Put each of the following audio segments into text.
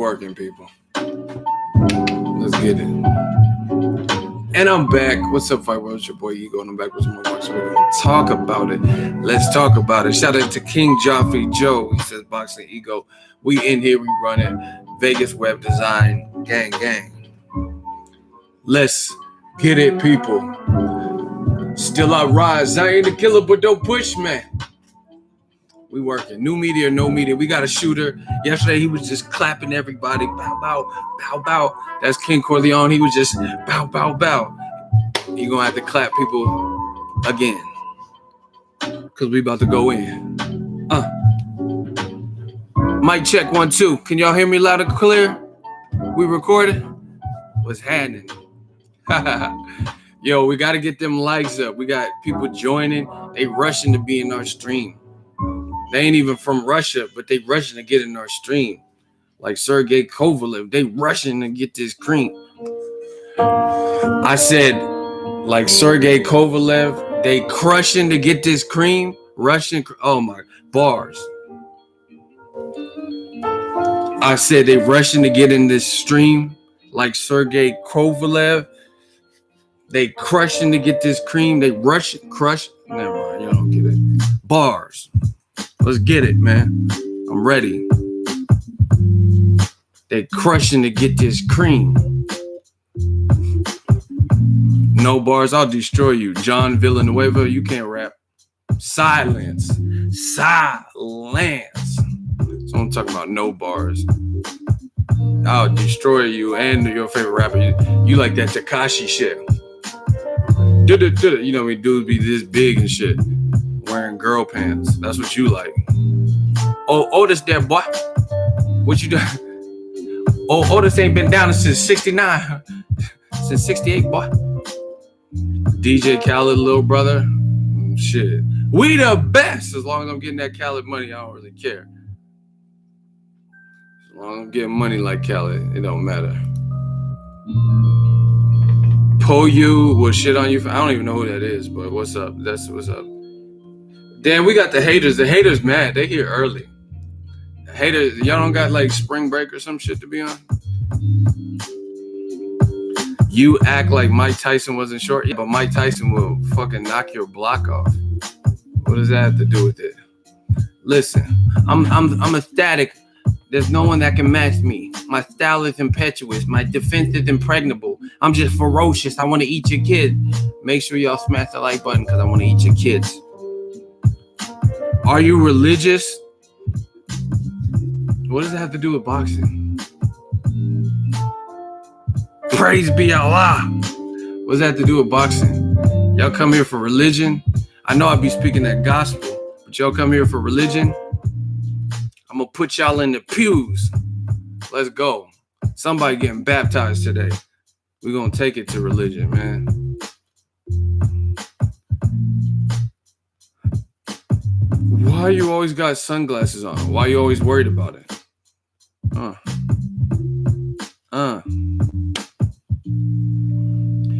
working, people. Let's get it. And I'm back. What's up, Fight World? It's your boy Ego, and I'm back with some more boxing. We're going to talk about it. Let's talk about it. Shout out to King Joffrey Joe. He says, Boxing Ego. We in here. We running Vegas Web Design. Gang, gang. Let's get it, people. Still I rise. I ain't a killer, but don't push, man. We working. New media, no media. We got a shooter. Yesterday, he was just clapping everybody. Bow, bow, bow, bow. That's King Corleone. He was just bow, bow, bow. He gonna have to clap people again. Because we about to go in. Mic check 1 2. Can y'all hear me loud and clear? We recorded? What's happening? Yo, we got to get them likes up. We got people joining. They rushing to be in our stream. They ain't even from Russia, but they rushing to get in our stream. Like Sergey Kovalev, they rushing to get this cream. I said, like Sergey Kovalev, they crushing to get this cream. Rushing, oh my, bars. I said they rushing to get in this stream. Like Sergey Kovalev, they crushing to get this cream. They rush, crush. Never mind, you don't get it. Bars. Let's get it, man. I'm ready. They crushing to get this cream. No bars, I'll destroy you. John Villanueva, you can't rap. Silence. Silence. So I'm talking about no bars. I'll destroy you and your favorite rapper. You like that Tekashi shit. You know, dudes be this big and shit. Wearing girl pants. That's what you like. Oh, Otis there, boy. What you done? Oh, Otis ain't been down since 69. Since 68, boy. DJ Khaled, little brother. Shit. We the best. As long as I'm getting that Khaled money, I don't really care. As long as I'm getting money like Khaled, it don't matter. Po you will shit on you. I don't even know who that is, but what's up? That's what's up. Damn, we got the haters. The haters mad. They here early. The haters, y'all don't got like spring break or some shit to be on? You act like Mike Tyson wasn't short. Yeah, but Mike Tyson will fucking knock your block off. What does that have to do with it? Listen, I'm ecstatic. There's no one that can match me. My style is impetuous. My defense is impregnable. I'm just ferocious. I want to eat your kid. Make sure y'all smash the like button because I want to eat your kids. Are you religious? What does that have to do with boxing? Praise be Allah. What does that have to do with boxing? Y'all come here for religion? I know I be speaking that gospel, but y'all come here for religion? I'm going to put y'all in the pews. Let's go. Somebody getting baptized today. We're going to take it to religion, man. Why you always got sunglasses on? Why you always worried about it?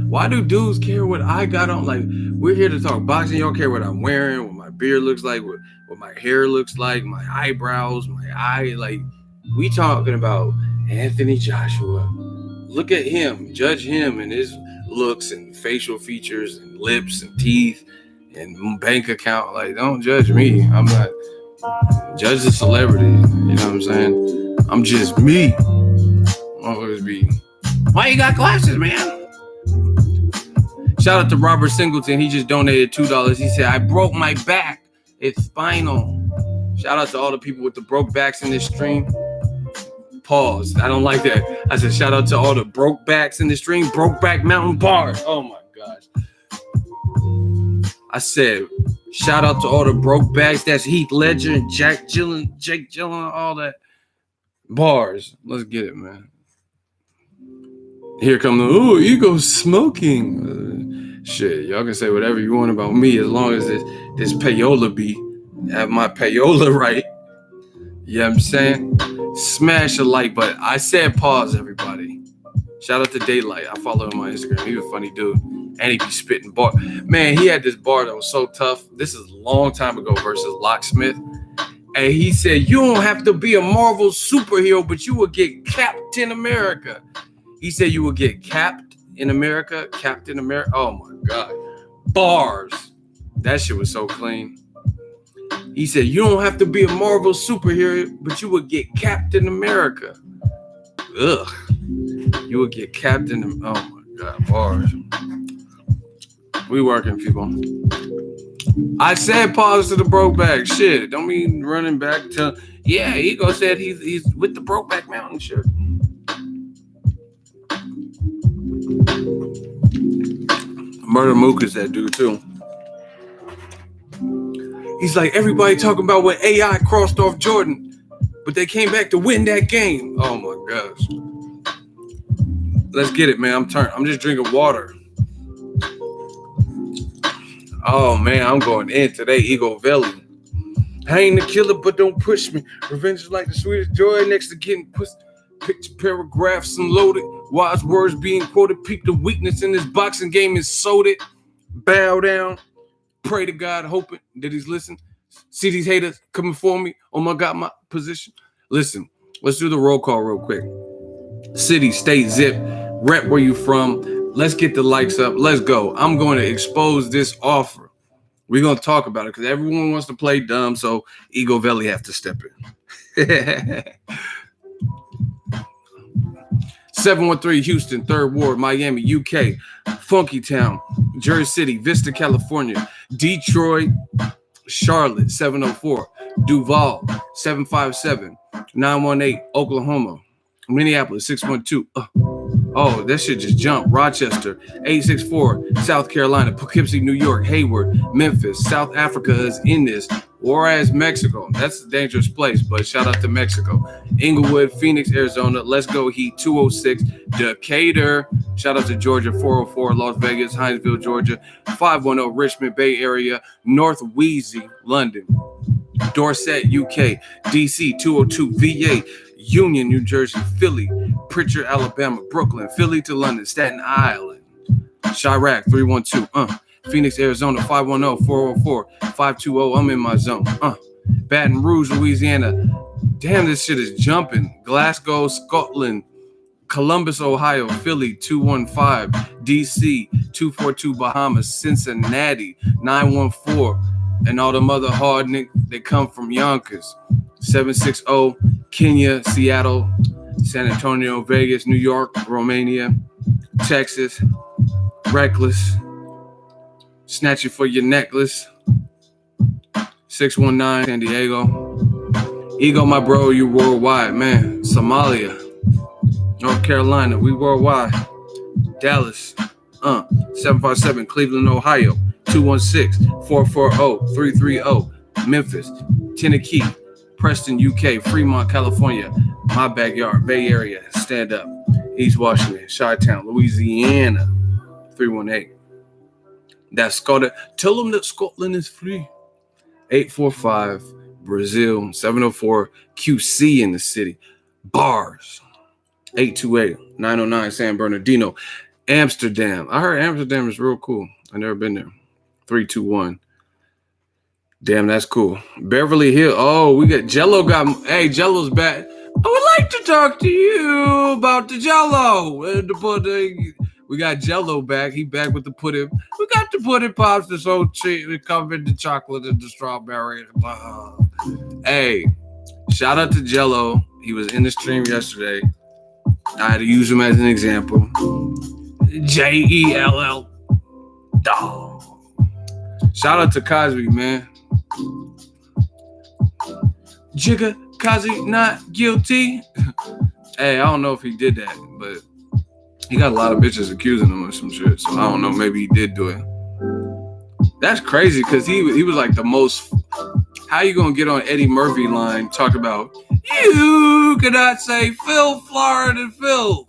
Why do dudes care what I got on? Like, we're here to talk boxing. Y'all care what I'm wearing, what my beard looks like, what my hair looks like, my eyebrows, my eye. Like, we talking about Anthony Joshua. Look at him. Judge him and his looks and facial features and lips and teeth and bank account. Like, don't judge me. I'm not. Judge the celebrity. You know what I'm saying? I'm just me. Always be. Why you got glasses, man? Shout out to Robert Singleton. He just donated $2. He said, I broke my back. It's spinal. Shout out to all the people with the broke backs in this stream. Pause. I don't like that. I said, shout out to all the broke backs in the stream. Broke back mountain bars. Oh my gosh. I said, shout out to all the broke backs. That's Heath Ledger and Jake Gyllenhaal, all that. Bars. Let's get it, man. Here come the, Ego smoking. Shit, y'all can say whatever you want about me as long as this payola be. Have my payola right. You know what I'm saying? Smash a like button. I said pause, everybody. Shout out to Daylight. I follow him on Instagram. He was a funny dude. And he be spitting bar. Man, he had this bar that was so tough. This is a long time ago versus Locksmith. And he said, you don't have to be a Marvel superhero, but you will get Captain America. He said you will get capped in America. Captain America. Oh my God. Bars. That shit was so clean. He said, you don't have to be a Marvel superhero, but you will get Captain America. Ugh. You will get Captain. Oh my God. Bars. We working, people. I said pause to the Brokeback. Shit. Don't mean running back to. Yeah, Ego said he's with the Brokeback Mountain shirt. Murder Mook is that dude too. He's like, everybody talking about when AI crossed off Jordan, but they came back to win that game. Oh my gosh. Let's get it, man. I'm just drinking water. Oh man, I'm going in today. Egoveli. I ain't the killer, but don't push me. Revenge is like the sweetest joy next to getting pushed. Picture paragraphs unloaded. Wise words being quoted. Peep the weakness in this boxing game is sold it. Bow down. Pray to God, hoping that he's listening. See these haters coming for me. Oh my God, my position. Listen, let's do the roll call real quick. City, state, zip, rep where you from. Let's get the likes up. Let's go. I'm going to expose this offer. We're going to talk about it because everyone wants to play dumb, so Egoveli have to step in. 713 Houston, 3rd Ward, Miami, UK, Funky Town, Jersey City, Vista, California, Detroit, Charlotte, 704, Duval, 757, 918, Oklahoma, Minneapolis, 612. Oh, that shit just jumped. Rochester, 864, South Carolina, Poughkeepsie, New York, Hayward, Memphis, South Africa is in this. Whereas Mexico, that's a dangerous place, but shout out to Mexico. Inglewood, Phoenix, Arizona, Let's Go Heat, 206, Decatur, shout out to Georgia, 404, Las Vegas, Hinesville, Georgia, 510, Richmond, Bay Area, North Wheezy, London, Dorset, UK, DC, 202, VA, Union, New Jersey, Philly, Pritchard, Alabama, Brooklyn, Philly to London, Staten Island, Chirac, 312, Phoenix, Arizona, 510-404-520. I'm in my zone. Baton Rouge, Louisiana. Damn, this shit is jumping. Glasgow, Scotland. Columbus, Ohio. Philly, 215. DC, 242. Bahamas. Cincinnati, 914. And all them other hard niggas, they come from Yonkers. 760. Kenya, Seattle, San Antonio, Vegas, New York, Romania, Texas. Reckless. Snatch it for your necklace. 619 San Diego. Ego, my bro, you worldwide, man. Somalia, North Carolina, we worldwide. Dallas, 757 Cleveland, Ohio. 216-440-330. Memphis, Tennessee, Preston, UK, Fremont, California. My backyard, Bay Area. Stand up. East Washington, Chi-Town, Louisiana. 318. That's Scotland. Tell them that Scotland is free. 845 Brazil, 704 QC in the city. Bars. 828-909 San Bernardino. Amsterdam. I heard Amsterdam is real cool. I've never been there. 321. Damn, that's cool. Beverly Hills. Oh, we got Jello. Hey, Jello's back. I would like to talk to you about the Jello. We got Jello back. He back with the pudding. We got the pudding pops. That's so cheap. We covered the chocolate and the strawberry. Hey, shout out to Jello. He was in the stream yesterday. I had to use him as an example. Jell. Dog. Shout out to Cosby, man. Jigga, Cosby not guilty. Hey, I don't know if he did that, but he got a lot of bitches accusing him of some shit. So I don't know. Maybe he did do it. That's crazy because he was like the most. How you gonna get on Eddie Murphy line talk about you cannot say Phil, Florida, Phil,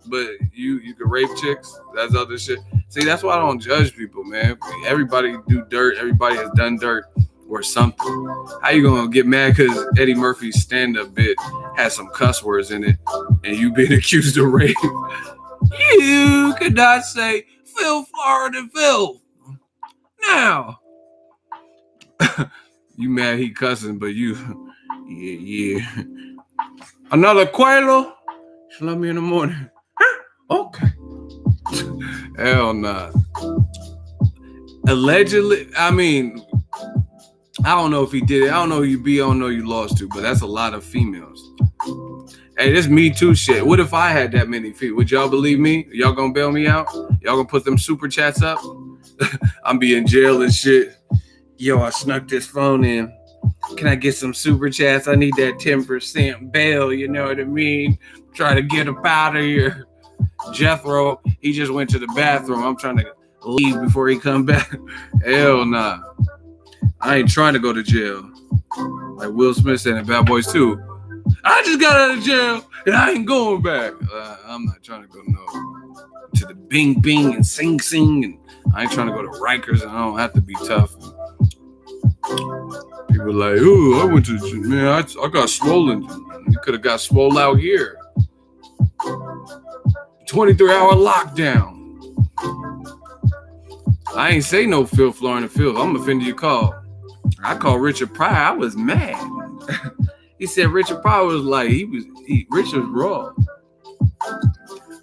but you can rape chicks? That's other shit. See, that's why I don't judge people, man. Everybody do dirt. Everybody has done dirt or something. How you gonna get mad because Eddie Murphy's stand-up bit has some cuss words in it and you being accused of rape? You could not say Phil, Florida, Phil. Now, you mad he cussing, but you Yeah. Another Quelo? She love me in the morning. Okay. Hell nah. Allegedly, I mean, I don't know if he did it. I don't know who you be. I don't know who you lost to, but that's a lot of females. Hey, this Me Too shit. What if I had that many feet? Would y'all believe me? Y'all gonna bail me out? Y'all gonna put them super chats up? I'm be in jail and shit. Yo, I snuck this phone in. Can I get some super chats? I need that 10% bail, you know what I mean? Try to get up out of here. Jethro, he just went to the bathroom. I'm trying to leave before he come back. Hell nah. I ain't trying to go to jail. Like Will Smith said in Bad Boys 2. I just got out of jail and I ain't going back. I'm not trying to go to the Bing Bing and Sing Sing, and I ain't trying to go to Rikers, and I don't have to be tough. People like, ooh, I went to the gym. Man, I got swollen. You could have got swole out here. 23-hour lockdown. I ain't say no Phil Floor in the field. I'm offended you called. I called Richard Pryor. I was mad. He said Richard Pryor was like, Richard's raw.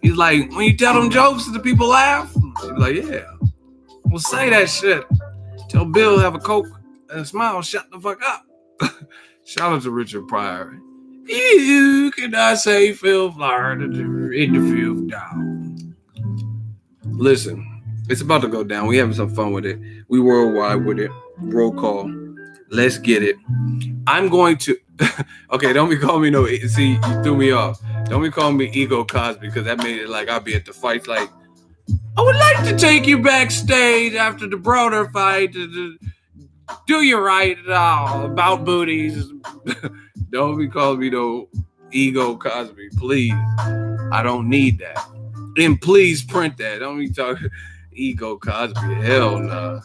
He's like, when you tell them jokes, the people laugh? He's like, yeah. Well, say that shit. Tell Bill have a Coke and a smile. Shut the fuck up. Shout out to Richard Pryor. You cannot say Phil Florida in the fifth down. Listen, it's about to go down. We having some fun with it. We worldwide with it. Roll call. Let's get it. I'm going to. Okay, don't be calling me no. See, you threw me off. Don't be calling me Ego Cosby, because that made it like I'll be at the fights. Like, I would like to take you backstage after the Broder fight to do you right about booties. Don't be calling me no Ego Cosby, please. I don't need that. And please print that. Don't be talking Ego Cosby. Hell no.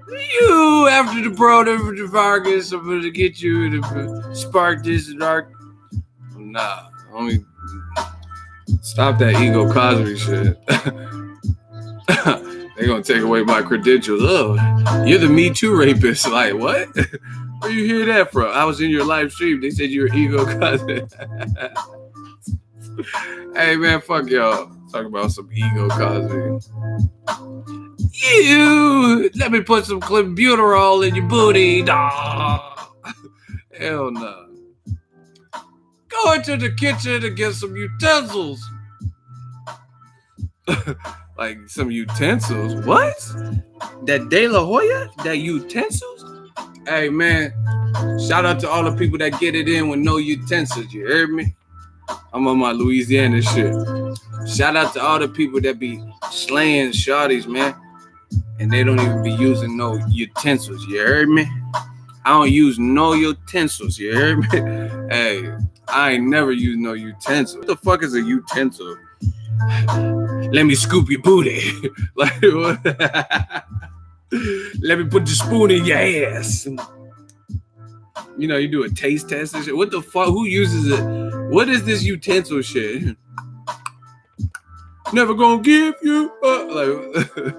You after the Broder for the Vargas, I'm gonna get you to spark this dark. Nah, only stop that Ego Cosby shit. They're gonna take away my credentials. Oh, you're the Me Too rapist. Like, what? Where you hear that from? I was in your live stream. They said you were Ego Cosby. Hey man, fuck y'all. Talk about some Ego Cosby. You let me put some clenbuterol in your booty. Nah. Hell no. Go into the kitchen and get some utensils. Like some utensils? What? That De La Hoya? That utensils? Hey man, shout out to all the people that get it in with no utensils. You heard me? I'm on my Louisiana shit. Shout out to all the people that be slaying shawties, man. And they don't even be using no utensils. You heard me? I don't use no utensils. You heard me? Hey, I ain't never used no utensil. What the fuck is a utensil? Let me scoop your booty. Like, what? Let me put the spoon in your ass. You know, you do a taste test and shit. What the fuck? Who uses it? What is this utensil shit? Never gonna give you up. Like,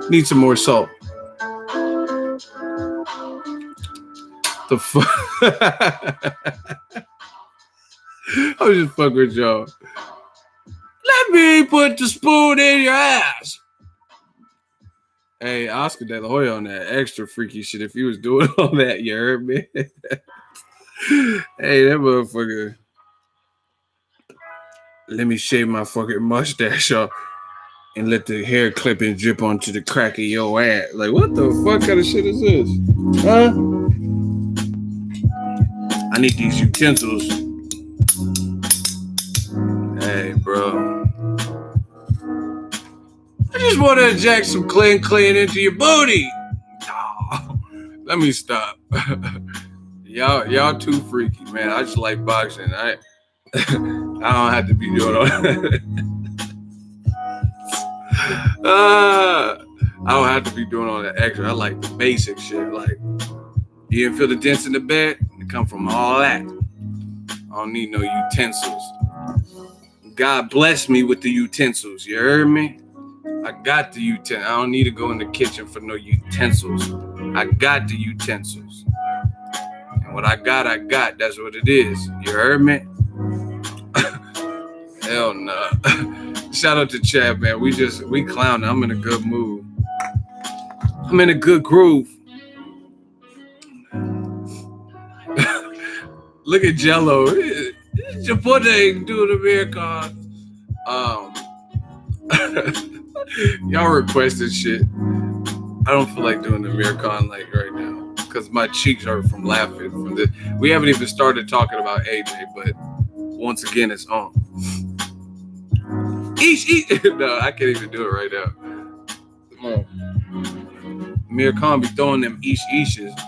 need some more salt. The fuck? I was just fucking with y'all. Let me put the spoon in your ass. Hey, Oscar De La Hoya on that extra freaky shit. If he was doing all that, you heard me? Hey, that motherfucker. Let me shave my fucking mustache off and let the hair clipping drip onto the crack of your ass. Like, what the fuck kind of shit is this? Huh? I need these utensils. Hey, bro. I just want to inject some clean into your booty. Oh, let me stop. Y'all too freaky, man. I just like boxing. I don't have to be doing all that. I don't have to be doing all that extra. I like the basic shit. Like, you didn't feel the dents in the bed? They come from all that. I don't need no utensils. God bless me with the utensils. You heard me? I got the utensils. I don't need to go in the kitchen for no utensils. I got the utensils. And what I got. That's what it is. You heard me? Hell no. Shout out to Chad, man. We clowning. I'm in a good mood. I'm in a good groove. Look at Jello. Chipotle doing the miracle. Y'all requested shit. I don't feel like doing the Mircon like right now because my cheeks hurt from laughing. From this. We haven't even started talking about AJ, but once again, it's on. Eesh. No, I can't even do it right now. Come on. Mircon be throwing them eesh.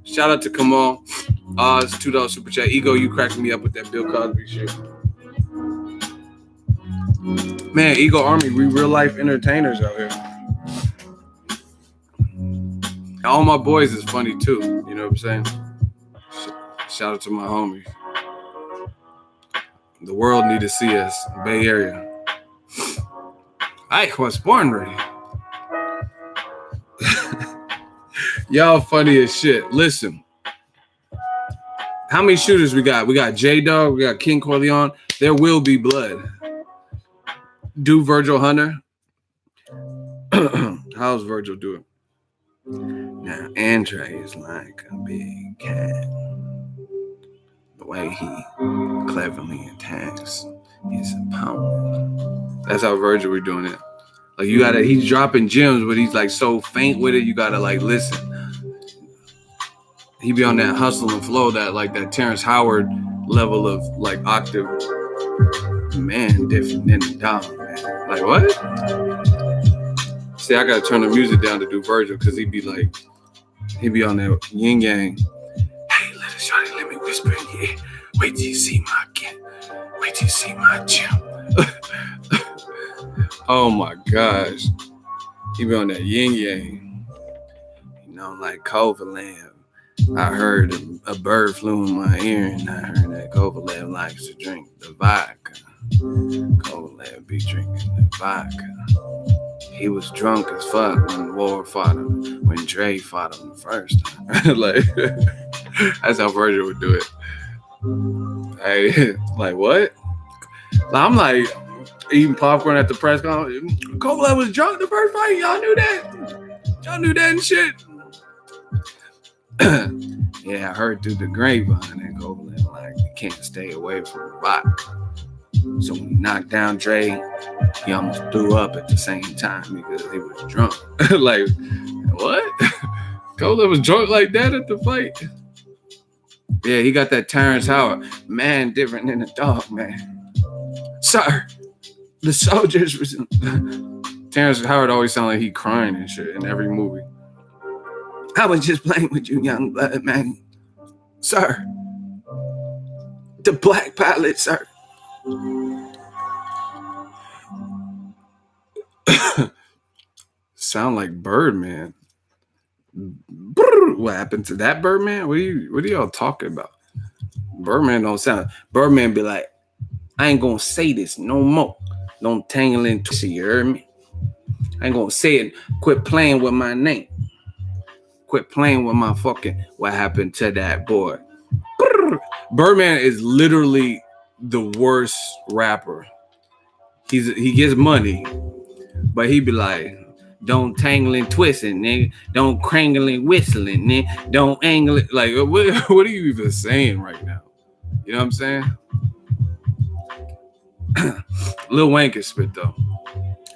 Shout out to Kamal. It's $2 super chat. Ego, you cracking me up with that Bill Cosby shit. Man, Ego Army, we real life entertainers out here. All my boys is funny too. You know what I'm saying? Shout out to my homies. The world need to see us. Bay Area. I was born ready. Y'all funny as shit. Listen. How many shooters we got? We got J-Dog. We got King Corleone. There will be blood. Do Virgil Hunter. How's Virgil doing? Now, Andre is like a big cat. The way he cleverly attacks his opponent. That's how Virgil we're doing it. Like you gotta, he's dropping gems, but he's like so faint with it, you gotta like listen. He be on that hustle and flow, that like that Terrence Howard level of like octave. Man, different than the dog, man. Like what? See, I gotta turn the music down to do Virgil because he be on that yin yang. Hey, let me whisper in your ear. Wait till you see my kid. Wait till you see my gym. Oh my gosh. He be on that yin yang. You know, like Coverland. I heard a bird flew in my ear, and I heard that Kovalev likes to drink the vodka. Kovalev be drinking the vodka. He was drunk as fuck when War fought him, when Dre fought him the first time. Like, that's how Virgil would do it. Hey, like what? I'm like eating popcorn at the press conference. Kovalev was drunk the first fight. Y'all knew that? Y'all knew that and shit. Yeah, I heard through the grapevine that Kovalev like you can't stay away from the vodka. So when he knocked down Dre, he almost threw up at the same time because he was drunk. Like, what? Kovalev was drunk like that at the fight? Yeah, he got that Terrence Howard. Man, different than a dog, man. Sir, the soldiers was... Terrence Howard always sounded like he crying and shit in every movie. I was just playing with you, young blood, man. Sir, the black pilot, sir. Sound like Birdman. What happened to that Birdman? What are y'all talking about? Birdman don't sound. Birdman be like, I ain't gonna say this no more. Don't tangle into it, you heard me? I ain't gonna say it. Quit playing with my name. Quit playing with my fucking. What happened to that boy? Birdman is literally the worst rapper. He gets money, but he be like, don't tangle and twisting, nigga. Don't crangle and whistling, nigga. Don't angle it. Like, what are you even saying right now? You know what I'm saying? Lil Wayne can spit though.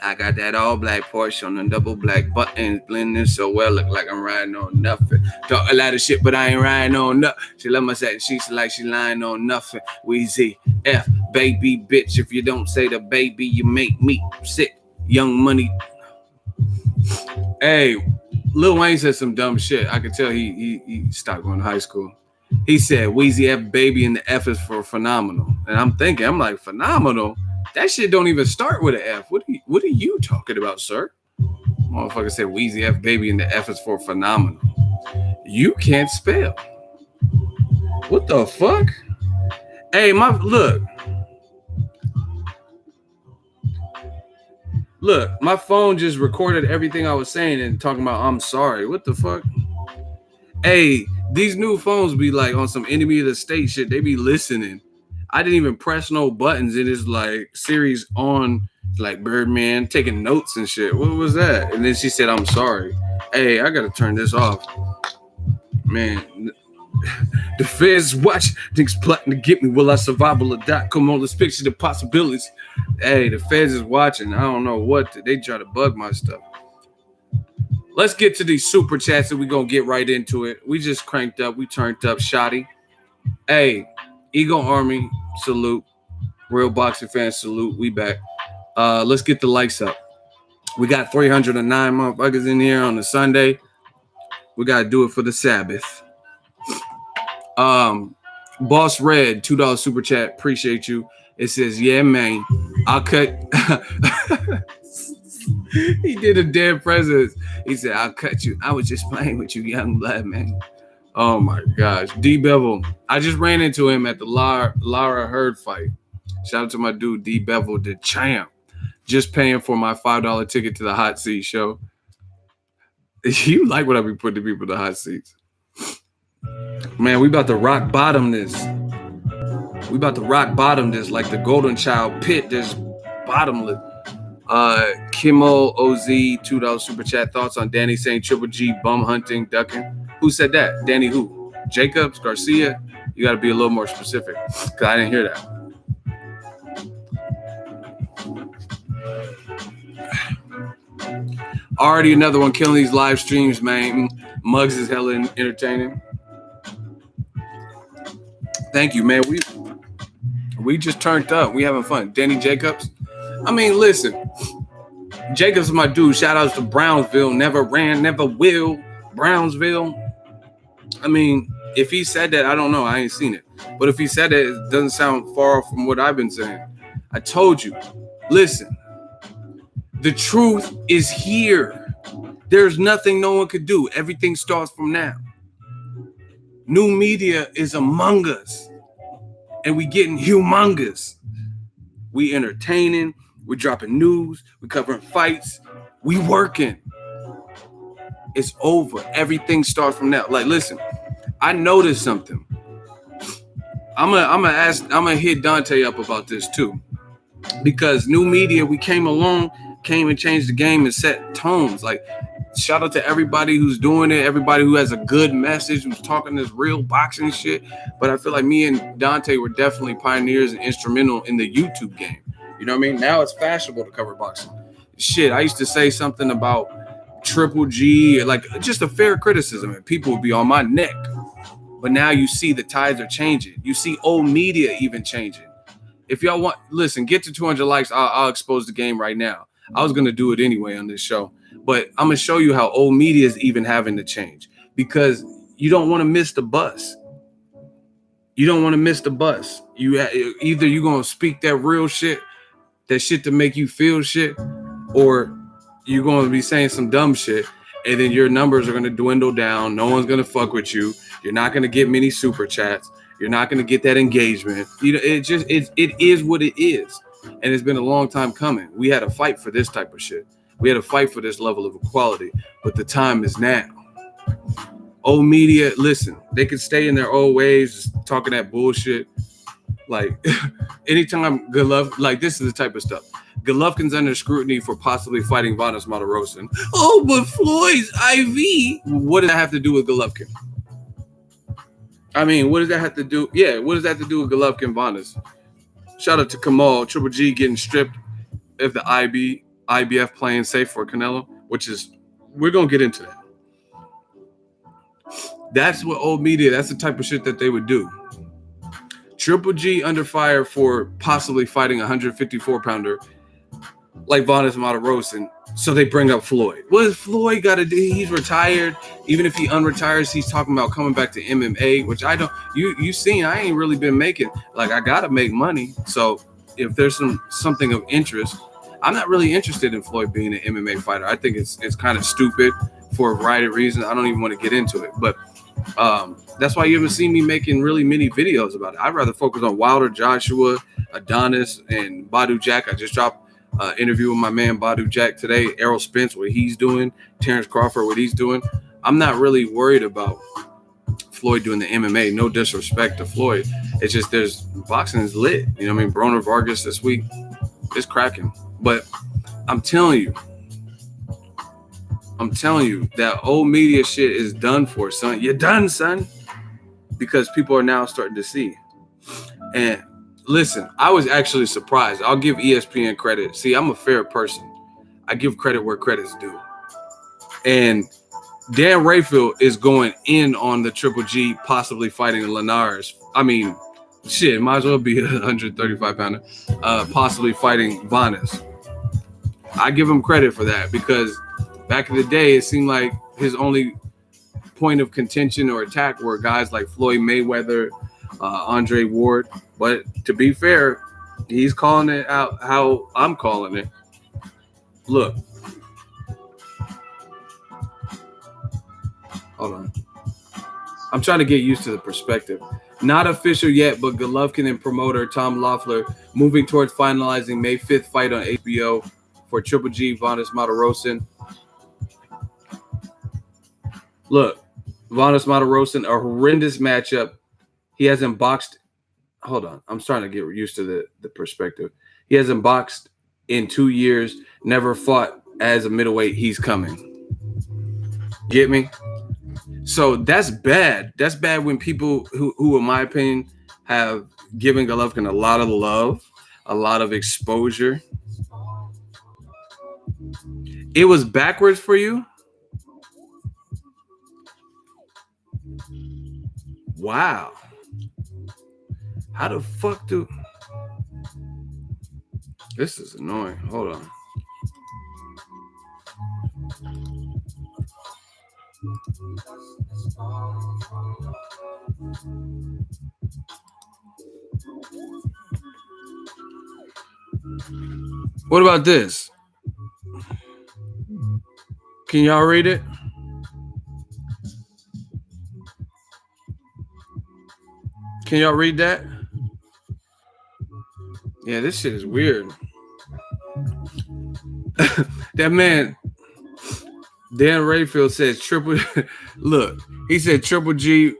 I got that all black Porsche on the double black buttons, blending so well, look like I'm riding on nothing. Talk a lot of shit, but I ain't riding on nothing. She love my set, she's like she lying on nothing. Weezy F, baby bitch. If you don't say the baby, you make me sick. Young Money. Hey, Lil Wayne said some dumb shit. I could tell he stopped going to high school. He said Weezy F, baby, and the F is for phenomenal. And I'm like, phenomenal? That shit don't even start with an F. What are you talking about, sir? Motherfucker said Weezy F, baby, and the F is for phenomenal. You can't spell. What the fuck? Hey, Look, my phone just recorded everything I was saying and talking about I'm sorry. What the fuck? Hey, These new phones be like on some enemy of the state shit. They be listening. I didn't even press no buttons. It is like series on, like Birdman taking notes and shit. What was that? And then she said, "I'm sorry. Hey, I gotta turn this off, man." The feds watch, niggas plotting to get me. Will I survive or die? Come on, let's picture the possibilities. Hey, the feds is watching. I don't know what they try to bug my stuff. Let's get to these super chats and we're going to get right into it. We just cranked up. We turned up. Shoddy. Hey, Ego Army, salute. Real boxing fans, salute. We back. Let's get the likes up. We got 309 motherfuckers in here on a Sunday. We got to do it for the Sabbath. Boss Red, $2 super chat. Appreciate you. It says, yeah, man, I'll cut. He did a dead presence. He said, I'll cut you. I was just playing with you, young blood, man. Oh my gosh. D Bevel. I just ran into him at the Lara Hurd fight. Shout out to my dude, D Bevel, the champ. Just paying for my $5 ticket to the hot seat show. You like what I be putting people in the hot seats. Man, we about to rock bottom this. We about to rock bottom this like the Golden Child pit. There's bottomless. Kimo OZ, $2 super chat. Thoughts on Danny saying Triple G bum hunting, ducking? Who said that? Danny who? Jacobs, Garcia? You got to be a little more specific because I didn't hear that. Already another one killing these live streams, man. Muggs is hella entertaining. Thank you, man. We just turned up. We having fun. Danny Jacobs. I mean, listen. Jacobs is my dude. Shout outs to Brownsville. Never ran, never will. Brownsville. I mean, if he said that, I don't know. I ain't seen it. But if he said that, it doesn't sound far off from what I've been saying. I told you. Listen. The truth is here. There's nothing no one could do. Everything starts from now. New media is among us. And we getting humongous. We entertaining. We dropping news. We covering fights. We working. It's over. Everything starts from now. Like, listen, I noticed something. I'm gonna hit Dante up about this too. Because new media, we came and changed the game and set tones. Like, shout out to everybody who's doing it, everybody who has a good message, who's talking this real boxing shit. But I feel like me and Dante were definitely pioneers and instrumental in the YouTube game. You know what I mean? Now it's fashionable to cover boxing. Shit, I used to say something about Triple G, like just a fair criticism, and people would be on my neck. But now you see the tides are changing. You see old media even changing. If y'all want, listen, get to 200 likes, I'll expose the game right now. I was going to do it anyway on this show. But I'm going to show you how old media is even having to change. Because you don't want to miss the bus. You don't want to miss the bus. Either you're going to speak that real shit, that shit to make you feel shit, or you're going to be saying some dumb shit, and then your numbers are going to dwindle down. No one's going to fuck with you. You're not going to get many super chats. You're not going to get that engagement. You know, it is what it is. And it's been a long time coming. We had to fight for this type of shit. We had to fight for this level of equality. But the time is now. Old media, listen, they can stay in their old ways, talking that bullshit. Like, anytime Golovkin, like, this is the type of stuff. Golovkin's under scrutiny for possibly fighting Vanes Martirosyan. Oh, but Floyd's IV. What does that have to do with Golovkin? I mean, what does that have to do? Yeah, what does that have to do with Golovkin Vanes? Shout out to Kamal. Triple G getting stripped of the IBF playing safe for Canelo, which is, we're going to get into that. That's what old media, that's the type of shit that they would do. Triple G under fire for possibly fighting a 154-pounder like Vanes Martirosyan. So they bring up Floyd. What does Floyd got to do? He's retired. Even if he unretires, he's talking about coming back to MMA, which I don't. You seen? I ain't really been making. Like, I gotta make money. So if there's something of interest, I'm not really interested in Floyd being an MMA fighter. I think it's kind of stupid for a variety of reasons. I don't even want to get into it. But that's why you haven't seen me making really many videos about it. I'd rather focus on Wilder, Joshua, Adonis, and Badu Jack. I just dropped interview with my man Badu Jack today. Errol Spence, what he's doing. Terrence Crawford, what he's doing. I'm not really worried about Floyd doing the MMA. No disrespect to Floyd. It's just there's boxing is lit. You know what I mean? Broner Vargas this week is cracking. But I'm telling you, that old media shit is done for, son. You're done, son. Because people are now starting to see. And listen, I was actually surprised. I'll give ESPN credit. See, I'm a fair person. I give credit where credit's due. And Dan Rayfield is going in on the Triple G possibly fighting Linares. I mean, shit, might as well be a 135-pounder. Possibly fighting Vanes. I give him credit for that because back in the day, it seemed like his only point of contention or attack were guys like Floyd Mayweather, Andre Ward. But to be fair, he's calling it out how I'm calling it. Look. Hold on. I'm trying to get used to the perspective. Not official yet, but Golovkin and promoter Tom Loeffler moving towards finalizing May 5th fight on HBO for Triple G Vanes Martirosyan. Look, Vanes Martirosyan, a horrendous matchup. He hasn't boxed. Hold on. I'm trying to get used to the perspective. He hasn't boxed in 2 years, never fought as a middleweight. He's coming. Get me? So that's bad. That's bad when people who in my opinion, have given Golovkin a lot of love, a lot of exposure. It was backwards for you? Wow. How the fuck do... This is annoying. Hold on. What about this? Can y'all read it? Can y'all read that? Yeah, this shit is weird. That man, Dan Rayfield says triple. Look, he said Triple G.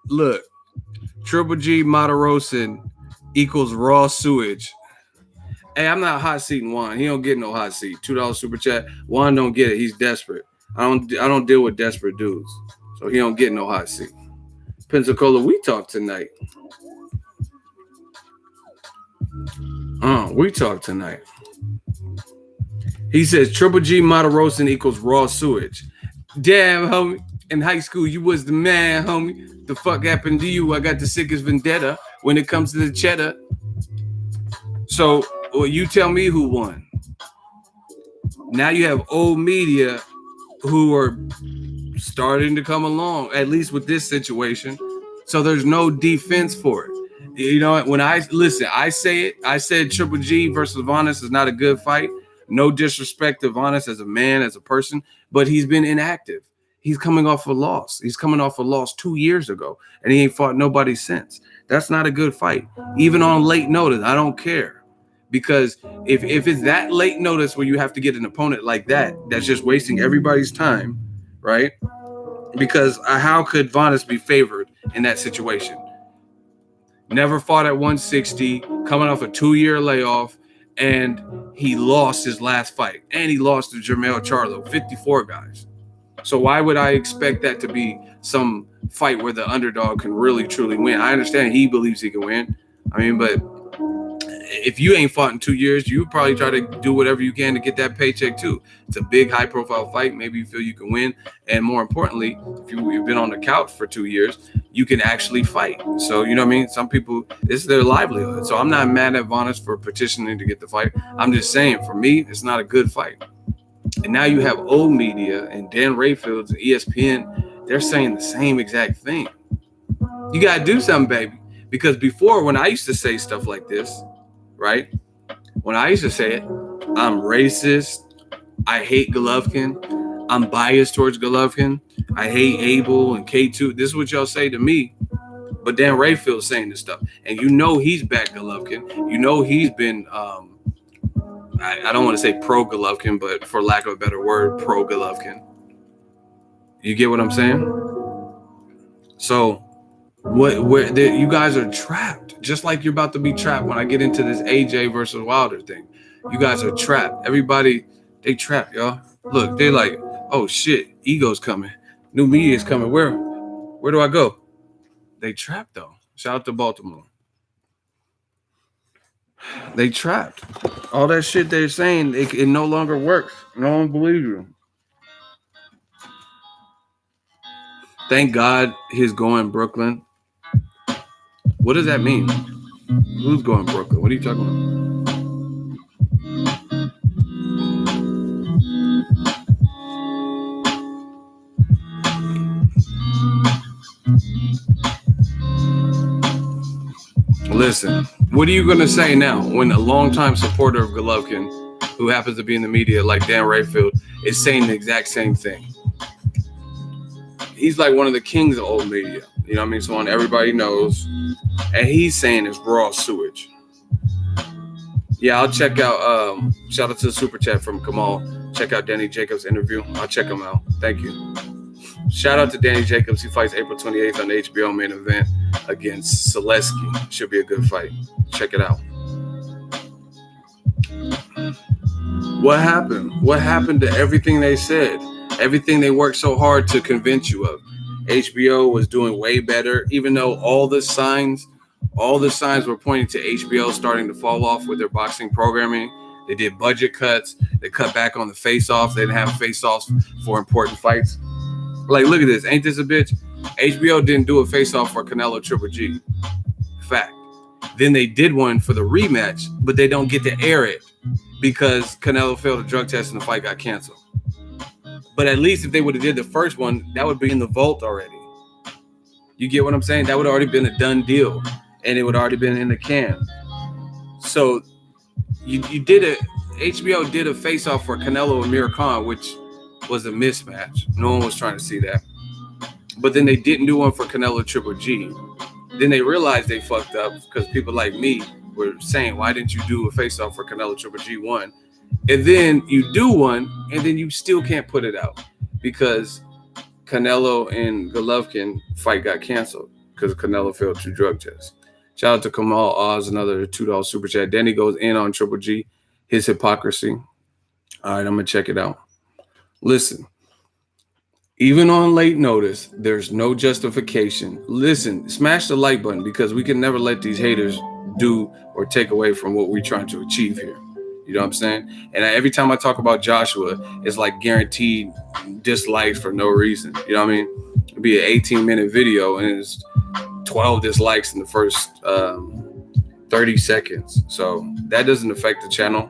Look, Triple G Martirosyan equals raw sewage. Hey, I'm not hot seating Juan. He don't get no hot seat. $2 super chat. Juan don't get it. He's desperate. I don't deal with desperate dudes, so he don't get no hot seat. Pensacola, we talk tonight. We talk tonight. He says Triple G Martirosyan equals raw sewage. Damn, homie. In high school, you was the man, homie. The fuck happened to you? I got the sickest vendetta when it comes to the cheddar. So, well, you tell me who won. Now you have old media who are starting to come along, at least with this situation. So there's no defense for it. You know, when I say it. I said Triple G versus Vanes is not a good fight. No disrespect to Vanes as a man, as a person, but he's been inactive. He's coming off a loss. He's coming off a loss 2 years ago, and he ain't fought nobody since. That's not a good fight. Even on late notice, I don't care. Because if it's that late notice where you have to get an opponent like that, that's just wasting everybody's time, right? Because how could Vanes be favored in that situation? Never fought at 160, coming off a 2-year layoff, and he lost his last fight. And he lost to Jermell Charlo, 54 guys. So why would I expect that to be some fight where the underdog can really, truly win? I understand he believes he can win. I mean, but if you ain't fought in 2 years, you probably try to do whatever you can to get that paycheck too. It's a big, high-profile fight. Maybe you feel you can win. And more importantly, if you've been on the couch for 2 years, you can actually fight. So, you know what I mean? Some people, this is their livelihood. So I'm not mad at Vanes for petitioning to get the fight. I'm just saying, for me, it's not a good fight. And now you have old media and Dan Rayfield and ESPN. They're saying the same exact thing. You got to do something, baby. Because before, when I used to say stuff like this, right? When I used to say it, I'm racist. I hate Golovkin. I'm biased towards Golovkin. I hate Abel and K2. This is what y'all say to me. But Dan Rayfield's saying this stuff. And you know he's back Golovkin. You know he's been, I don't want to say pro-Golovkin, but for lack of a better word, pro-Golovkin. You get what I'm saying? So you guys are trapped, just like you're about to be trapped when I get into this AJ versus Wilder thing. You guys are trapped. Everybody, they trapped, y'all. Look, they're like, oh shit, ego's coming, new media is coming. Where do I go? They trapped though. Shout out to Baltimore. They trapped. All that shit they're saying, it no longer works. No one believes you. Thank God he's going Brooklyn. What does that mean? Who's going Brooklyn? What are you talking about? Listen, what are you going to say now when a longtime supporter of Golovkin, who happens to be in the media like Dan Rayfield, is saying the exact same thing? He's like one of the kings of old media. You know what I mean? Someone everybody knows. And he's saying it's raw sewage. Yeah, I'll check out, shout out to the super chat from Kamal. Check out Danny Jacobs' interview. I'll check him out. Thank you. Shout out to Danny Jacobs. He fights April 28th on the HBO main event against Selesky. Should be a good fight. Check it out. What happened? What happened to everything they said? Everything they worked so hard to convince you of. HBO was doing way better, even though all the signs were pointing to HBO starting to fall off with their boxing programming. They did budget cuts. They cut back on the face-offs. They didn't have face-offs for important fights. Like, look at this. Ain't this a bitch? HBO didn't do a face-off for Canelo Triple G. Fact. Then they did one for the rematch, but they don't get to air it because Canelo failed a drug test and the fight got canceled. But at least if they would have did the first one, that would be in the vault already. You get what I'm saying? That would have already been a done deal, and it would already been in the can. So you did it. HBO did a face-off for Canelo and Amir Khan, which was a mismatch. No one was trying to see that. But then they didn't do one for Canelo Triple G. Then they realized they fucked up because people like me were saying, why didn't you do a face-off for Canelo Triple G 1? And then you do one, and then you still can't put it out because Canelo and Golovkin fight got canceled because Canelo failed 2 drug tests. Shout out to Kamal Oz, another $2 super chat. Danny goes in on Triple G, his hypocrisy. All right, I'm going to check it out. Listen, even on late notice, there's no justification. Listen, smash the like button because we can never let these haters do or take away from what we're trying to achieve here. You know what I'm saying? And every time I talk about Joshua, it's like guaranteed dislikes for no reason. You know what I mean? It'd be an 18-minute video and it's 12 dislikes in the first 30 seconds. So that doesn't affect the channel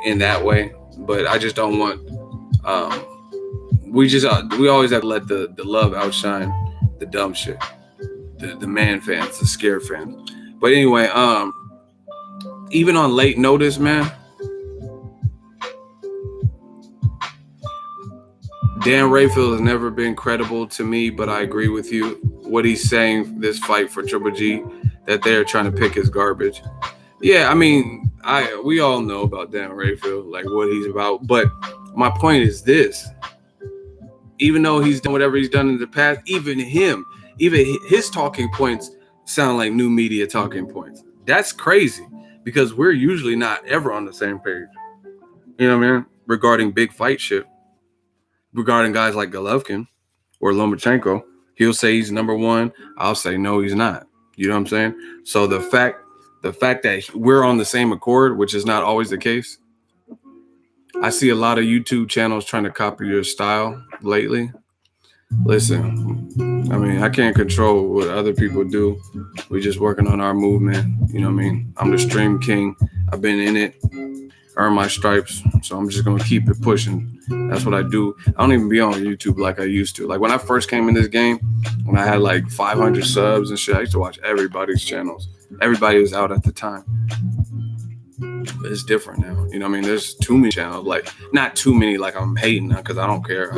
in that way. But I just don't want... we always have to let the love outshine the dumb shit. The man fans, the scared fans. But anyway, even on late notice, man, Dan Rayfield has never been credible to me, but I agree with you. What he's saying, this fight for Triple G, that they're trying to pick his garbage. Yeah, I mean, we all know about Dan Rayfield, like what he's about. But my point is this. Even though he's done whatever he's done in the past, even his talking points sound like new media talking points. That's crazy because we're usually not ever on the same page. You know what I mean? Regarding big fight shit. Regarding guys like Golovkin or Lomachenko, he'll say he's number one. I'll say no, he's not. You know what I'm saying? So the fact that we're on the same accord, which is not always the case. I see a lot of YouTube channels trying to copy your style lately. Listen, I mean, I can't control what other people do. We're just working on our movement. You know what I mean? I'm the stream king. I've been in it, earned my stripes. So I'm just going to keep it pushing. That's what I do. I don't even be on YouTube like I used to. Like when I first came in this game, when I had like 500 subs and shit, I used to watch everybody's channels. Everybody was out at the time. But it's different now. You know what I mean? There's too many channels. Like, not too many like I'm hating because I don't care.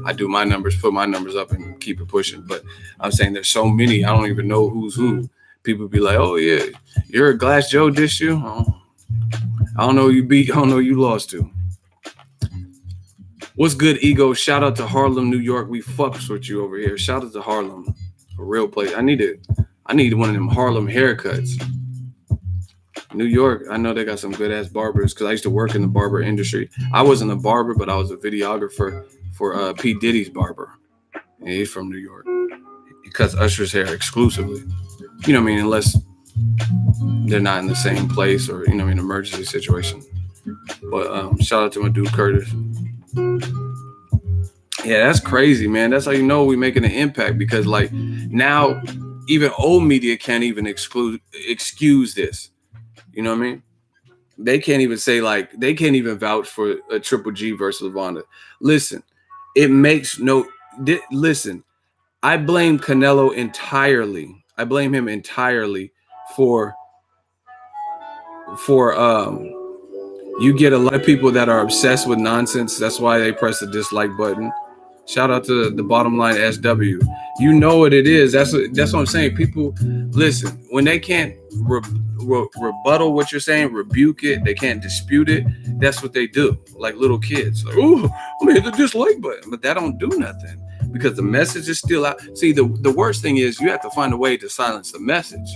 I do my numbers, put my numbers up and keep it pushing. But I'm saying there's so many, I don't even know who's who. People be like, oh, yeah, you're a Glass Joe dish you? I don't know who you beat. I don't know who you lost to. What's good, Ego? Shout out to Harlem, New York. We fucks with you over here. Shout out to Harlem. a real place. I need one of them Harlem haircuts. New York, I know they got some good ass barbers because I used to work in the barber industry. I wasn't a barber, but I was a videographer for P. Diddy's barber. And he's from New York. He cuts Usher's hair exclusively. You know what I mean? Unless they're not in the same place or, you know, in an emergency situation. But shout out to my dude Curtis. Yeah, that's crazy, man. That's how you know we're making an impact, because like now even old media can't even excuse this. You know what I mean? They can't even say, like, they can't even vouch for a Triple G versus Vonda. Listen, it makes no listen. I blame Canelo entirely. I blame him entirely for you get a lot of people that are obsessed with nonsense. That's why they press the dislike button. Shout out to the bottom line SW. You know what it is. That's what I'm saying. People, listen, when they can't rebuttal what you're saying, rebuke it, they can't dispute it, that's what they do. Like little kids. Like, oh, I'm gonna hit the dislike button. But that don't do nothing because the message is still out. See, the worst thing is you have to find a way to silence the message.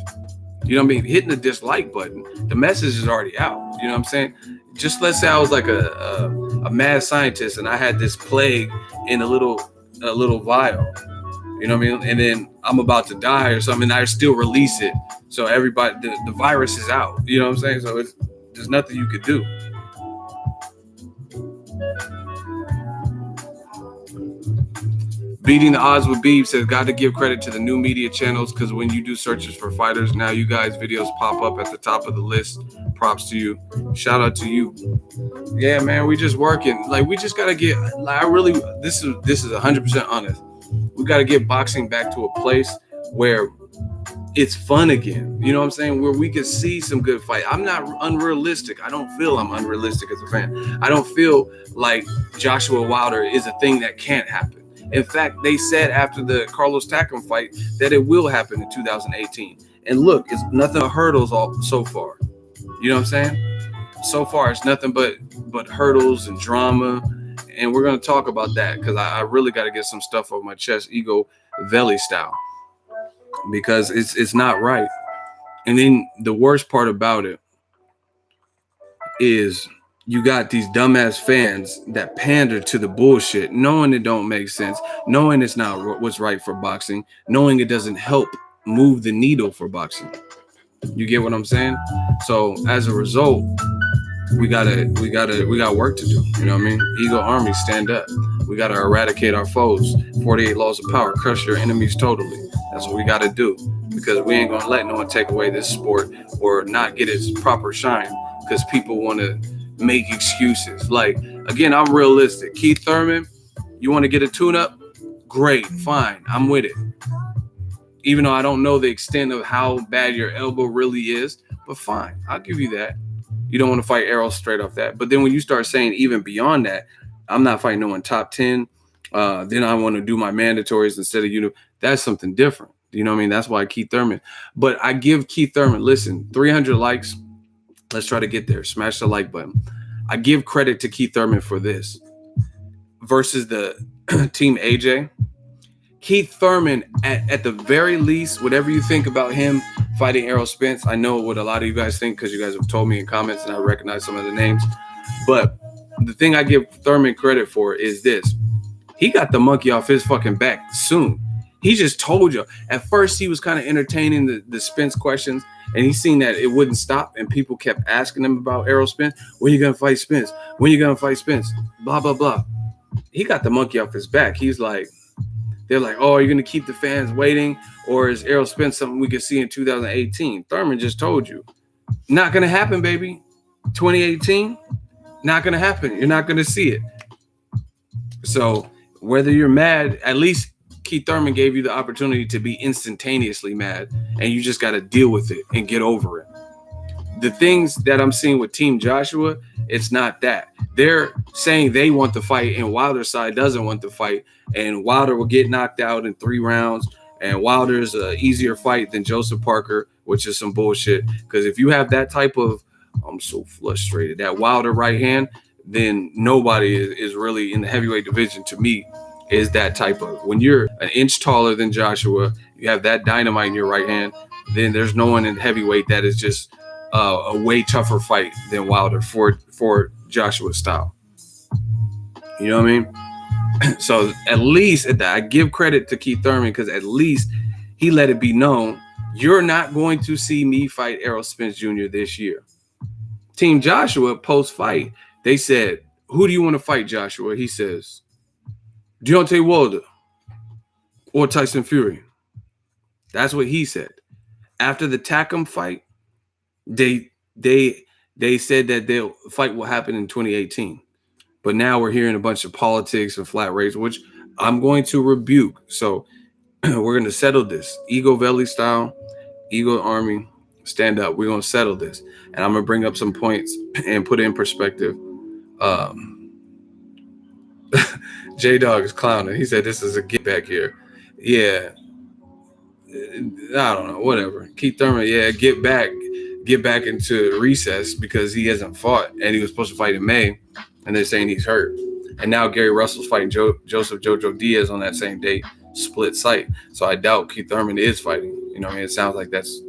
You know what I mean? Hitting the dislike button, the message is already out. You know what I'm saying? Just let's say I was like a mad scientist and I had this plague in a little vial. You know what I mean? And then I'm about to die or something, and I still release it. So everybody, the virus is out. You know what I'm saying? So there's nothing you could do. Beating the Odds with Beeb says, got to give credit to the new media channels, because when you do searches for fighters, now you guys' videos pop up at the top of the list. Props to you. Shout out to you. Yeah, man, we just working. Like, we just got to get, like, this is 100% honest. We got to get boxing back to a place where it's fun again. You know what I'm saying? Where we can see some good fight. I'm not unrealistic. I don't feel I'm unrealistic as a fan. I don't feel like Joshua Wilder is a thing that can't happen. In fact, they said after the Carlos Takam fight that it will happen in 2018. And look, it's nothing but hurdles so far. You know what I'm saying? So far, it's nothing but hurdles and drama. And we're going to talk about that because I really got to get some stuff off my chest, Egoveli style, because it's not right. And then the worst part about it is you got these dumbass fans that pander to the bullshit, knowing it don't make sense, knowing it's not what's right for boxing, knowing it doesn't help move the needle for boxing. You get what I'm saying? So as a result, we got work to do. You know what I mean? Ego Army, stand up. We got to eradicate our foes. 48 laws of power, crush your enemies totally. That's what we got to do, because we ain't going to let no one take away this sport or not get its proper shine because people want to make excuses. Like, again, I'm realistic. Keith Thurman, you want to get a tune-up? Great, fine, I'm with it. Even though I don't know the extent of how bad your elbow really is, but fine, I'll give you that. You don't want to fight Errol straight off that. But then when you start saying even beyond that, I'm not fighting no one top 10, then I want to do my mandatories instead of that's something different. You know what I mean? That's why Keith Thurman. But I give Keith Thurman, listen, 300 likes. Let's try to get there. Smash the like button. I give credit to Keith Thurman for this. Versus the Team AJ. Keith Thurman, at the very least, whatever you think about him fighting Errol Spence, I know what a lot of you guys think because you guys have told me in comments and I recognize some of the names. But the thing I give Thurman credit for is this. He got the monkey off his fucking back soon. He just told you. At first, he was kind of entertaining the Spence questions, and he seen that it wouldn't stop, and people kept asking him about Errol Spence. When you going to fight Spence? When you going to fight Spence? Blah, blah, blah. He got the monkey off his back. He's like, they're like, oh, are you going to keep the fans waiting? Or is Errol Spence something we could see in 2018? Thurman just told you. Not going to happen, baby. 2018, not going to happen. You're not going to see it. So whether you're mad, at least Keith Thurman gave you the opportunity to be instantaneously mad, and you just got to deal with it and get over it. The things that I'm seeing with Team Joshua, it's not that. They're saying they want to fight, and Wilder's side doesn't want to fight, and Wilder will get knocked out in 3 rounds, and Wilder's an easier fight than Joseph Parker, which is some bullshit. Because if you have that type of, I'm so frustrated, that Wilder right hand, then nobody is really in the heavyweight division, to me, is that type of, when you're an inch taller than Joshua you have that dynamite in your right hand, then there's no one in heavyweight that is just a way tougher fight than Wilder for Joshua's style. You know what I mean? So at least I give credit to Keith Thurman because at least he let it be known you're not going to see me fight Errol Spence Jr. this year. Team Joshua post-fight, they said, who do you want to fight, Joshua? He says, Deontay Wilder or Tyson Fury. That's what he said. After the Takam fight, they said that the fight will happen in 2018. But now we're hearing a bunch of politics and flat rates, which I'm going to rebuke. So we're going to settle this. Egoveli style, Ego Army, stand up. We're going to settle this. And I'm going to bring up some points and put it in perspective. J-Dog is clowning. He said this is a get back here. Yeah. I don't know. Whatever. Keith Thurman, yeah, get back into recess because he hasn't fought. And he was supposed to fight in May. And they're saying he's hurt. And now Gary Russell's fighting Joseph Jojo Diaz on that same date, split site. So I doubt Keith Thurman is fighting. You know what I mean? It sounds like that's...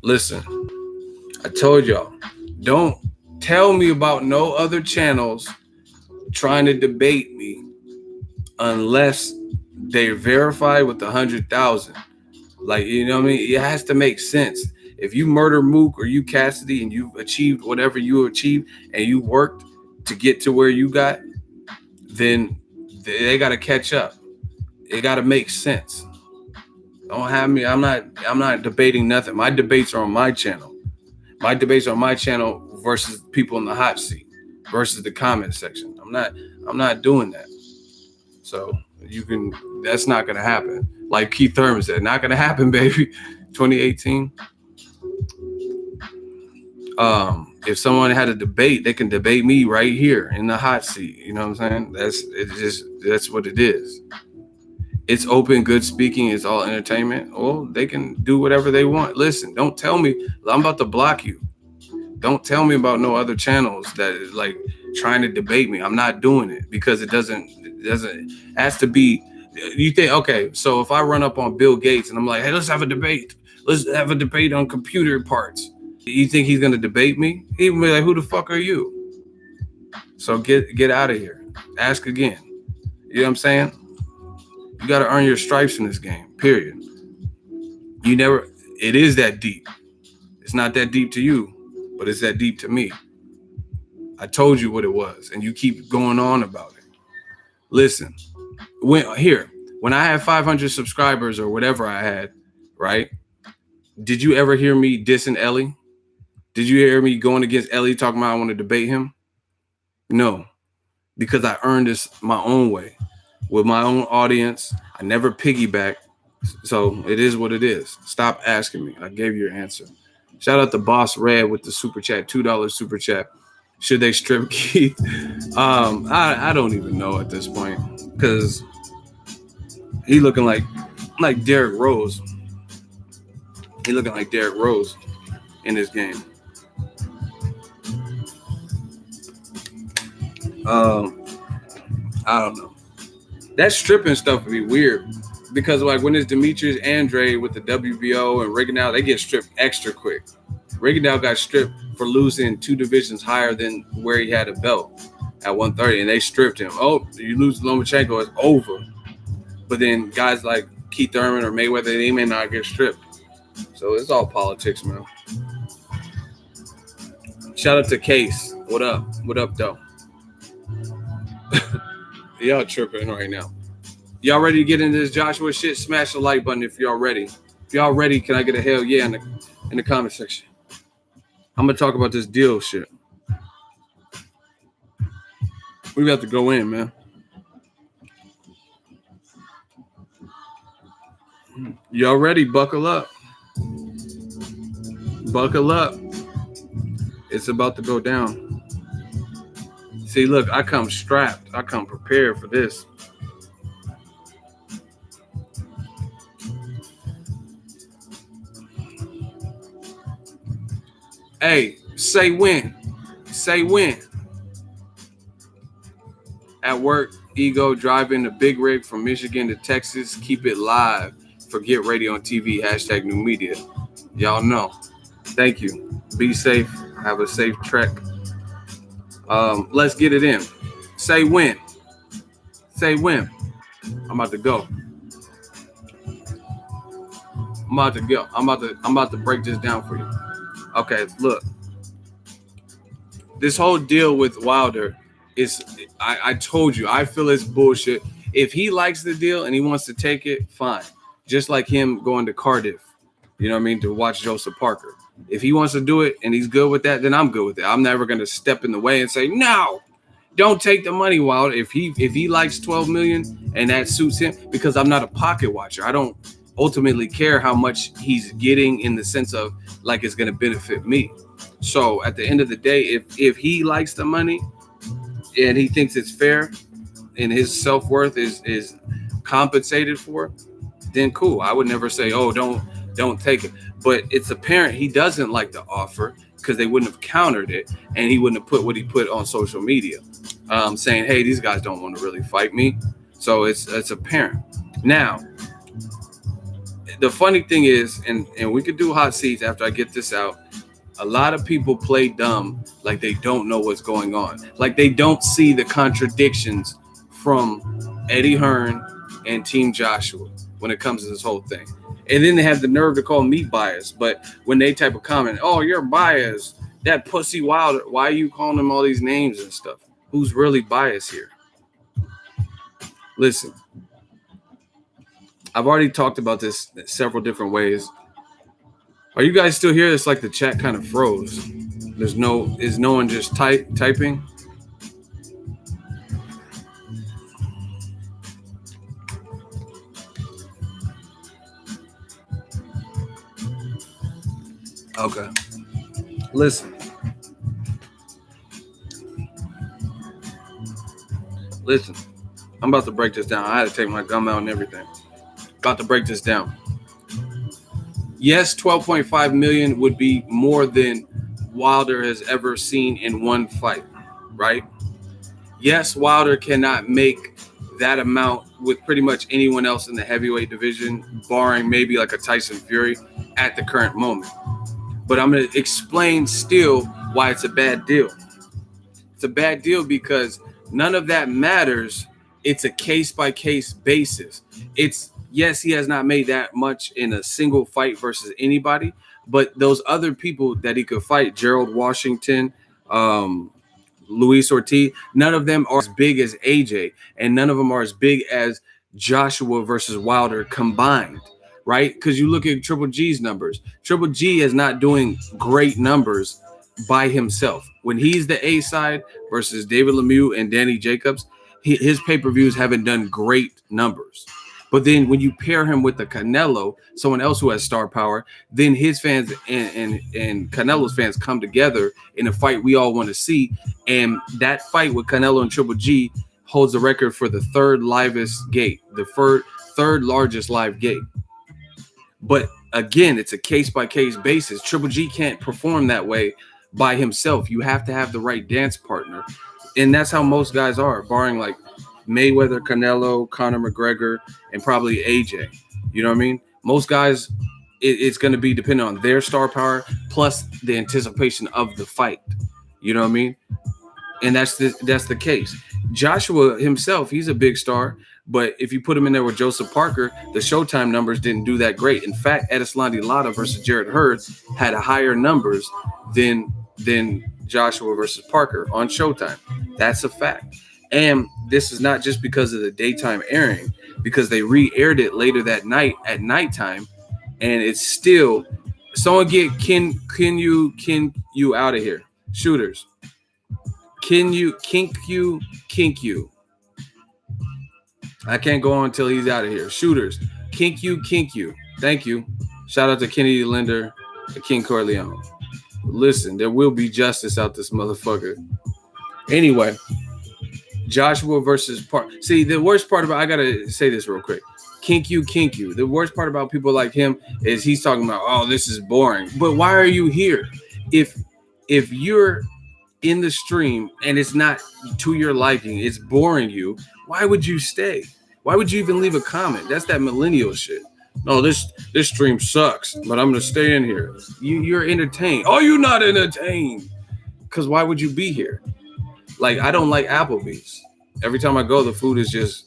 Listen, I told y'all, don't tell me about no other channels trying to debate me unless they're verified with 100,000. Like, you know what I mean? It has to make sense. If you murder Mook or you Cassidy and you've achieved whatever you achieved and you worked to get to where you got, then they got to catch up. It got to make sense. Don't have me. I'm not debating nothing. My debates are on my channel. My debates are on my channel versus people in the hot seat versus the comment section. I'm not doing that. So that's not going to happen. Like Keith Thurman said, not going to happen, baby. 2018. If someone had a debate, they can debate me right here in the hot seat. You know what I'm saying? That's what it is. It's open, good speaking. It's all entertainment. Well, they can do whatever they want. Listen, don't tell me. I'm about to block you. Don't tell me about no other channels that is like trying to debate me. I'm not doing it because it has to be. You think, okay, so if I run up on Bill Gates and I'm like, hey, let's have a debate. Let's have a debate on computer parts. You think he's going to debate me? He'll be like, who the fuck are you? So get out of here. Ask again. You know what I'm saying? You got to earn your stripes in this game, period. It is that deep. It's not that deep to you, but it's that deep to me. I told you what it was, and you keep going on about it. Listen, when I had 500 subscribers or whatever I had, right? Did you ever hear me dissing Ellie? Did you hear me going against Ellie talking about I want to debate him? No, because I earned this my own way with my own audience. I never piggyback. So it is what it is. Stop asking me. I gave you your answer. Shout out to Boss Red with the super chat, $2 super chat. Should they strip Keith? I don't even know at this point because he looking like Derrick Rose. He looking like Derrick Rose in this game. I don't know. That stripping stuff would be weird because like when it's Demetrius Andre with the WBO and Rigondeaux, they get stripped extra quick. Rigondeaux got stripped for losing 2 divisions higher than where he had a belt at 130, and they stripped him. Oh, you lose Lomachenko, it's over. But then guys like Keith Thurman or Mayweather, they may not get stripped. So it's all politics, man. Shout out to Case. What up? What up, though? Y'all tripping right now. Y'all ready to get into this Joshua shit? Smash the like button if y'all ready. If y'all ready, can I get a hell yeah in the comment section? I'm gonna talk about this deal shit. We got to go in, man. Y'all ready? Buckle up. Buckle up. It's about to go down. See, look, I come strapped. I come prepared for this. Hey, say when. Say when. At work, Ego driving a big rig from Michigan to Texas. Keep it live. Forget radio and TV. Hashtag new media. Y'all know. Thank you. Be safe. Have a safe trek. Let's get it in. Say when. Say when. I'm about to go. I'm about to break this down for you. Okay, look. This whole deal with Wilder is, I told you, I feel it's bullshit. If he likes the deal and he wants to take it, fine. Just like him going to Cardiff, you know what I mean, to watch Joseph Parker. If he wants to do it and he's good with that, then I'm good with it. I'm never going to step in the way and say, no, don't take the money, Wilder. If he likes 12 million and that suits him, because I'm not a pocket watcher. I don't ultimately care how much he's getting in the sense of like it's going to benefit me. So at the end of the day, if he likes the money and he thinks it's fair and his self-worth is compensated for, then cool. I would never say, oh, don't take it. But it's apparent he doesn't like the offer because they wouldn't have countered it and he wouldn't have put what he put on social media, saying, hey, these guys don't want to really fight me. So it's apparent. Now, the funny thing is, and we could do hot seats after I get this out, a lot of people play dumb like they don't know what's going on. Like they don't see the contradictions from Eddie Hearn and Team Joshua when it comes to this whole thing. And then they have the nerve to call me biased. But when they type a comment, oh, you're biased, that pussy Wilder, why are you calling him all these names and stuff? Who's really biased here? Listen, I've already talked about this several different ways. Are you guys still here? It's like the chat kind of froze. Is no one just typing? Okay. Listen. I'm about to break this down. I had to take my gum out and everything. About to break this down. Yes, 12.5 million would be more than Wilder has ever seen in one fight, right? Yes, Wilder cannot make that amount with pretty much anyone else in the heavyweight division, barring maybe like a Tyson Fury at the current moment. But I'm going to explain still why it's a bad deal. It's a bad deal because none of that matters. It's a case-by-case basis. Yes, he has not made that much in a single fight versus anybody, but those other people that he could fight, Gerald Washington, Luis Ortiz, none of them are as big as AJ, and none of them are as big as Joshua versus Wilder combined, right? Because you look at Triple G's numbers. Triple G is not doing great numbers by himself. When he's the A side versus David Lemieux and Danny Jacobs, his pay-per-views haven't done great numbers. But then when you pair him with the Canelo, someone else who has star power, then his fans and Canelo's fans come together in a fight we all want to see. And that fight with Canelo and Triple G holds the record for the third livest gate, the third largest live gate. But again, it's a case-by-case basis. Triple G can't perform that way by himself. You have to have the right dance partner. And that's how most guys are, barring like Mayweather, Canelo, Conor McGregor, and probably AJ. You know what I mean? Most guys, it's going to be dependent on their star power plus the anticipation of the fight. You know what I mean? And that's the case. Joshua himself, he's a big star, but if you put him in there with Joseph Parker, the Showtime numbers didn't do that great. In fact, Edeslandi Lara versus Jared Hurd had higher numbers than Joshua versus Parker on Showtime. That's a fact. And this is not just because of the daytime airing, because they re-aired it later that night at nighttime, and it's still someone get can you out of here, shooters. Can you kink you? I can't go on until he's out of here. Shooters, kink you. Thank you. Shout out to Kennedy Linder and King Corleone. Listen, there will be justice out this motherfucker. Anyway. Joshua versus Park. See, the worst part about, I gotta say this real quick. Kink you. The worst part about people like him is he's talking about, oh, this is boring. But why are you here? If you're in the stream and it's not to your liking, it's boring you, Why would you stay? Why would you even leave a comment? That's that millennial shit. No, this stream sucks, but I'm gonna stay in here. You're entertained. Oh, you're not entertained. Cause why would you be here? Like, I don't like Applebee's. Every time I go, the food is just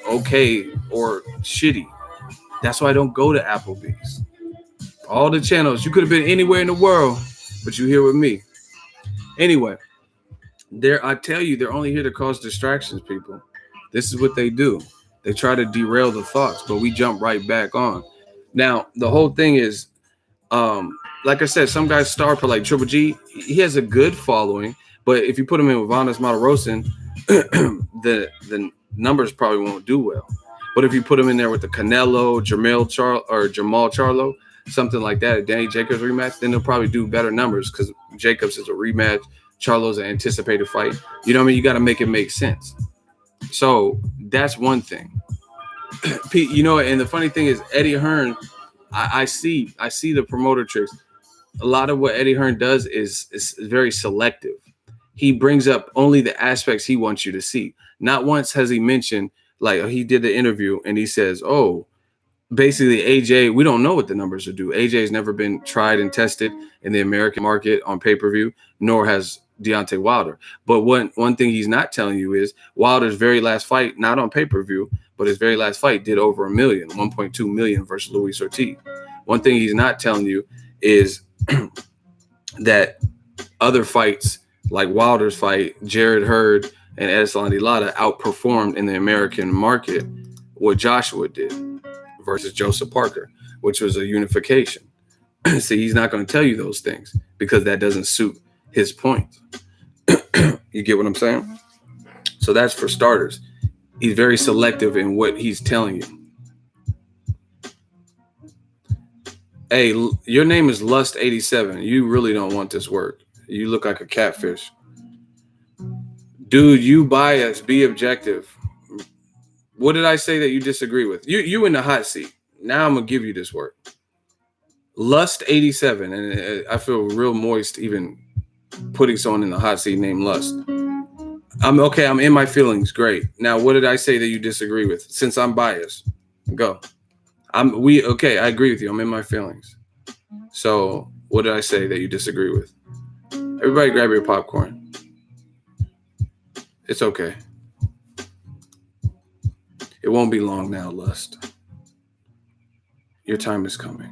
okay or shitty. That's why I don't go to Applebee's. All the channels, you could have been anywhere in the world, but you're here with me. Anyway, I tell you, they're only here to cause distractions, people. This is what they do. They try to derail the thoughts, but we jump right back on. Now, the whole thing is, like I said, some guys star for like Triple G. He has a good following, but if you put him in with Vanas Matarosin, the numbers probably won't do well. But if you put him in there with the Canelo, Jamal Charlo, something like that, a Danny Jacobs rematch, then they'll probably do better numbers because Jacobs is a rematch, Charlo's an anticipated fight. You know what I mean? You got to make it make sense. So that's one thing. Pete, you know, and the funny thing is Eddie Hearn, I see the promoter tricks. A lot of what Eddie Hearn does is very selective. He brings up only the aspects he wants you to see. Not once has he mentioned, like, he did the interview and he says, oh, basically AJ, we don't know what the numbers will do. AJ has never been tried and tested in the American market on pay-per-view, nor has Deontay Wilder. But one thing he's not telling you is Wilder's very last fight, not on pay-per-view, but his very last fight did over 1.2 million versus Luis Ortiz. One thing he's not telling you is that other fights, like Wilder's fight, Jared Hurd and Edson Lara outperformed in the American market what Joshua did versus Joseph Parker, which was a unification. See, he's not going to tell you those things because that doesn't suit his point. You get what I'm saying? So that's for starters. He's very selective in what he's telling you. Hey, your name is Lust87. You really don't want this work. You look like a catfish. Dude, you bias. Be objective. What did I say that you disagree with? You in the hot seat. Now I'm going to give you this work. Lust87. And I feel real moist even putting someone in the hot seat named Lust. I'm okay. I'm in my feelings. Great. Now, what did I say that you disagree with? Since I'm biased, go. Okay. I agree with you. I'm in my feelings. So, what did I say that you disagree with? Everybody, grab your popcorn. It's okay. It won't be long now, Lust. Your time is coming.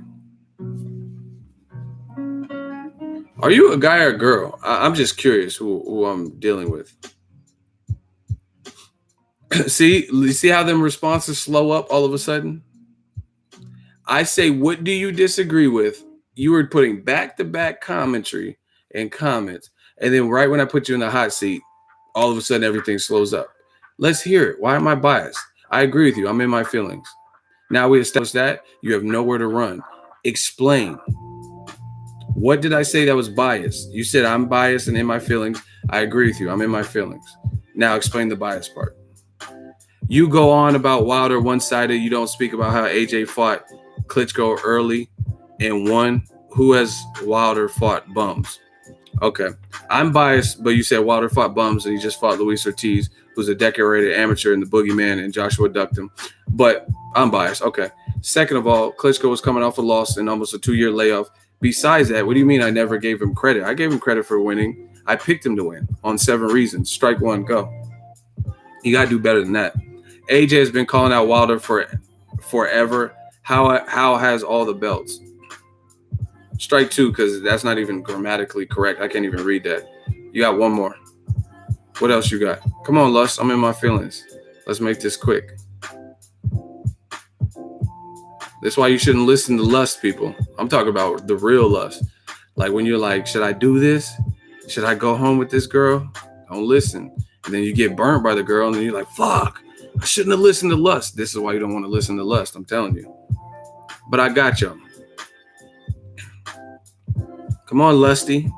Are you a guy or a girl? I'm just curious who I'm dealing with. See how them responses slow up all of a sudden? I say, what do you disagree with? You were putting back-to-back commentary and comments. And then right when I put you in the hot seat, all of a sudden everything slows up. Let's hear it. Why am I biased? I agree with you. I'm in my feelings. Now we established that. You have nowhere to run. Explain. What did I say that was biased? You said I'm biased and in my feelings. I agree with you. I'm in my feelings. Now explain the bias part. You go on about Wilder one-sided. You don't speak about how AJ fought Klitschko early and won. Who has Wilder fought bums? Okay. I'm biased, but you said Wilder fought bums and he just fought Luis Ortiz, who's a decorated amateur in the boogeyman, and Joshua ducked him. But I'm biased. Okay. Second of all, Klitschko was coming off a loss and almost a 2-year layoff. Besides that, what do you mean I never gave him credit? I gave him credit for winning. I picked him to win on 7 reasons. Strike one, go. You got to do better than that. AJ has been calling out Wilder for forever. How has all the belts? Strike two, because that's not even grammatically correct. I can't even read that. You got one more. What else you got? Come on, Lust. I'm in my feelings. Let's make this quick. That's why you shouldn't listen to Lust, people. I'm talking about the real Lust. Like when you're like, should I do this? Should I go home with this girl? Don't listen. And then you get burnt by the girl, and then you're like, fuck, I shouldn't have listened to Lust. This is why you don't want to listen to Lust. I'm telling you. But I got y'all. Come on, Lusty.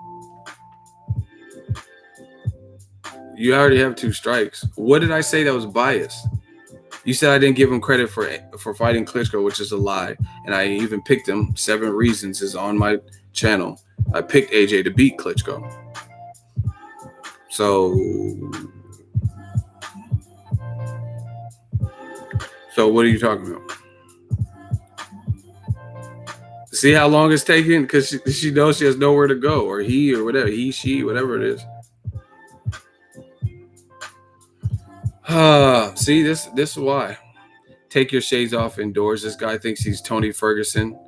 You already have 2 strikes. What did I say that was biased? You said I didn't give him credit for fighting Klitschko, which is a lie. And I even picked him. 7 reasons is on my channel. I picked AJ to beat Klitschko. So So what are you talking about? See how long it's taking? Because she knows she has nowhere to go, or he, or whatever, he, she, whatever it is. See, this is why. Take your shades off indoors. This guy thinks he's Tony Ferguson.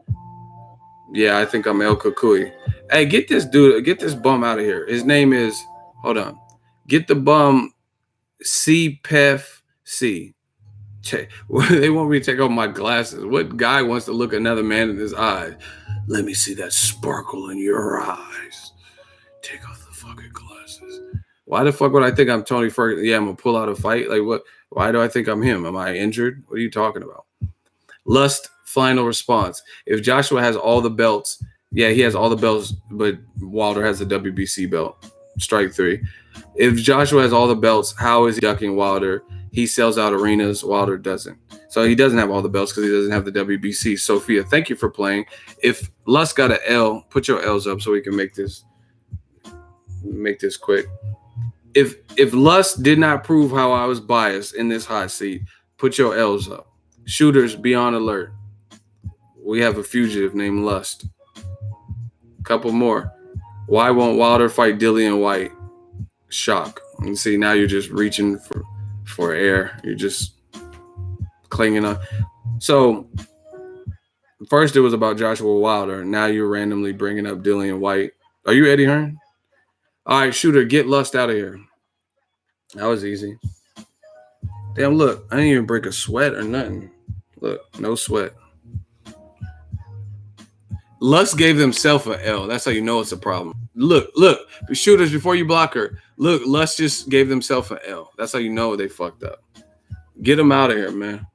Yeah, I think I'm El Kukui. Hey, get this dude, get this bum out of here. His name is, hold on. Get the bum CPEF-C. They want me to take off my glasses. What guy wants to look another man in his eyes? Let me see that sparkle in your eyes. Take off the fucking glasses. Why the fuck would I think I'm Tony Ferguson? Yeah, I'm going to pull out a fight. Like what? Why do I think I'm him? Am I injured? What are you talking about? Lust, final response. If Joshua has all the belts, yeah, he has all the belts, but Wilder has the WBC belt. Strike 3. If Joshua has all the belts, how is he ducking Wilder? He sells out arenas. Wilder doesn't. So he doesn't have all the belts because he doesn't have the WBC. Sophia, thank you for playing. If Lust got an L, put your L's up so we can make this quick. If Lust did not prove how I was biased in this hot seat, put your L's up. Shooters, be on alert. We have a fugitive named Lust. Couple more. Why won't Wilder fight Dillian White? Shock. And see, now you're just reaching for air. You're just clinging on. So first it was about Joshua Wilder. Now you're randomly bringing up Dillian White. Are you Eddie Hearn? All right, shooter, get Lust out of here. That was easy. Damn, look, I didn't even break a sweat or nothing. Look, no sweat. Lust gave himself an L. That's how you know it's a problem. Look, shooters, before you block her. Look, Lust just gave themselves an L. That's how you know they fucked up. Get them out of here, man.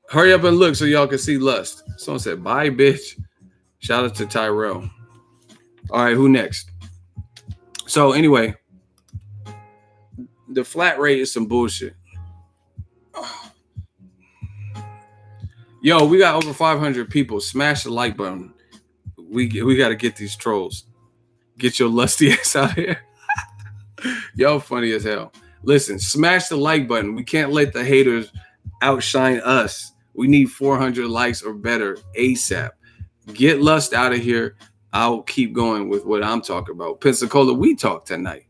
Hurry up and look so y'all can see Lust. Someone said, bye, bitch. Shout out to Tyrell. All right, who next? So anyway, the flat rate is some bullshit. Yo, we got over 500 people. Smash the like button. We got to get these trolls. Get your lusty ass out of here. Y'all funny as hell. Listen, smash the like button. We can't let the haters outshine us. We need 400 likes or better ASAP. Get Lust out of here. I'll keep going with what I'm talking about. Pensacola, we talk tonight.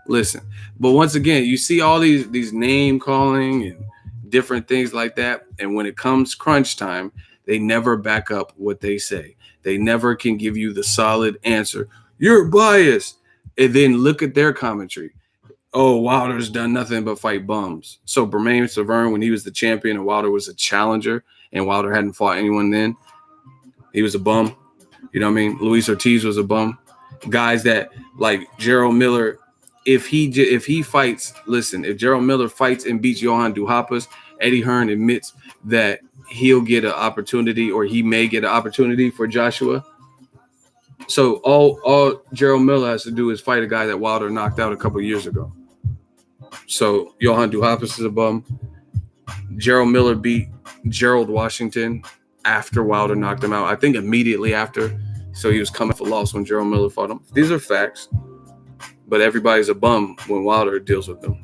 Listen, but once again, you see all these name calling and different things like that. And when it comes crunch time, they never back up what they say. They never can give you the solid answer. You're biased. And then look at their commentary. Oh, Wilder's done nothing but fight bums. So Bermain Severn, when he was the champion and Wilder was a challenger and Wilder hadn't fought anyone then, he was a bum. You know what I mean? Luis Ortiz was a bum. Guys that like Gerald Miller, if he fights, listen, if Gerald Miller fights and beats Johan Duhaupas, Eddie Hearn admits that he'll get an opportunity, or he may get an opportunity for Joshua. So all Gerald Miller has to do is fight a guy that Wilder knocked out a couple of years ago. So Johan Duhaupas is a bum. Gerald Miller beat Gerald Washington after Wilder knocked him out. I think immediately after. So he was coming for loss when Gerald Miller fought him. These are facts. But everybody's a bum when Wilder deals with them.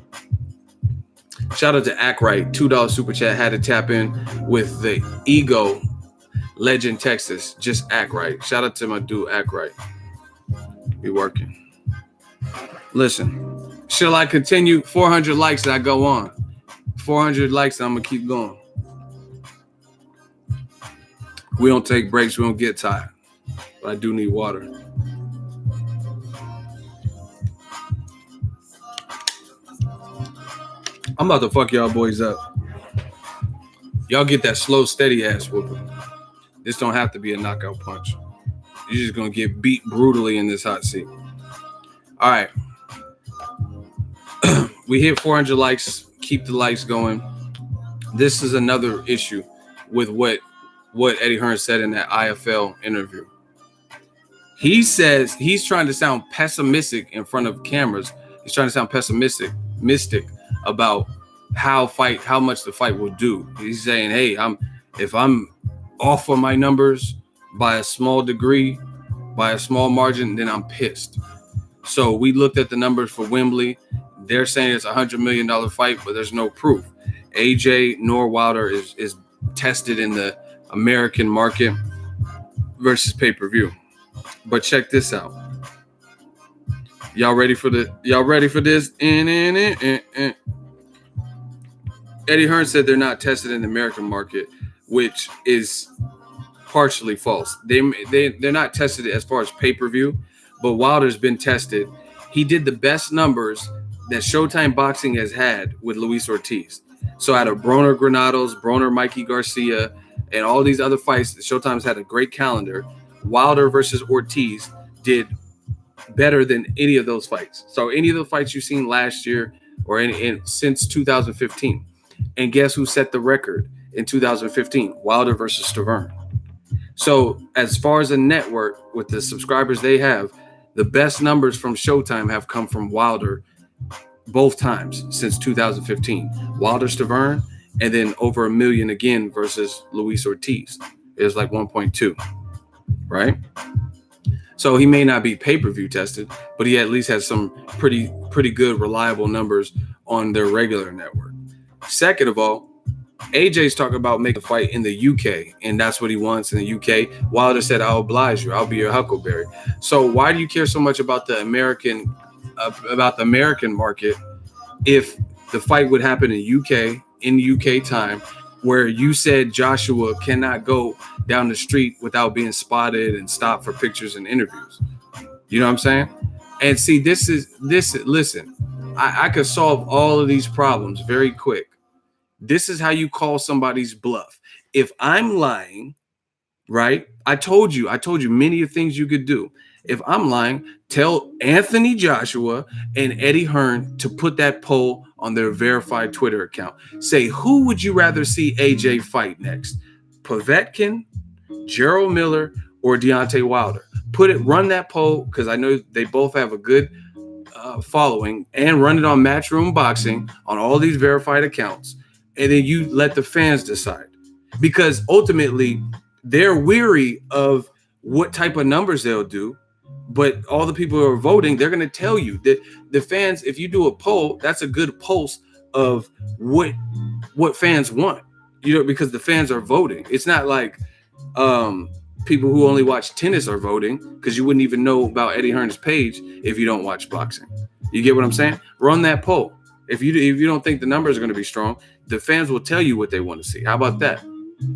Shout out to Ackright. $2 super chat. Had to tap in with the Ego Legend Texas. Just Ackright. Shout out to my dude Ackright. Be working. Listen. Shall I continue? 400 likes and I go on. 400 likes and I'm going to keep going. We don't take breaks. We don't get tired. But I do need water. I'm about to fuck y'all boys up. Y'all get that slow, steady ass whooping. This don't have to be a knockout punch. You're just going to get beat brutally in this hot seat. All right. We hit 400 likes. Keep the likes going. This is another issue with what Eddie Hearn said in that IFL interview. He says he's trying to sound pessimistic in front of cameras. He's trying to sound mystic about how much the fight will do. He's saying, hey, if I'm off on my numbers by a small degree, by a small margin, then I'm pissed. So we looked at the numbers for Wembley. They're saying it's $100 million fight, but there's no proof. AJ nor Wilder is tested in the American market versus pay-per-view. But check this out. Y'all ready for this? Eddie Hearn said they're not tested in the American market, which is partially false. They're not tested as far as pay-per-view, but Wilder's been tested. He did the best numbers that Showtime Boxing has had with Luis Ortiz. So out of Broner Granados, Broner Mikey Garcia, and all these other fights, Showtime's had a great calendar. Wilder versus Ortiz did better than any of those fights. So any of the fights you've seen last year or since 2015. And guess who set the record in 2015? Wilder versus Stavern. So as far as a network with the subscribers they have, the best numbers from Showtime have come from Wilder both times since 2015. Wilder Stavern, and then over 1 million again versus Luis Ortiz. It was like 1.2, right? So he may not be pay-per-view tested, but he at least has some pretty good, reliable numbers on their regular network. Second of all, AJ's talking about making a fight in the UK, and that's what he wants in the UK. Wilder said, "I'll oblige you. I'll be your Huckleberry." So why do you care so much about the American market if the fight would happen in UK time, where you said Joshua cannot go down the street without being spotted and stopped for pictures and interviews? You know what I'm saying? And see, listen, I could solve all of these problems very quick. This is how you call somebody's bluff. If I'm lying, right? I told you many of things you could do. If I'm lying, tell Anthony Joshua and Eddie Hearn to put that poll on their verified Twitter account. Say, who would you rather see AJ fight next? Povetkin, Gerald Miller, or Deontay Wilder? Run that poll, because I know they both have a good following, and run it on Matchroom Boxing on all these verified accounts. And then you let the fans decide, because ultimately they're weary of what type of numbers they'll do. But all the people who are voting, they're going to tell you that the fans, if you do a poll, that's a good pulse of what fans want, because the fans are voting. It's not like people who only watch tennis are voting, because you wouldn't even know about Eddie Hearn's page if you don't watch boxing. You get what I'm saying? Run that poll. If you don't think the numbers are going to be strong, the fans will tell you what they want to see. How about that?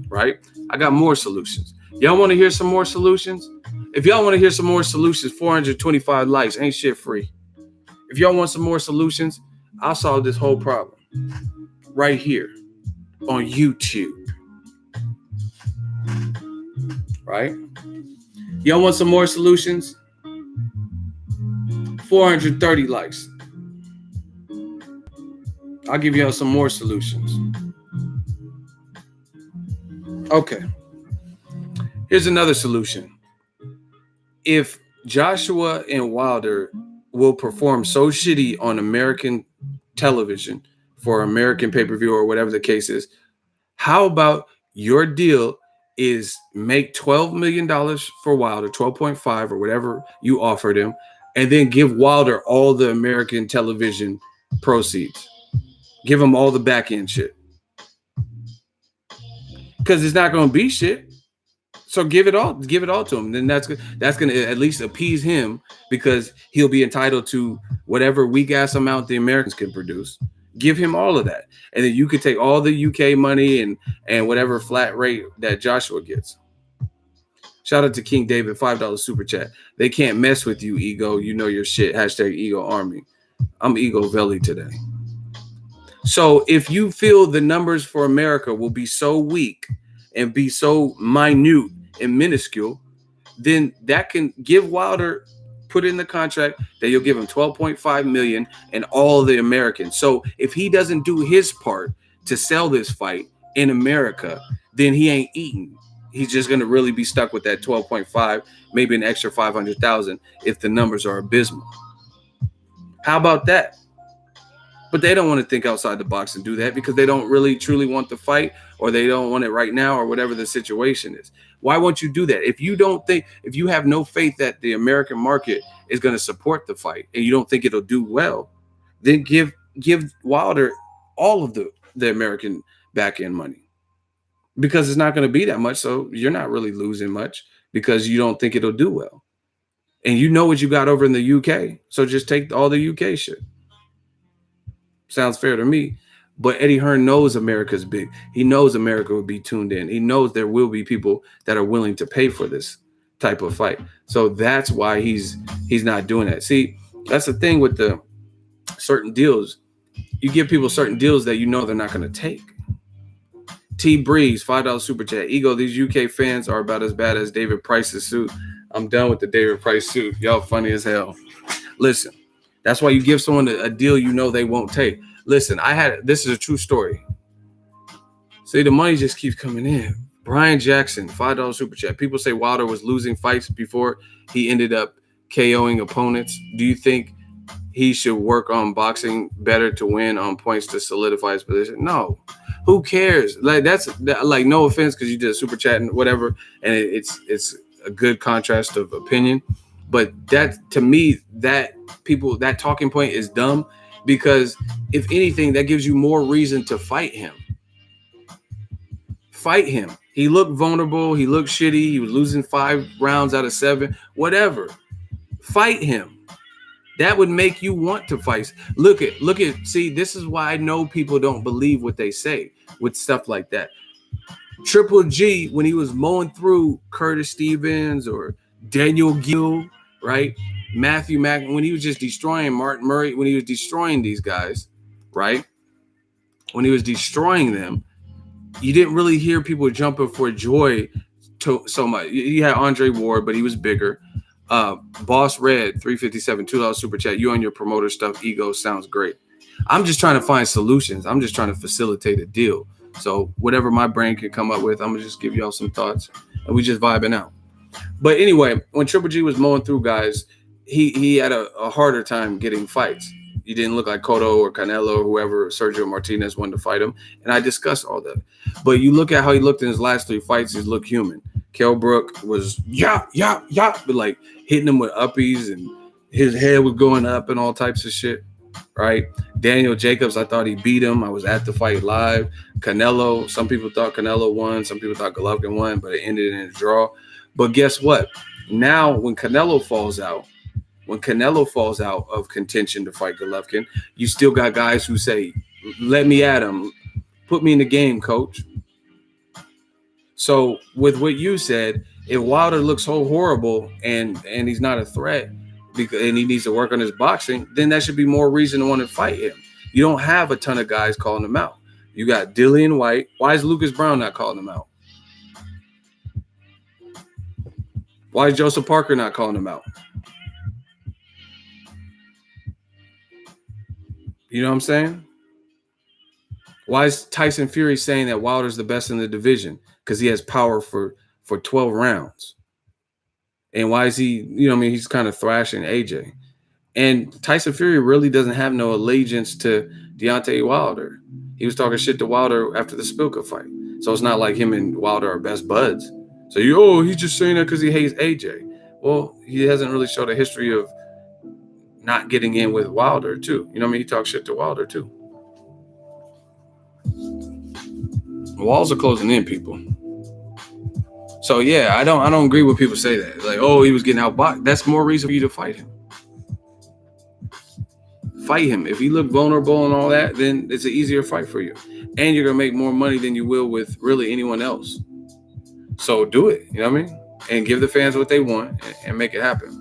Right? I got more solutions. Y'all want to hear some more solutions? If y'all want to hear some more solutions, 425 likes, ain't shit free. If y'all want some more solutions, I'll solve this whole problem right here on YouTube. Right? Y'all want some more solutions? 430 likes. I'll give y'all some more solutions. Okay. Here's another solution. If Joshua and Wilder will perform so shitty on American television for American pay-per-view or whatever the case is, how about your deal is make $12 million for Wilder, 12.5 or whatever you offered him, and then give Wilder all the American television proceeds. Give him all the back end shit. Because it's not going to be shit. So give it all to him. Then that's going to at least appease him, because he'll be entitled to whatever weak ass amount the Americans can produce. Give him all of that. And then you could take all the UK money and whatever flat rate that Joshua gets. Shout out to King David, $5 super chat. They can't mess with you, Ego. You know your shit. Hashtag Ego Army. I'm Egoveli today. So if you feel the numbers for America will be so weak and be so minute and minuscule, then that can give Wilder, put in the contract that you'll give him 12.5 million and all the Americans. So if he doesn't do his part to sell this fight in America, then he ain't eating. He's just going to really be stuck with that 12.5, maybe an extra 500,000 if the numbers are abysmal. How about that? But they don't want to think outside the box and do that, because they don't really truly want the fight, or they don't want it right now, or whatever the situation is. Why won't you do that? If you have no faith that the American market is going to support the fight, and you don't think it'll do well, then give Wilder all of the the American back end money, because it's not going to be that much. So you're not really losing much because you don't think it'll do well. And you know what you got over in the UK. So just take all the UK shit. Sounds fair to me. But Eddie Hearn knows America's big. He knows America will be tuned in. He knows there will be people that are willing to pay for this type of fight. So that's why he's not doing that. See, that's the thing with the certain deals. You give people certain deals that you know they're not going to take. T Breeze, $5 super chat. Ego, these UK fans are about as bad as David Price's suit. I'm done with the David Price suit. Y'all funny as hell. Listen, that's why you give someone a deal you know they won't take. Listen, this is a true story. See, the money just keeps coming in. Brian Jackson, $5 super chat. People say Wilder was losing fights before he ended up KOing opponents. Do you think he should work on boxing better to win on points to solidify his position? No. Who cares? Like, like, no offense, because you did a super chat and whatever, and it's a good contrast of opinion. But that, to me, that talking point is dumb, because if anything, that gives you more reason to fight him. Fight him. He looked vulnerable. He looked shitty. He was losing 5 rounds out of 7. Whatever. Fight him. That would make you want to fight. Look at. See, this is why I know people don't believe what they say with stuff like that. Triple G, when he was mowing through Curtis Stevens or Daniel Gill, right? Matthew Mack, when he was just destroying Martin Murray, when he was destroying these guys, right? When he was destroying them, you didn't really hear people jumping for joy so much. You had Andre Ward, but he was bigger. Boss Red, $357, $2 super chat. You on your promoter stuff, Ego, sounds great. I'm just trying to find solutions. I'm just trying to facilitate a deal. So whatever my brain can come up with, I'm gonna just give y'all some thoughts, and we just vibing out. But anyway, when Triple G was mowing through guys, he had a harder time getting fights. He didn't look like Cotto or Canelo or whoever, Sergio Martinez, wanted to fight him. And I discussed all that. But you look at how he looked in his last 3 fights, he looked human. Kell Brook was but like hitting him with uppies, and his head was going up and all types of shit, right? Daniel Jacobs, I thought he beat him. I was at the fight live. Canelo, some people thought Canelo won. Some people thought Golovkin won, but it ended in a draw. But guess what? Now when Canelo falls out of contention to fight Golovkin, you still got guys who say, let me at him. Put me in the game, coach. So with what you said, if Wilder looks so horrible and he's not a threat and he needs to work on his boxing, then that should be more reason to want to fight him. You don't have a ton of guys calling him out. You got Dillian White. Why is Lucas Brown not calling him out? Why is Joseph Parker not calling him out? You know what I'm saying? Why is Tyson Fury saying that Wilder's the best in the division? Because he has power for 12 rounds. And why is he, he's kind of thrashing AJ. And Tyson Fury really doesn't have no allegiance to Deontay Wilder. He was talking shit to Wilder after the Spilka fight. So it's not like him and Wilder are best buds. So he's just saying that because he hates AJ. Well, he hasn't really showed a history of not getting in with Wilder too. He talks shit to Wilder too. Walls are closing in, people. So yeah, I don't agree when people say that. Like, he was getting outboxed. That's more reason for you to fight him. Fight him. If he look vulnerable and all that, then it's an easier fight for you. And you're gonna make more money than you will with really anyone else. So do it, you know what I mean? And give the fans what they want and make it happen.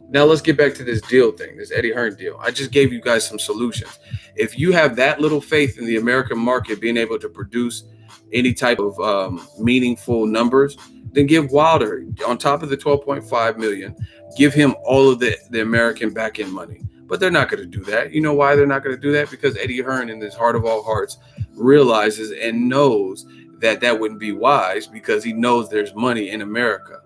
Now let's get back to this deal thing, this Eddie Hearn deal. I just gave you guys some solutions. If you have that little faith in the American market being able to produce any type of meaningful numbers, then give Wilder, on top of the $12.5 million, give him all of the American back-end money. But they're not going to do that. You know why they're not going to do that? Because Eddie Hearn, in his heart of all hearts, realizes and knows that wouldn't be wise, because he knows there's money in America,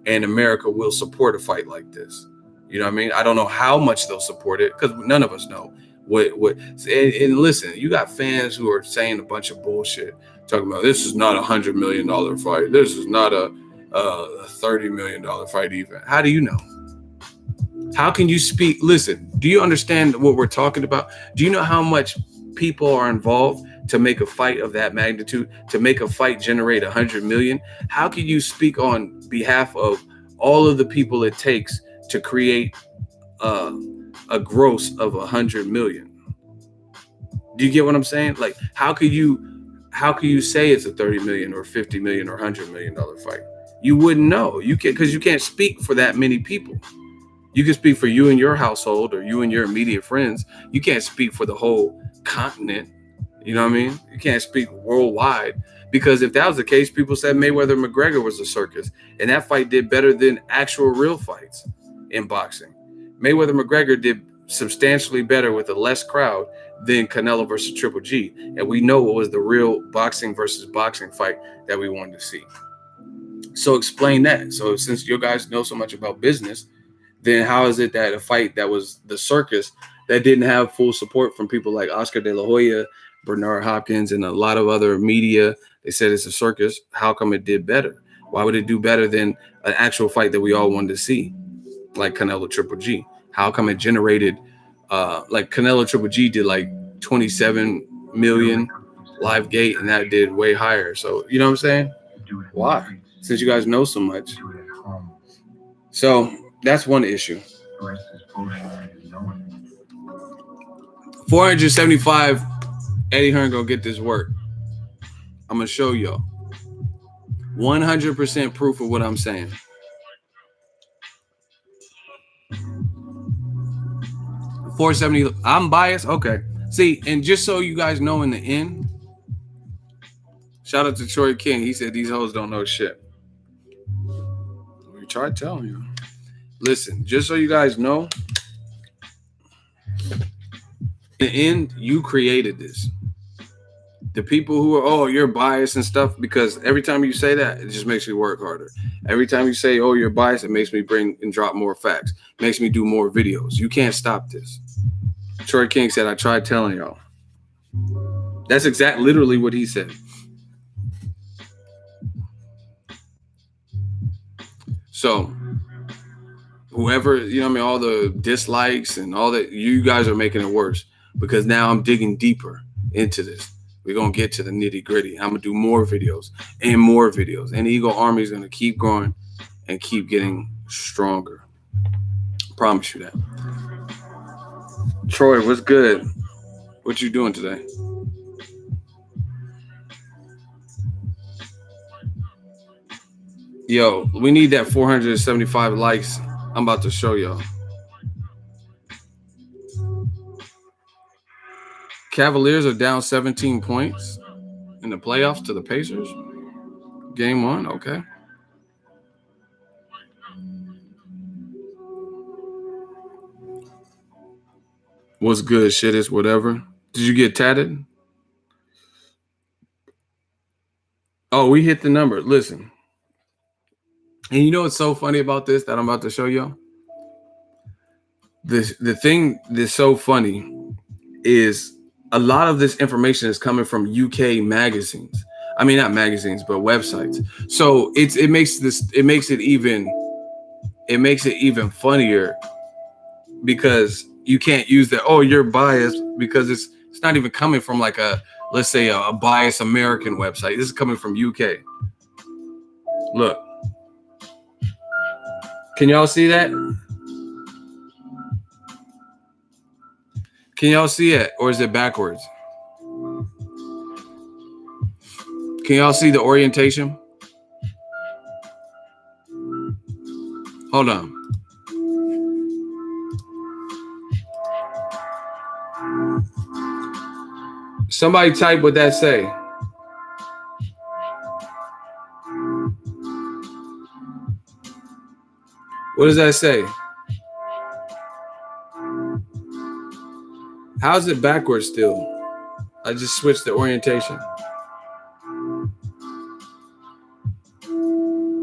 and America will support a fight like this. You know what I mean? I don't know how much they'll support it, because none of us know what. And listen, you got fans who are saying a bunch of bullshit, talking about this is not $100 million fight. This is not a $30 million fight even. How do you know? How can you speak? Listen, do you understand what we're talking about? Do you know how much people are involved to make a fight of that magnitude, to make a fight generate 100 million? How can you speak on behalf of all of the people it takes to create a gross of 100 million? Do you get what I'm saying? Like, how could you say it's a 30 million or 50 million or $100 million fight? You wouldn't know. You can't, because you can't speak for that many people. You can speak for you and your household or you and your immediate friends. You can't speak for the whole continent. You know what I mean? You can't speak worldwide, because if that was the case, people said Mayweather McGregor was a circus, and that fight did better than actual real fights in boxing. Mayweather McGregor did substantially better with a less crowd than Canelo versus Triple G, and we know it was the real boxing versus boxing fight that we wanted to see. So explain that. So since you guys know so much about business, then how is it that a fight that was the circus, that didn't have full support from people like Oscar De La Hoya, Bernard Hopkins, and a lot of other media, they said it's a circus, how come it did better? Why would it do better than an actual fight that we all wanted to see, like Canelo Triple G? How come it generated, like Canelo Triple G did like 27 million live gate, and that did way higher? So, you know what I'm saying? Why? Since you guys know so much. So that's one issue. 475, Eddie Hearn gonna get this work. I'm gonna show y'all 100% proof of what I'm saying. $470. I'm biased. Okay. See, and just so you guys know, in the end, shout out to Troy King. He said these hoes don't know shit. We tried telling you. Listen, just so you guys know, in the end, you created this. The people who are, oh, you're biased and stuff, because every time you say that, it just makes me work harder. Every time you say, oh, you're biased, it makes me bring and drop more facts. It makes me do more videos. You can't stop this. Troy King said, I tried telling y'all. That's literally what he said. So whoever, you know what I mean, all the dislikes and all that, you guys are making it worse, because now I'm digging deeper into this. We're going to get to the nitty gritty. I'm going to do more videos. And the Eagle Army is going to keep growing and keep getting stronger. Promise you that. Troy, what's good? What you doing today? Yo, we need that 475 likes. I'm about to show y'all. Cavaliers are down 17 points in the playoffs to the Pacers. Game 1, okay. What's good? Shit is whatever. Did you get tatted? Oh, we hit the number. Listen. And you know what's so funny about this that I'm about to show y'all? The thing that's so funny is a lot of this information is coming from UK magazines. I mean, not magazines, but websites. So it makes it even funnier, because you can't use that, oh, you're biased, because it's not even coming from like let's say a biased American website. This is coming from UK. Look. Can y'all see that? Can y'all see it? Or is it backwards? Can y'all see the orientation? Hold on. Somebody type what that say. What does that say? How's it backwards still? I just switched the orientation.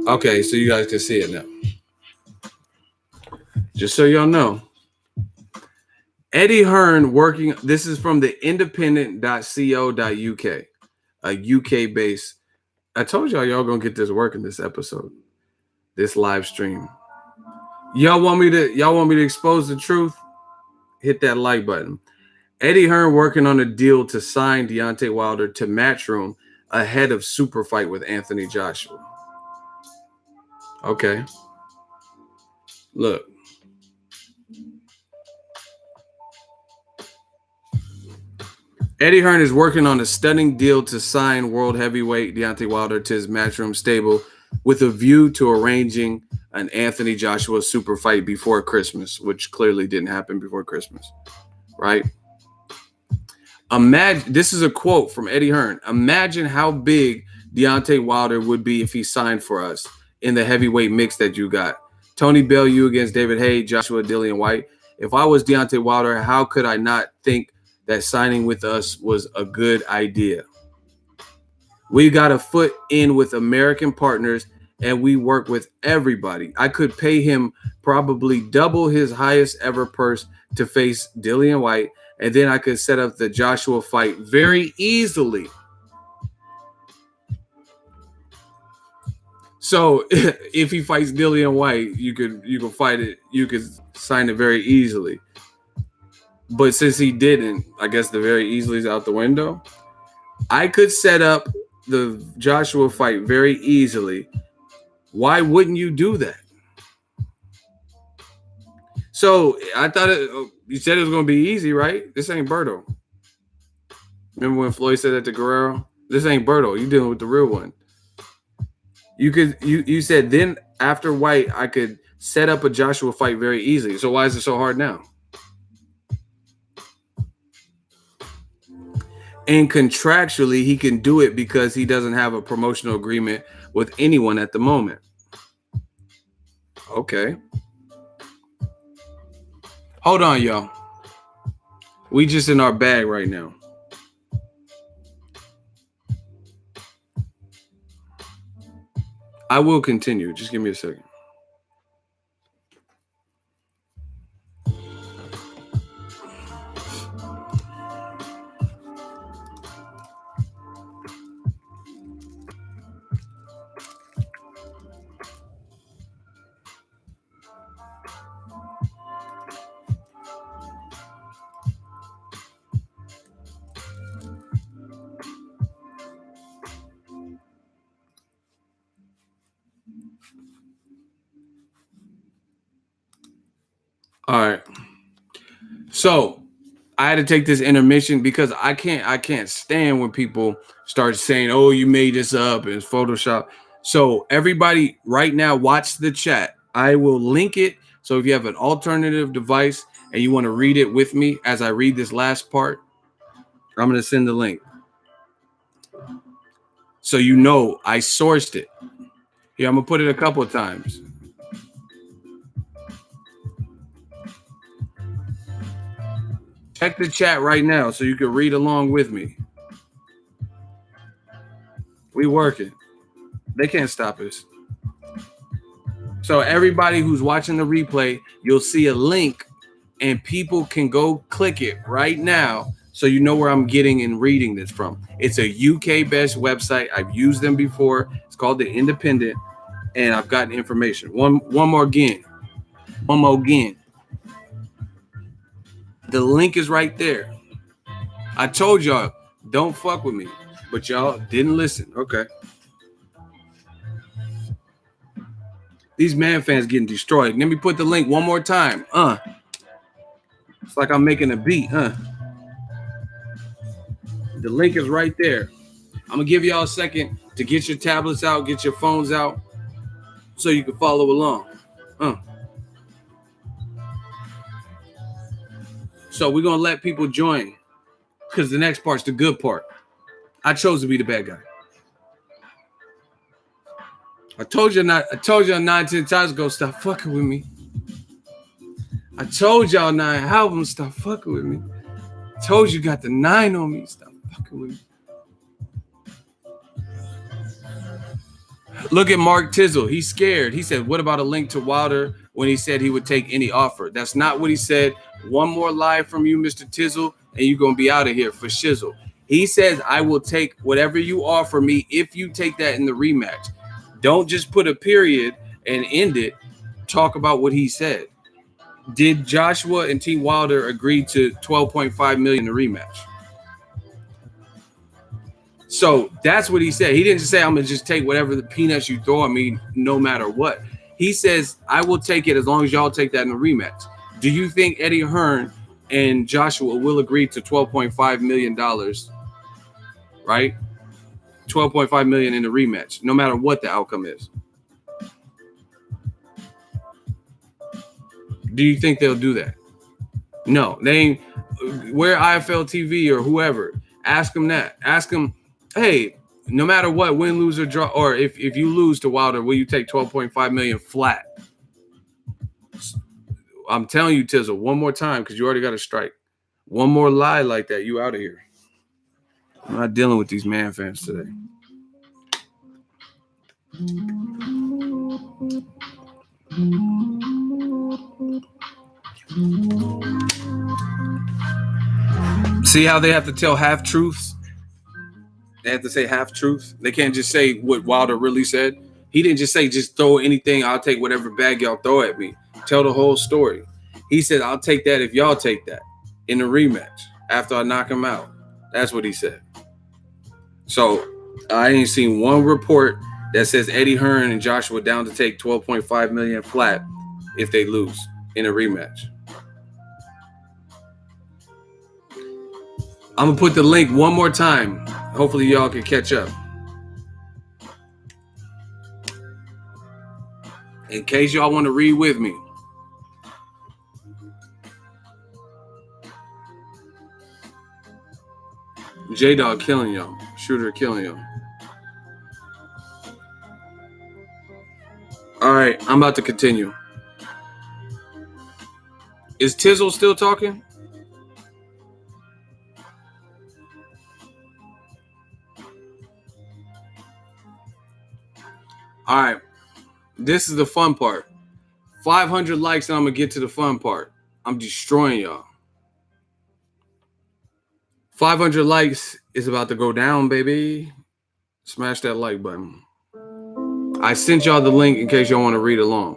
Okay, so you guys can see it now. Just so y'all know, Eddie Hearn working, this is from the independent.co.uk, a UK based. I told y'all gonna get this work in this episode, this live stream. Y'all want me to expose the truth? Hit that like button. Eddie Hearn working on a deal to sign Deontay Wilder to Matchroom ahead of super fight with Anthony Joshua. Okay. Look. Eddie Hearn is working on a stunning deal to sign world heavyweight Deontay Wilder to his Matchroom stable with a view to arranging an Anthony Joshua super fight before Christmas, which clearly didn't happen before Christmas, right? Imagine, this is a quote from Eddie Hearn. Imagine how big Deontay Wilder would be if he signed for us in the heavyweight mix that you got. Tony Bellew against David Haye, Joshua Dillian White. If I was Deontay Wilder, how could I not think that signing with us was a good idea? We got a foot in with American partners and we work with everybody. I could pay him probably double his highest ever purse to face Dillian White, and then I could set up the Joshua fight very easily. So if he fights Dillian White, you could fight it, you could sign it very easily. But since he didn't, I guess the very easily is out the window. I could set up the Joshua fight very easily. Why wouldn't you do that? So I thought you said it was going to be easy, right? This ain't Berto. Remember when Floyd said that to Guerrero? This ain't Berto. You dealing with the real one. You said then after White, I could set up a Joshua fight very easily. So why is it so hard now? And contractually, he can do it because he doesn't have a promotional agreement with anyone at the moment. Okay. Hold on, y'all. We just in our bag right now. I will continue. Just give me a second. All right. So I had to take this intermission because I can't stand when people start saying, "Oh, you made this up and it's Photoshop." So everybody right now, watch the chat. I will link it. So if you have an alternative device and you want to read it with me as I read this last part, I'm going to send the link. So you know I sourced it. Here, I'm going to put it a couple of times. Check the chat right now so you can read along with me. We working. They can't stop us. So everybody who's watching the replay, you'll see a link and people can go click it right now so you know where I'm getting and reading this from. It's a UK-based website. I've used them before. It's called The Independent, and I've gotten information. One more again. The link is right there. I told y'all, don't fuck with me, but y'all didn't listen. Okay. These man fans getting destroyed. Let me put the link one more time. It's like I'm making a beat, The link is right there. I'm going to give y'all a second to get your tablets out, get your phones out, so you can follow along. So we're going to let people join because the next part's the good part. I chose to be the bad guy. I told you 9-10 times ago, stop fucking with me. I told y'all 9 albums, stop fucking with me. I told you got the 9 on me, stop fucking with me. Look at Mark Tizzle. He's scared. He said, what about a link to Wilder when he said he would take any offer? That's not what he said. One more live from you, Mr. Tizzle, and you're going to be out of here for shizzle. He says, I will take whatever you offer me if you take that in the rematch. Don't just put a period and end it. Talk about what he said. Did Joshua and T. Wilder agree to $12.5 million in the rematch? So that's what he said. He didn't just say, I'm going to just take whatever the peanuts you throw at me, no matter what. He says, I will take it as long as y'all take that in the rematch. Do you think Eddie Hearn and Joshua will agree to $12.5 million, right? $12.5 million in the rematch, no matter what the outcome is. Do you think they'll do that? No, they ain't. Where IFL TV or whoever, ask them that. Ask them, hey, no matter what, win, lose, or draw, or if you lose to Wilder, will you take $12.5 million flat? I'm telling you, Tizzle, one more time, because you already got a strike. One more lie like that, you out of here. I'm not dealing with these man fans today. See how they have to tell half truths? They have to say half truths. They can't just say what Wilder really said. He didn't just say, just throw anything. I'll take whatever bag y'all throw at me. Tell the whole story. He said, I'll take that if y'all take that in the rematch after I knock him out. That's what he said. So I ain't seen one report that says Eddie Hearn and Joshua down to take $12.5 million flat if they lose in a rematch. I'm going to put the link one more time. Hopefully y'all can catch up. In case y'all want to read with me. J-Dog killing y'all. Shooter killing y'all. All right, I'm about to continue. Is Tizzle still talking? All right, this is the fun part. 500 likes and I'm going to get to the fun part. I'm destroying y'all. 500 likes is about to go down, baby. Smash that like button. I sent y'all the link in case y'all want to read along.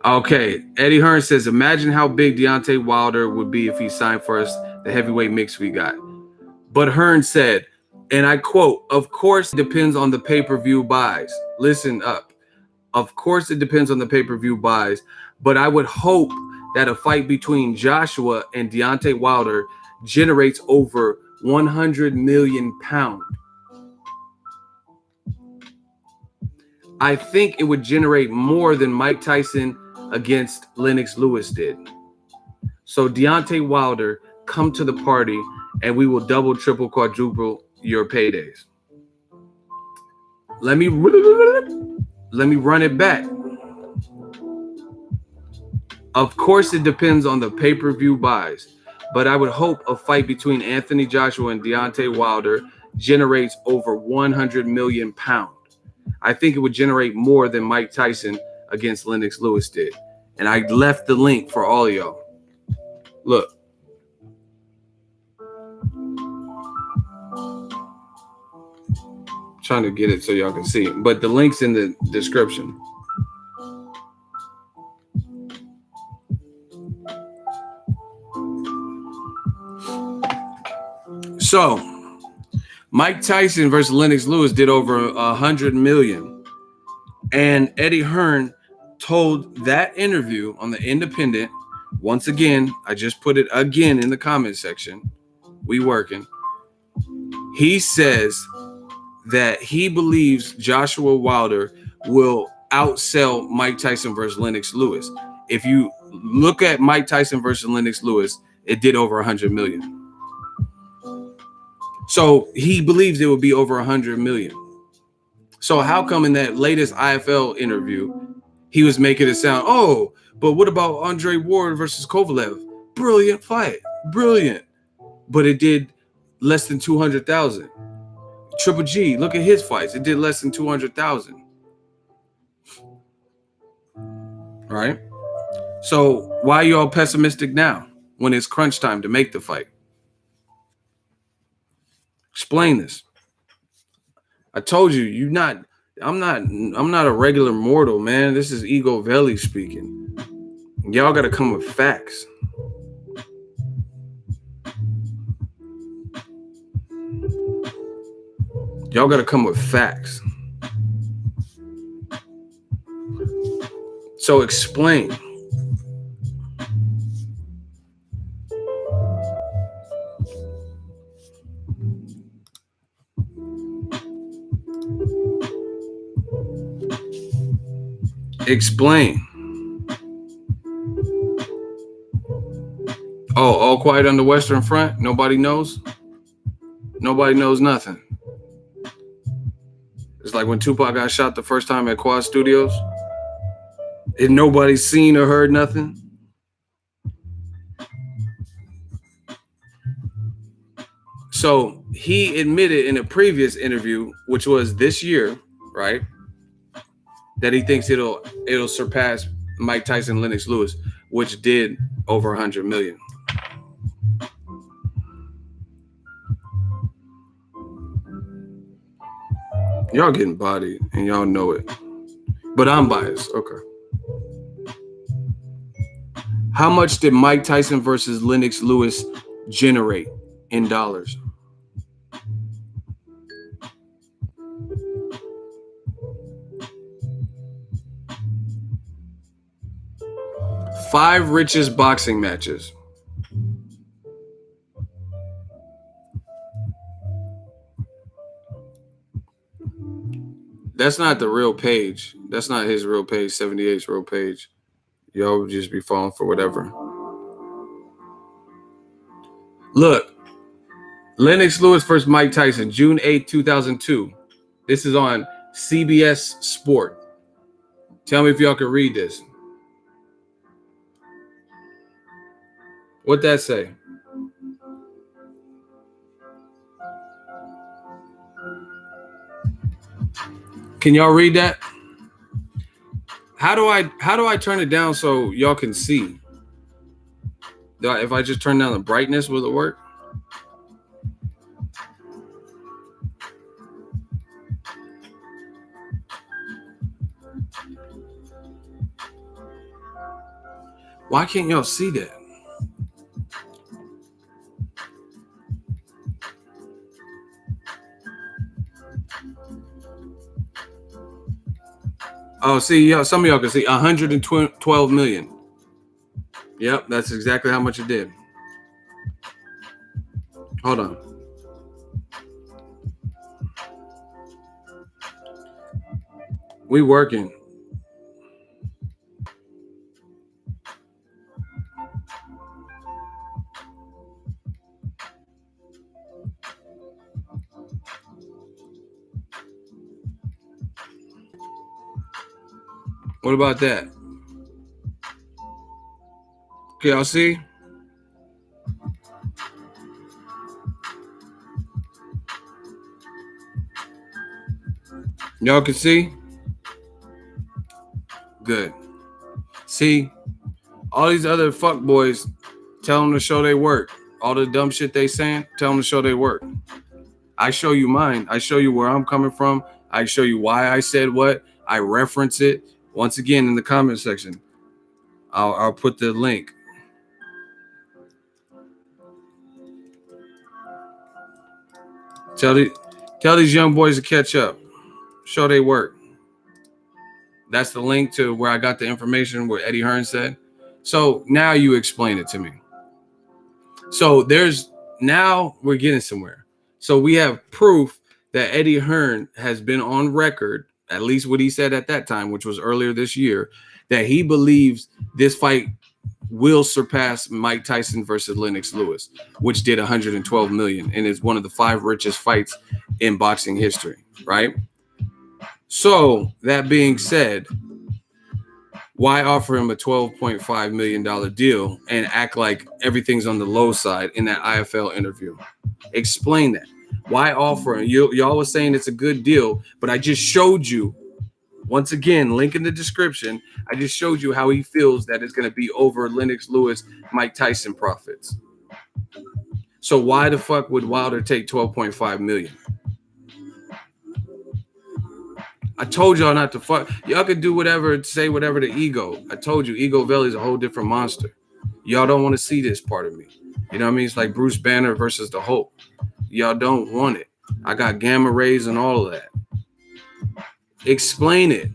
Okay, Eddie Hearn says, imagine how big Deontay Wilder would be if he signed for us, the heavyweight mix we got. But Hearn said, and I quote, of course it depends on the pay-per-view buys. Listen up. Of course it depends on the pay-per-view buys, but I would hope that a fight between Joshua and Deontay Wilder generates over 100 million pounds. I think it would generate more than Mike Tyson against Lennox Lewis did. So Deontay Wilder, come to the party and we will double, triple, quadruple your paydays. Let me run it back. Of course, it depends on the pay-per-view buys, but I would hope a fight between Anthony Joshua and Deontay Wilder generates over 100 million pounds. I think it would generate more than Mike Tyson against Lennox Lewis did. And I left the link for all of y'all. Look. I'm trying to get it so y'all can see it. But the link's in the description. So, Mike Tyson versus Lennox Lewis did over 100 million. And Eddie Hearn told that interview on The Independent, once again, I just put it again in the comment section. We working. He says that he believes Joshua Wilder will outsell Mike Tyson versus Lennox Lewis. If you look at Mike Tyson versus Lennox Lewis, it did over 100 million. So he believes it will be over 100 million. So how come in that latest IFL interview, he was making it sound, oh, but what about Andre Ward versus Kovalev? Brilliant fight. Brilliant. But it did less than 200,000. Triple G, look at his fights. It did less than 200,000. Right? So why are you all pessimistic now when it's crunch time to make the fight? Explain this. I told you, I'm not a regular mortal, man. This is Egoveli speaking. Y'all gotta come with facts. Y'all gotta come with facts. So explain. Explain. Oh, all quiet on the Western Front? Nobody knows? Nobody knows nothing. It's like when Tupac got shot the first time at Quad Studios. And nobody seen or heard nothing. So he admitted in a previous interview, which was this year, right, that he thinks it'll surpass Mike Tyson, Lennox Lewis, which did over 100 million. Y'all getting bodied and y'all know it. But I'm biased. Okay. How much did Mike Tyson versus Lennox Lewis generate in dollars? Five richest boxing matches. That's not the real page. That's not his real page, 78's real page. Y'all would just be falling for whatever. Look, Lennox Lewis versus Mike Tyson, June 8, 2002. This is on CBS Sport. Tell me if y'all can read this. What'd that say? Can y'all read that? How do I turn it down so y'all can see? If I just turn down the brightness, will it work? Why can't y'all see that? Oh, see, y'all, some of y'all can see 112 million. Yep, that's exactly how much it did. Hold on. We working. What about that? Okay, y'all see? Y'all can see? Good. See, all these other fuck boys, tell them to show they work. All the dumb shit they saying, tell them to show they work. I show you mine. I show you where I'm coming from. I show you why I said what. I reference it. Once again, in the comment section, I'll put the link. Tell these young boys to catch up. Show they work. That's the link to where I got the information where Eddie Hearn said. So now you explain it to me. So now we're getting somewhere. So we have proof that Eddie Hearn has been on record, at least what he said at that time, which was earlier this year, that he believes this fight will surpass Mike Tyson versus Lennox Lewis, which did 112 million and is one of the 5 richest fights in boxing history, right? So that being said, why offer him a $12.5 million deal and act like everything's on the low side in that IFL interview? Explain that. Why offer him? Y'all was saying it's a good deal, but I just showed you, once again, link in the description, I just showed you how he feels that it's going to be over Lennox Lewis, Mike Tyson profits. So why the fuck would Wilder take 12.5 million? I told y'all not to fuck. Y'all could do whatever, say whatever to Ego. I told you, Egoveli is a whole different monster. Y'all don't want to see this part of me. You know what I mean? It's like Bruce Banner versus the Hulk. Y'all don't want it. I got gamma rays and all of that. Explain it.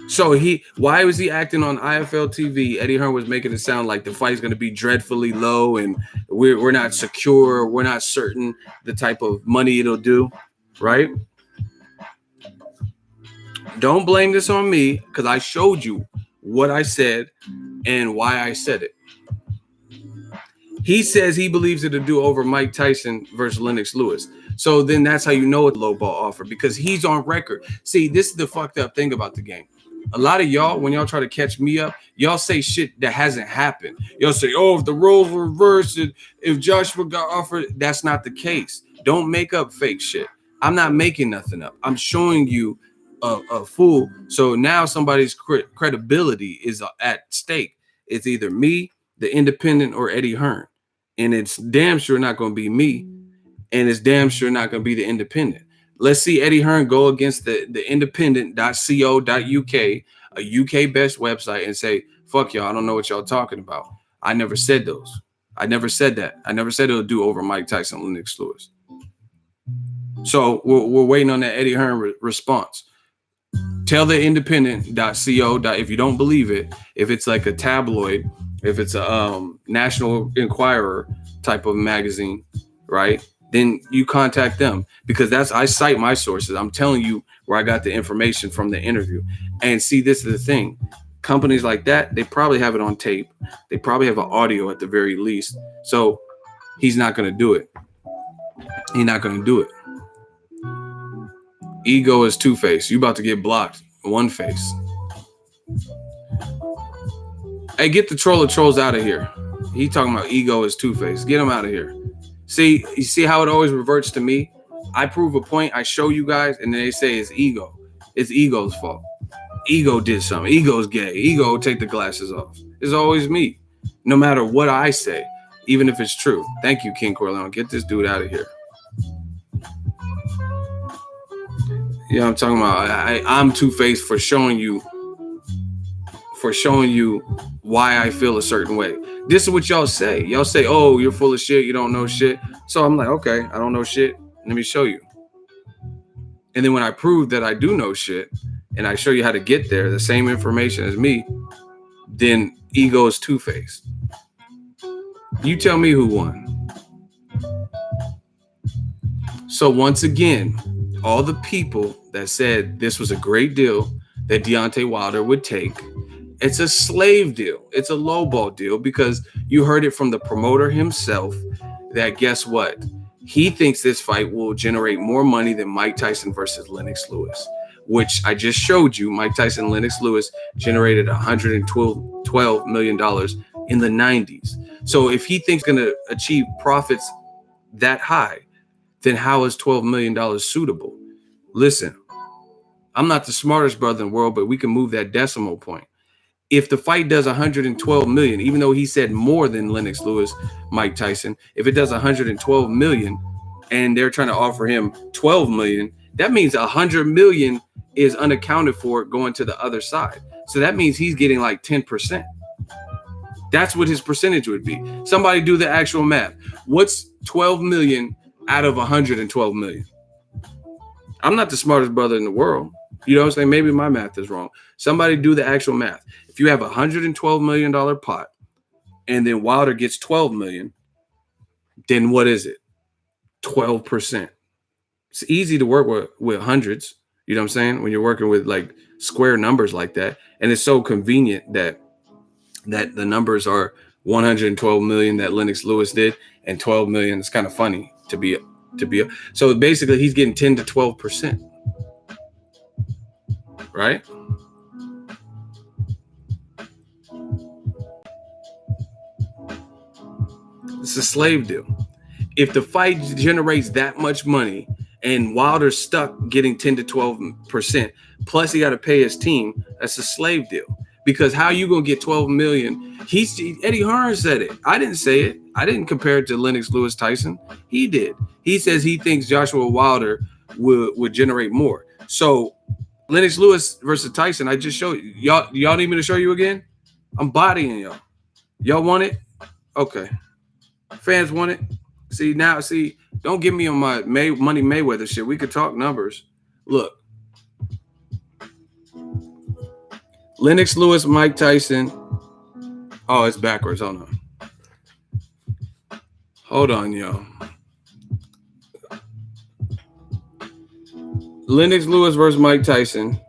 So why was he acting on IFL TV? Eddie Hearn was making it sound like the fight's going to be dreadfully low and we're not secure. We're not certain the type of money it'll do, right? Don't blame this on me because I showed you what I said and why I said it. He says he believes it'll do over Mike Tyson versus Lennox Lewis. So then that's how you know it's a low ball offer because he's on record. See, this is the fucked up thing about the game. A lot of y'all, when y'all try to catch me up, y'all say shit that hasn't happened. Y'all say, oh, if the roles were reversed, if Joshua got offered, that's not the case. Don't make up fake shit. I'm not making nothing up. I'm showing you a fool. So now somebody's credibility is at stake. It's either me, the independent, or Eddie Hearn. And it's damn sure not going to be me. And it's damn sure not going to be the independent. Let's see Eddie Hearn go against the independent.co.uk, a UK-based website, and say, fuck y'all, I don't know what y'all talking about. I never said those. I never said that. I never said it'll do over Mike Tyson, Lennox Lewis. So we're waiting on that Eddie Hearn response. Tell the independent.co. If you don't believe it, if it's like a tabloid, if it's a National Enquirer type of magazine, right? Then you contact them because I cite my sources. I'm telling you where I got the information from the interview. And see, this is the thing. Companies like that, they probably have it on tape. They probably have an audio at the very least. So he's not going to do it. He's not going to do it. Ego is two-faced. You about to get blocked. One face. Hey, get the troll of trolls out of here. He talking about ego is two-faced. Get him out of here. See, you see how it always reverts to me? I prove a point, I show you guys, and then they say it's ego. It's ego's fault. Ego did something. Ego's gay. Ego take the glasses off. It's always me. No matter what I say, even if it's true. Thank you, King Corleone. Get this dude out of here. Yeah, I'm talking about I'm two-faced for showing you why I feel a certain way. This is what y'all say. Y'all say, oh, you're full of shit. You don't know shit. So I'm like, okay, I don't know shit. Let me show you. And then when I prove that I do know shit and I show you how to get there, the same information as me, then ego is two-faced. You tell me who won. So once again, all the people that said this was a great deal that Deontay Wilder would take, it's a slave deal. It's a lowball deal because you heard it from the promoter himself that guess what? He thinks this fight will generate more money than Mike Tyson versus Lennox Lewis, which I just showed you. Mike Tyson and Lennox Lewis generated $112 million in the 90s. So if he thinks going to achieve profits that high, then how is $12 million suitable? Listen, I'm not the smartest brother in the world, but we can move that decimal point. If the fight does 112 million, even though he said more than Lennox Lewis, Mike Tyson, if it does 112 million and they're trying to offer him 12 million, that means 100 million is unaccounted for going to the other side. So that means he's getting like 10%. That's what his percentage would be. Somebody do the actual math. What's 12 million out of 112 million? I'm not the smartest brother in the world. You know what I'm saying? Maybe my math is wrong. Somebody do the actual math. If you have a $112 million pot and then Wilder gets 12 million, then what is it? 12%. It's easy to work with hundreds. You know what I'm saying? When you're working with like square numbers like that. And it's so convenient that the numbers are 112 million that Lennox Lewis did and 12 million. It's kind of funny to be so basically he's getting 10 to 12%. Right? It's a slave deal. If the fight generates that much money and Wilder's stuck getting 10 to 12%, plus he got to pay his team, that's a slave deal. Because how you going to get 12 million? Eddie Hearn said it. I didn't say it. I didn't compare it to Lennox Lewis Tyson. He did. He says he thinks Joshua Wilder would generate more. So Lennox Lewis versus Tyson, I just showed you. Y'all need me to show you again? I'm bodying y'all. Y'all want it? Okay. Fans want it? See, don't get me on my Money Mayweather shit. We could talk numbers. Look. Lennox Lewis, Mike Tyson. Oh, it's backwards. Hold on, y'all. Lennox Lewis versus Mike Tyson.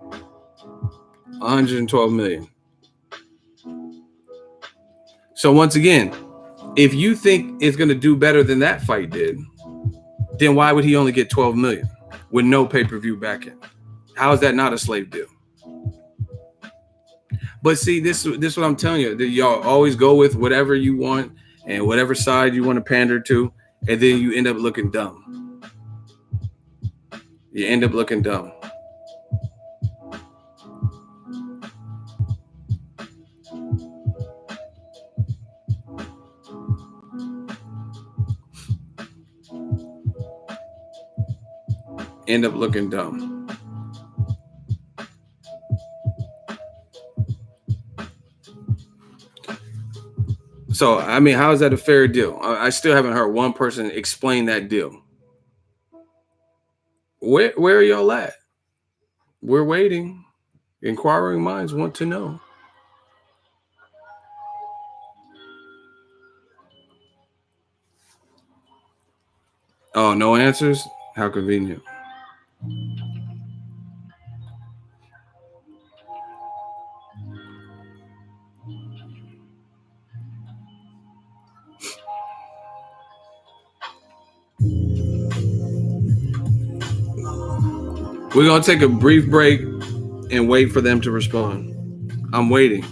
112 million. So once again, if you think it's going to do better than that fight did, then why would he only get 12 million with no pay-per-view backing? How is that not a slave deal? But see, this is what I'm telling you. That y'all always go with whatever you want and whatever side you want to pander to, and then you end up looking dumb. You end up looking dumb. End up looking dumb. So, I mean, how is that a fair deal? I still haven't heard one person explain that deal. Where are y'all at? We're waiting. Inquiring minds want to know. Oh, no answers? How convenient. We're going to take a brief break and wait for them to respond. I'm waiting.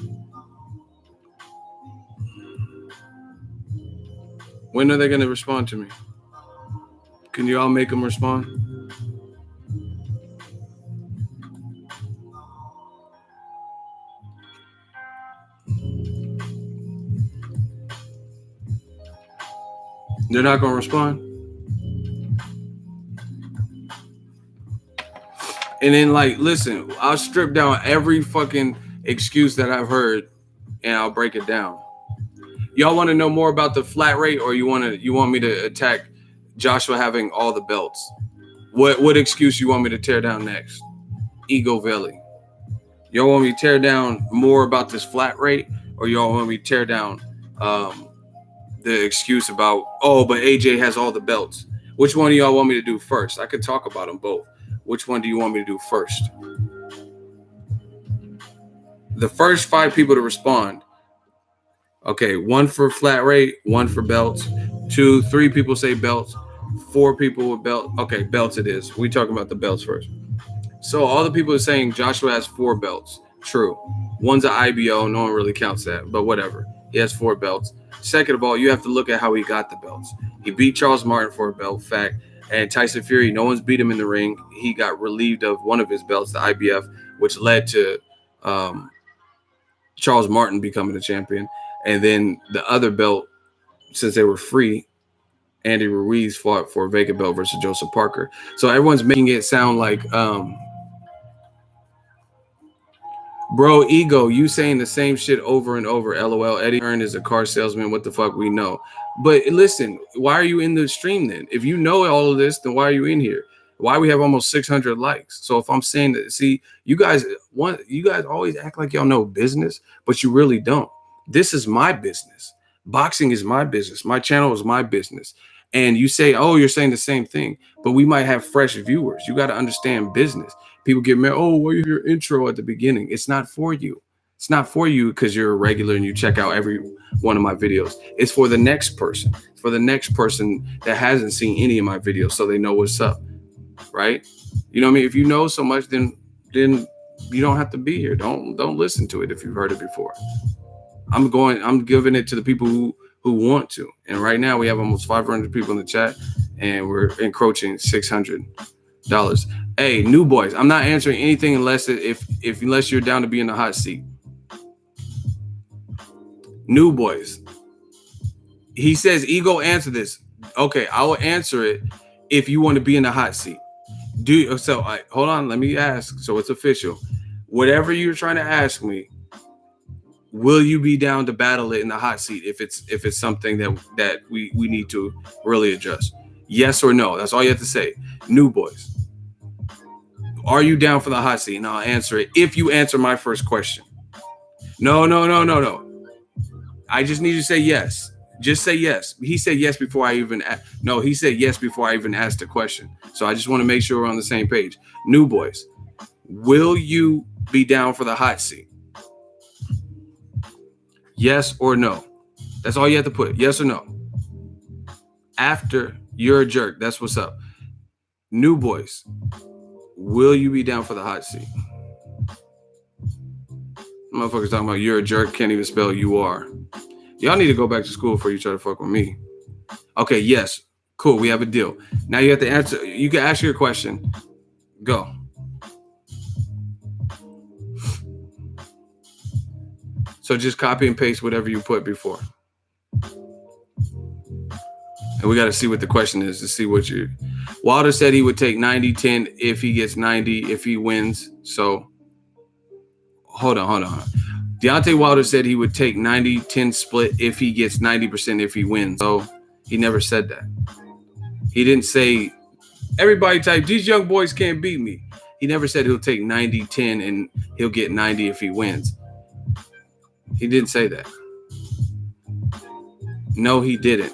When are they going to respond to me? Can you all make them respond? They're not going to respond? And then, like, listen, I'll strip down every fucking excuse that I've heard and I'll break it down. Y'all want to know more about the flat rate, or you want me to attack Joshua having all the belts? What excuse you want me to tear down next? Egoveli. Y'all want me to tear down more about this flat rate, or y'all want me to tear down the excuse about, but AJ has all the belts? Which one do y'all want me to do first? I could talk about them both. Which one do you want me to do first? The first 5 people to respond. Okay, 1 for flat rate, 1 for belts. 2, 3 people say belts. 4 people with belts. Okay, belts it is. We talking about the belts first. So all the people are saying Joshua has 4 belts. True. One's an IBO. No one really counts that, but whatever. He has 4 belts. Second of all, you have to look at how he got the belts. He beat Charles Martin for a belt, fact. And Tyson Fury, no one's beat him in the ring. He got relieved of one of his belts, the IBF, which led to Charles Martin becoming the champion. And then the other belt, since they were free, Andy Ruiz fought for a vacant belt versus Joseph Parker. So everyone's making it sound like, bro, Ego, you saying the same shit over and over. LOL. Eddie Hearn is a car salesman. What the fuck? We know. But listen, why are you in the stream then? If you know all of this, then why are you in here? Why we have almost 600 likes? So if I'm saying that, see, you guys always act like y'all know business, but you really don't. This is my business. Boxing is my business. My channel is my business. And you say, oh, you're saying the same thing, but we might have fresh viewers. You got to understand business. People get mad. Oh, well, your intro at the beginning. It's not for you. It's not for you because you're a regular and you check out every one of my videos. It's for the next person. It's for the next person that hasn't seen any of my videos, so they know what's up, right? You know what I mean? If you know so much, then you don't have to be here. Don't listen to it if you've heard it before. I'm giving it to the people who want to. And right now we have almost 500 people in the chat, and we're encroaching $600. Hey, new boys, I'm not answering anything unless you're down to be in the hot seat. New boys. He says, Ego, answer this. Okay, I will answer it if you want to be in the hot seat. Hold on, let me ask. So it's official. Whatever you're trying to ask me, will you be down to battle it in the hot seat if it's something that we need to really adjust? Yes or no? That's all you have to say. New boys, are you down for the hot seat? And I'll answer it if you answer my first question. No, no, no, no, no. I just need you to say yes. Just say yes. He said yes before I even no, he said yes before I even asked the question. So I just want to make sure we're on the same page. New boys, will you be down for the hot seat? Yes or no? That's all you have to put. Yes or no? After you're a jerk, that's what's up. New boys, will you be down for the hot seat? Motherfuckers talking about you're a jerk, can't even spell you are. Y'all need to go back to school before you try to fuck with me. Okay, yes. Cool, we have a deal. Now you have to answer. You can ask your question. Go. So just copy and paste whatever you put before. And we got to see what the question is to see what you... Wilder said he would take 90-10 if he gets 90, if he wins. So, hold on. Deontay Wilder said he would take 90-10 split if he gets 90% if he wins. So, he never said that. He didn't say, everybody type, these young boys can't beat me. He never said he'll take 90-10 and he'll get 90 if he wins. He didn't say that. No, he didn't.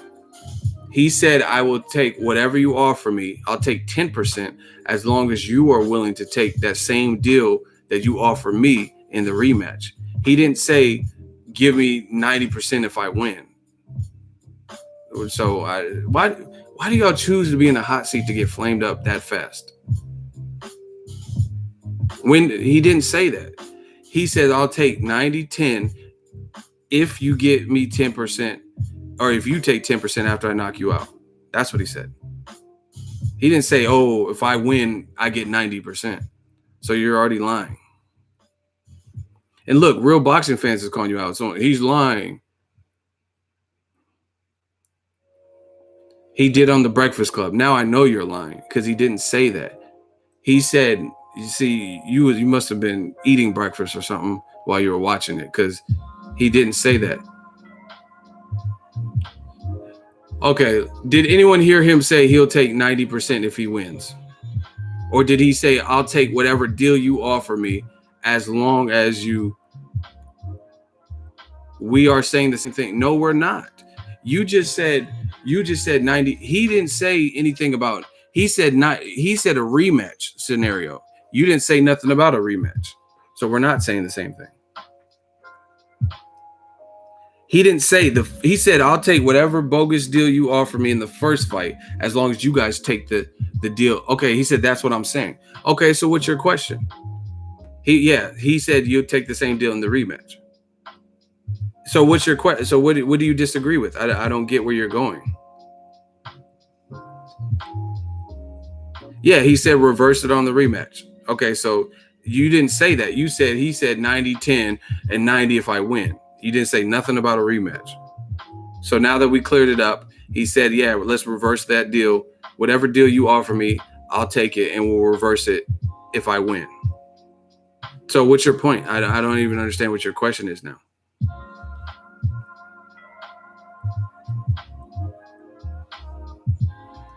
He said, I will take whatever you offer me. I'll take 10% as long as you are willing to take that same deal that you offer me in the rematch. He didn't say, give me 90% if I win. So why do y'all choose to be in the hot seat to get flamed up that fast? When he didn't say that. He said, I'll take 90-10 if you get me 10%. Or if you take 10% after I knock you out. That's what he said. He didn't say, oh, if I win, I get 90%. So you're already lying. And look, real boxing fans is calling you out. So he's lying. He did on the Breakfast Club. Now I know you're lying because he didn't say that. He said, you see, you must have been eating breakfast or something while you were watching it because he didn't say that. Okay, did anyone hear him say he'll take 90% if he wins? Or did he say, I'll take whatever deal you offer me as long as you... We are saying the same thing. No, we're not. You just said 90. He didn't say anything about... He said a rematch scenario. You didn't say nothing about a rematch. So we're not saying the same thing. He didn't say he said, I'll take whatever bogus deal you offer me in the first fight as long as you guys take the deal. Okay, he said that's what I'm saying. Okay, so what's your question? He said you'll take the same deal in the rematch. So what's your question? So what do you disagree with? I don't get where you're going. Yeah, he said reverse it on the rematch. Okay, so you didn't say that. He said 90-10 and 90 if I win. You didn't say nothing about a rematch. So now that we cleared it up, he said, yeah, let's reverse that deal. Whatever deal you offer me, I'll take it and we'll reverse it if I win. So what's your point? I don't even understand what your question is now.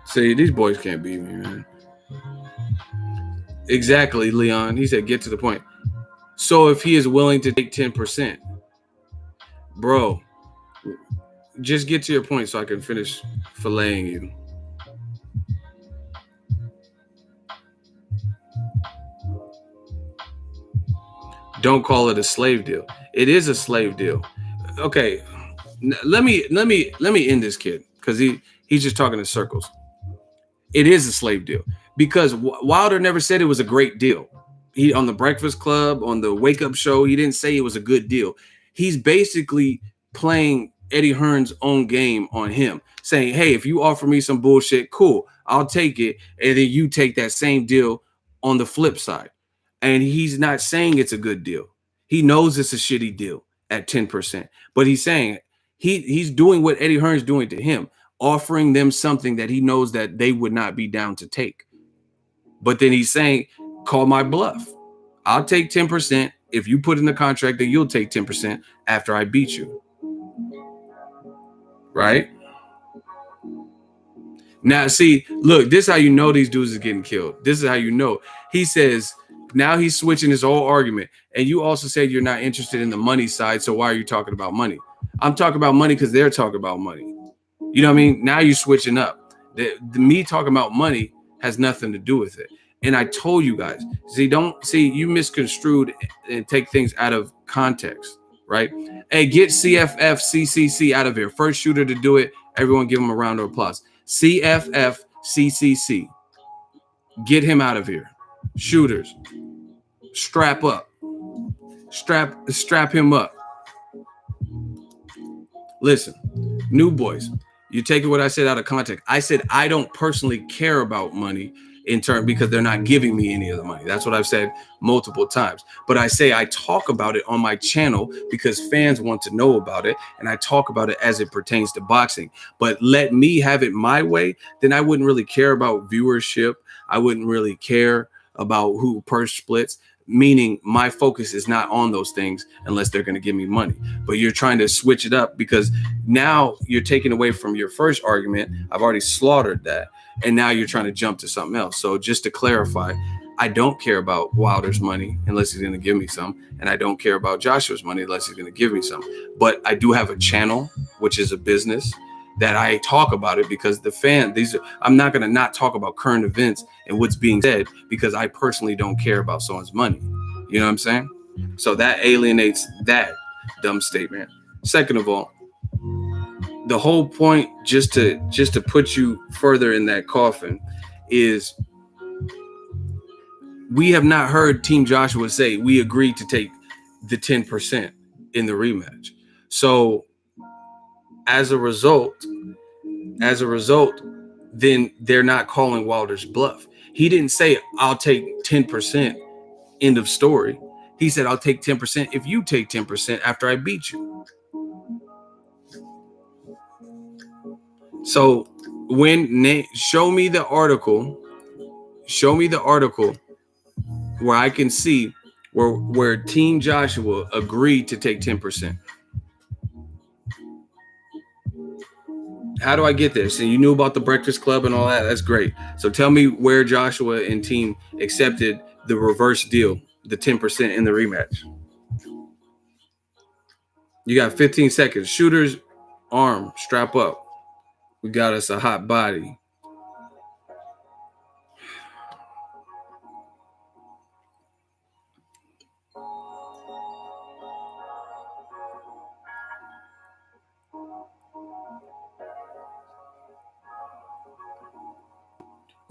See, these boys can't beat me, man. Exactly, Leon. He said, get to the point. So if he is willing to take 10%, bro, just get to your point so I can finish filleting you. Don't call it a slave deal. It is a slave deal. Okay, let me end this kid because he's just talking in circles. It is a slave deal because Wilder never said it was a great deal. He on the Breakfast Club, on the Wake Up Show, he didn't say it was a good deal. He's basically playing Eddie Hearn's own game on him, saying, hey, if you offer me some bullshit, cool, I'll take it. And then you take that same deal on the flip side. And he's not saying it's a good deal. He knows it's a shitty deal at 10%. But he's saying he's doing what Eddie Hearn's doing to him, offering them something that he knows that they would not be down to take. But then he's saying, call my bluff. I'll take 10%. If you put in the contract that you'll take 10% after I beat you. Right? Now, see, look, this is how you know these dudes is getting killed. This is how you know. He says, now he's switching his whole argument. And you also said you're not interested in the money side. So why are you talking about money? I'm talking about money because they're talking about money. You know what I mean? Now you're switching up. Me talking about money has nothing to do with it. And I told you guys, you misconstrued and take things out of context, right? Hey, get CFF CCC out of here. First shooter to do it. Everyone give him a round of applause. CFF CCC. Get him out of here. Shooters. Strap up. Strap him up. Listen, new boys, you take what I said out of context. I said I don't personally care about money in turn because they're not giving me any of the money. That's what I've said multiple times. But I say I talk about it on my channel because fans want to know about it, and I talk about it as it pertains to boxing. But let me have it my way, then I wouldn't really care about viewership. I wouldn't really care about who purse splits. Meaning my focus is not on those things unless they're going to give me money. But you're trying to switch it up because now you're taking away from your first argument. I've already slaughtered that. And now you're trying to jump to something else. So just to clarify, I don't care about Wilder's money unless he's going to give me some. And I don't care about Joshua's money unless he's going to give me some. But I do have a channel, which is a business, that I talk about it because I'm not going to not talk about current events and what's being said because I personally don't care about someone's money. You know what I'm saying? So that alienates that dumb statement. Second of all, the whole point, just to put you further in that coffin, is we have not heard Team Joshua say we agreed to take the 10% in the rematch. So as a result, then they're not calling Wilder's bluff. He didn't say, I'll take 10%, end of story. He said, I'll take 10% if you take 10% after I beat you. So show me the article where I can see where Team Joshua agreed to take 10%. How do I get there? So you knew about the Breakfast Club and all that. That's great. So tell me where Joshua and team accepted the reverse deal, the 10% in the rematch. You got 15 seconds. Shooters, arm, strap up. We got us a hot body.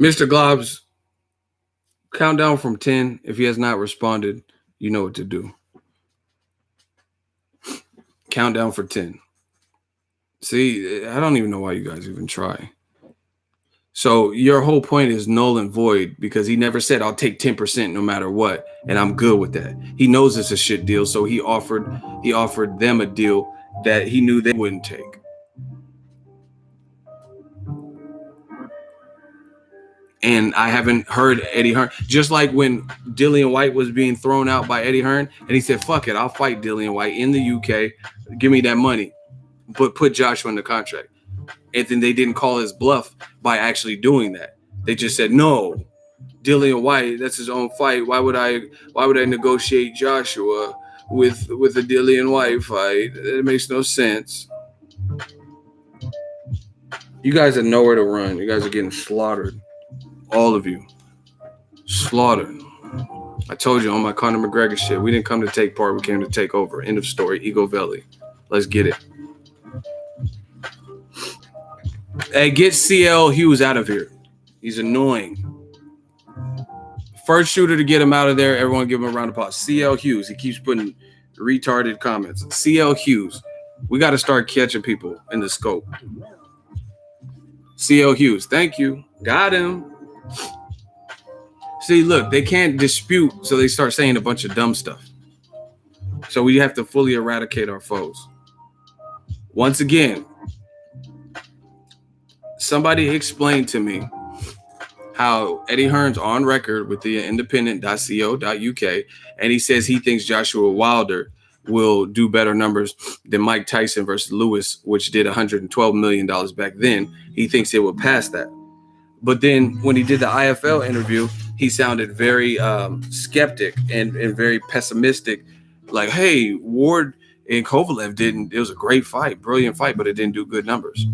Mr. Globs, count down from 10. If he has not responded, you know what to do. Count down for 10. See, I don't even know why you guys even try. So your whole point is null and void because he never said I'll take 10% no matter what, and I'm good with that. He knows it's a shit deal, so he offered them a deal that he knew they wouldn't take. And I haven't heard Eddie Hearn, just like when Dillian White was being thrown out by Eddie Hearn, and he said, fuck it, I'll fight Dillian White in the UK, give me that money, but put Joshua in the contract. And then they didn't call his bluff by actually doing that. They just said, no, Dillian White, that's his own fight. Why would I negotiate Joshua with a Dillian White fight? It makes no sense. You guys have nowhere to run. You guys are getting slaughtered. All of you. Slaughtered. I told you on my Conor McGregor shit, we didn't come to take part, we came to take over. End of story. Egoveli. Let's get it. Hey, get CL Hughes out of here. He's annoying. First shooter to get him out of there. Everyone give him a round of applause. CL Hughes. He keeps putting retarded comments. CL Hughes. We got to start catching people in the scope. CL Hughes. Thank you. Got him. See, look, they can't dispute, so they start saying a bunch of dumb stuff. So we have to fully eradicate our foes. Once again, somebody explain to me how Eddie Hearn's on record with the independent.co.uk, and he says he thinks Joshua Wilder will do better numbers than Mike Tyson versus Lewis, which did $112 million back then. He thinks it will pass that. But then when he did the IFL interview, he sounded very skeptic and very pessimistic. Like, hey, Ward and Kovalev didn't. It was a great fight, brilliant fight, but it didn't do good numbers.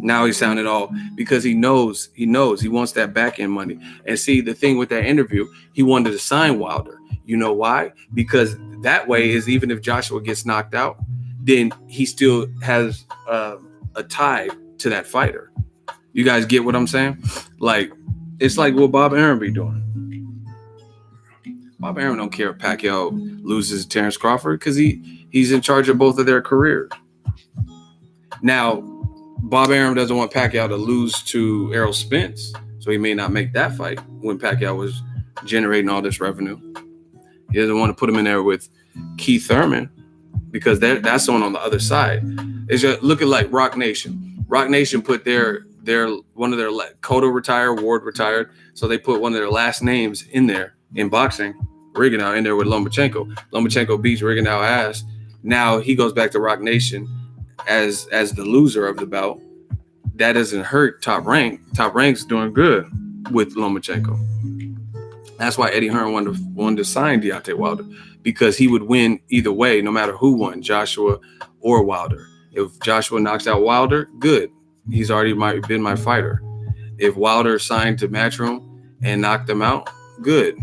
Now he sounded all because he knows he wants that back end money. And see, the thing with that interview, he wanted to sign Wilder. You know why? Because that way is even if Joshua gets knocked out, then he still has a tie to that fighter. You guys get what I'm saying? Like, it's like what Bob Arum be doing. Bob Arum don't care if Pacquiao loses to Terrence Crawford because he's in charge of both of their careers. Now, Bob Arum doesn't want Pacquiao to lose to Errol Spence, so he may not make that fight when Pacquiao was generating all this revenue. He doesn't want to put him in there with Keith Thurman because that's on the other side. It's just looking like Rock Nation. Rock Nation put their one of their Cotto retired, Ward retired, so they put one of their last names in there in boxing. Rigondeaux in there with Lomachenko. Lomachenko beats Rigondeaux ass. Now he goes back to Rock Nation as the loser of the bout. That doesn't hurt Top Rank. Top Rank's doing good with Lomachenko. That's why Eddie Hearn wanted to sign Deontay Wilder, because he would win either way, no matter who won, Joshua or Wilder. If Joshua knocks out Wilder, good. He's already been my fighter. If Wilder signed to Matchroom and knocked him out, good.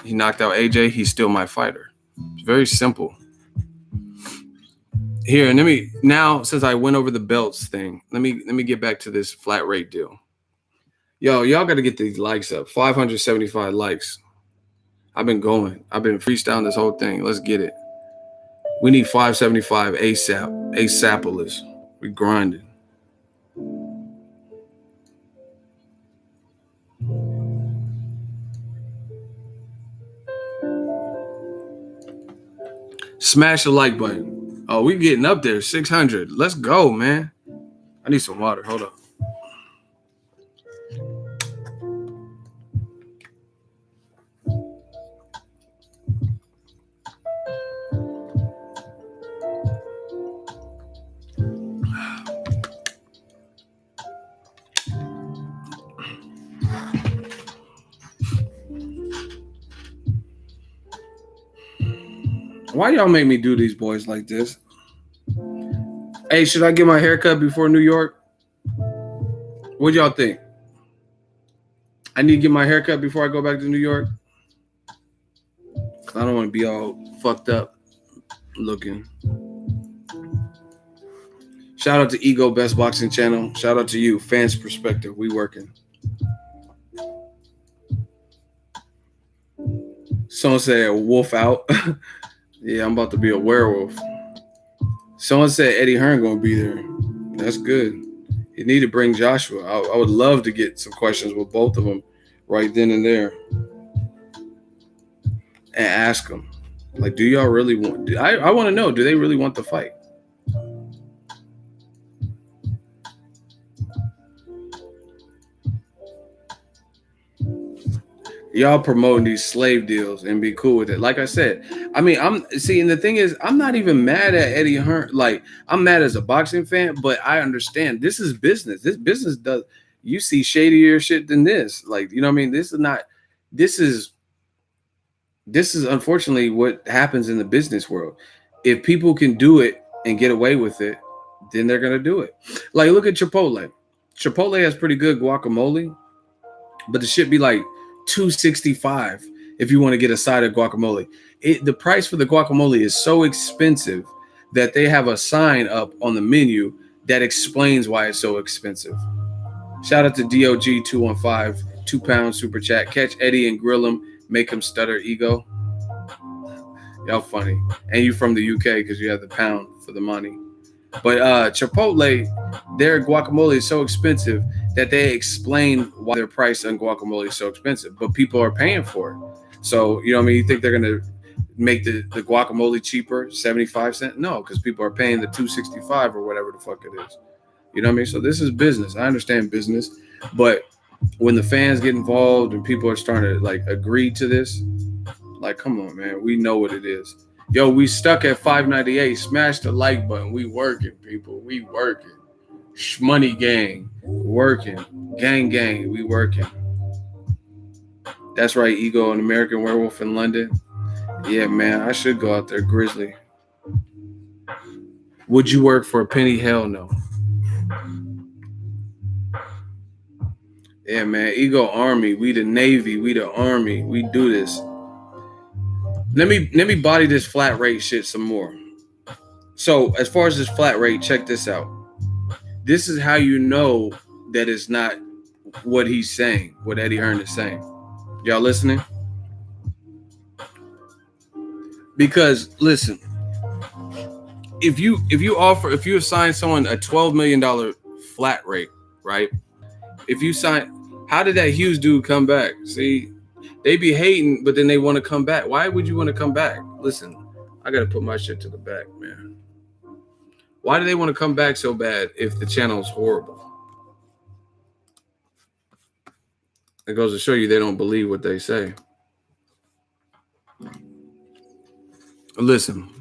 He knocked out AJ, he's still my fighter. It's very simple. Here, and now since I went over the belts thing, let me get back to this flat rate deal. Yo, y'all got to get these likes up. 575 likes. I've been freestyling this whole thing. Let's get it. We need 575 ASAP. ASAPolous. We grinding. Smash the like button. Oh, we getting up there. 600. Let's go, man. I need some water. Hold up. Why y'all make me do these boys like this? Hey, should I get my haircut before New York? What y'all think? I need to get my haircut before I go back to New York? Cause I don't want to be all fucked up looking. Shout out to Ego Best Boxing Channel. Shout out to you, Fans Perspective. We working. Someone said wolf out. Yeah, I'm about to be a werewolf. Someone said Eddie Hearn gonna be there. That's good. You need to bring Joshua. I would love to get some questions with both of them right then and there, and ask them, like, do y'all really want? I want to know. Do they really want the fight? Y'all promoting these slave deals and be cool with it. Like I said, I mean, and the thing is, I'm not even mad at Eddie Hearn. Like, I'm mad as a boxing fan, but I understand this is business. This business you see shadier shit than this. Like, you know what I mean? This is unfortunately what happens in the business world. If people can do it and get away with it, then they're going to do it. Like, look at Chipotle. Chipotle has pretty good guacamole, but the shit be like $2.65 if you want to get a side of guacamole. The price for the guacamole is so expensive that they have a sign up on the menu that explains why it's so expensive. Shout out to DOG215, £2 super chat. Catch Eddie and grill him, make him stutter. Ego. Y'all funny. And you from the UK because you have the pound for the money. But Chipotle, their guacamole is so expensive that they explain why their price on guacamole is so expensive, but people are paying for it. So, you know what I mean? You think they're going to make the guacamole cheaper, 75 cents? No, because people are paying the $2.65 or whatever the fuck it is. You know what I mean? So this is business. I understand business, but when the fans get involved and people are starting to like agree to this, like, come on, man, we know what it is. Yo, we stuck at 598. Smash the like button. We working, people. We working. Money gang, working. Gang, we working. That's right, Ego, an American Werewolf in London. Yeah, man, I should go out there, Grizzly. Would you work for a penny? Hell no. Yeah, man, Ego Army. We the Navy. We the Army. We do this. Let me body this flat rate shit some more. So as far as this flat rate, check this out. This is how you know that it's not what he's saying, what Eddie Hearn is saying. Y'all listening? Because listen, if you assign someone a $12 million flat rate, right? If you sign, how did that Hughes dude come back? See, they be hating, but then they want to come back. Why would you want to come back? Listen, I got to put my shit to the back, man. Why do they want to come back so bad if the channel is horrible? It goes to show you they don't believe what they say. Listen.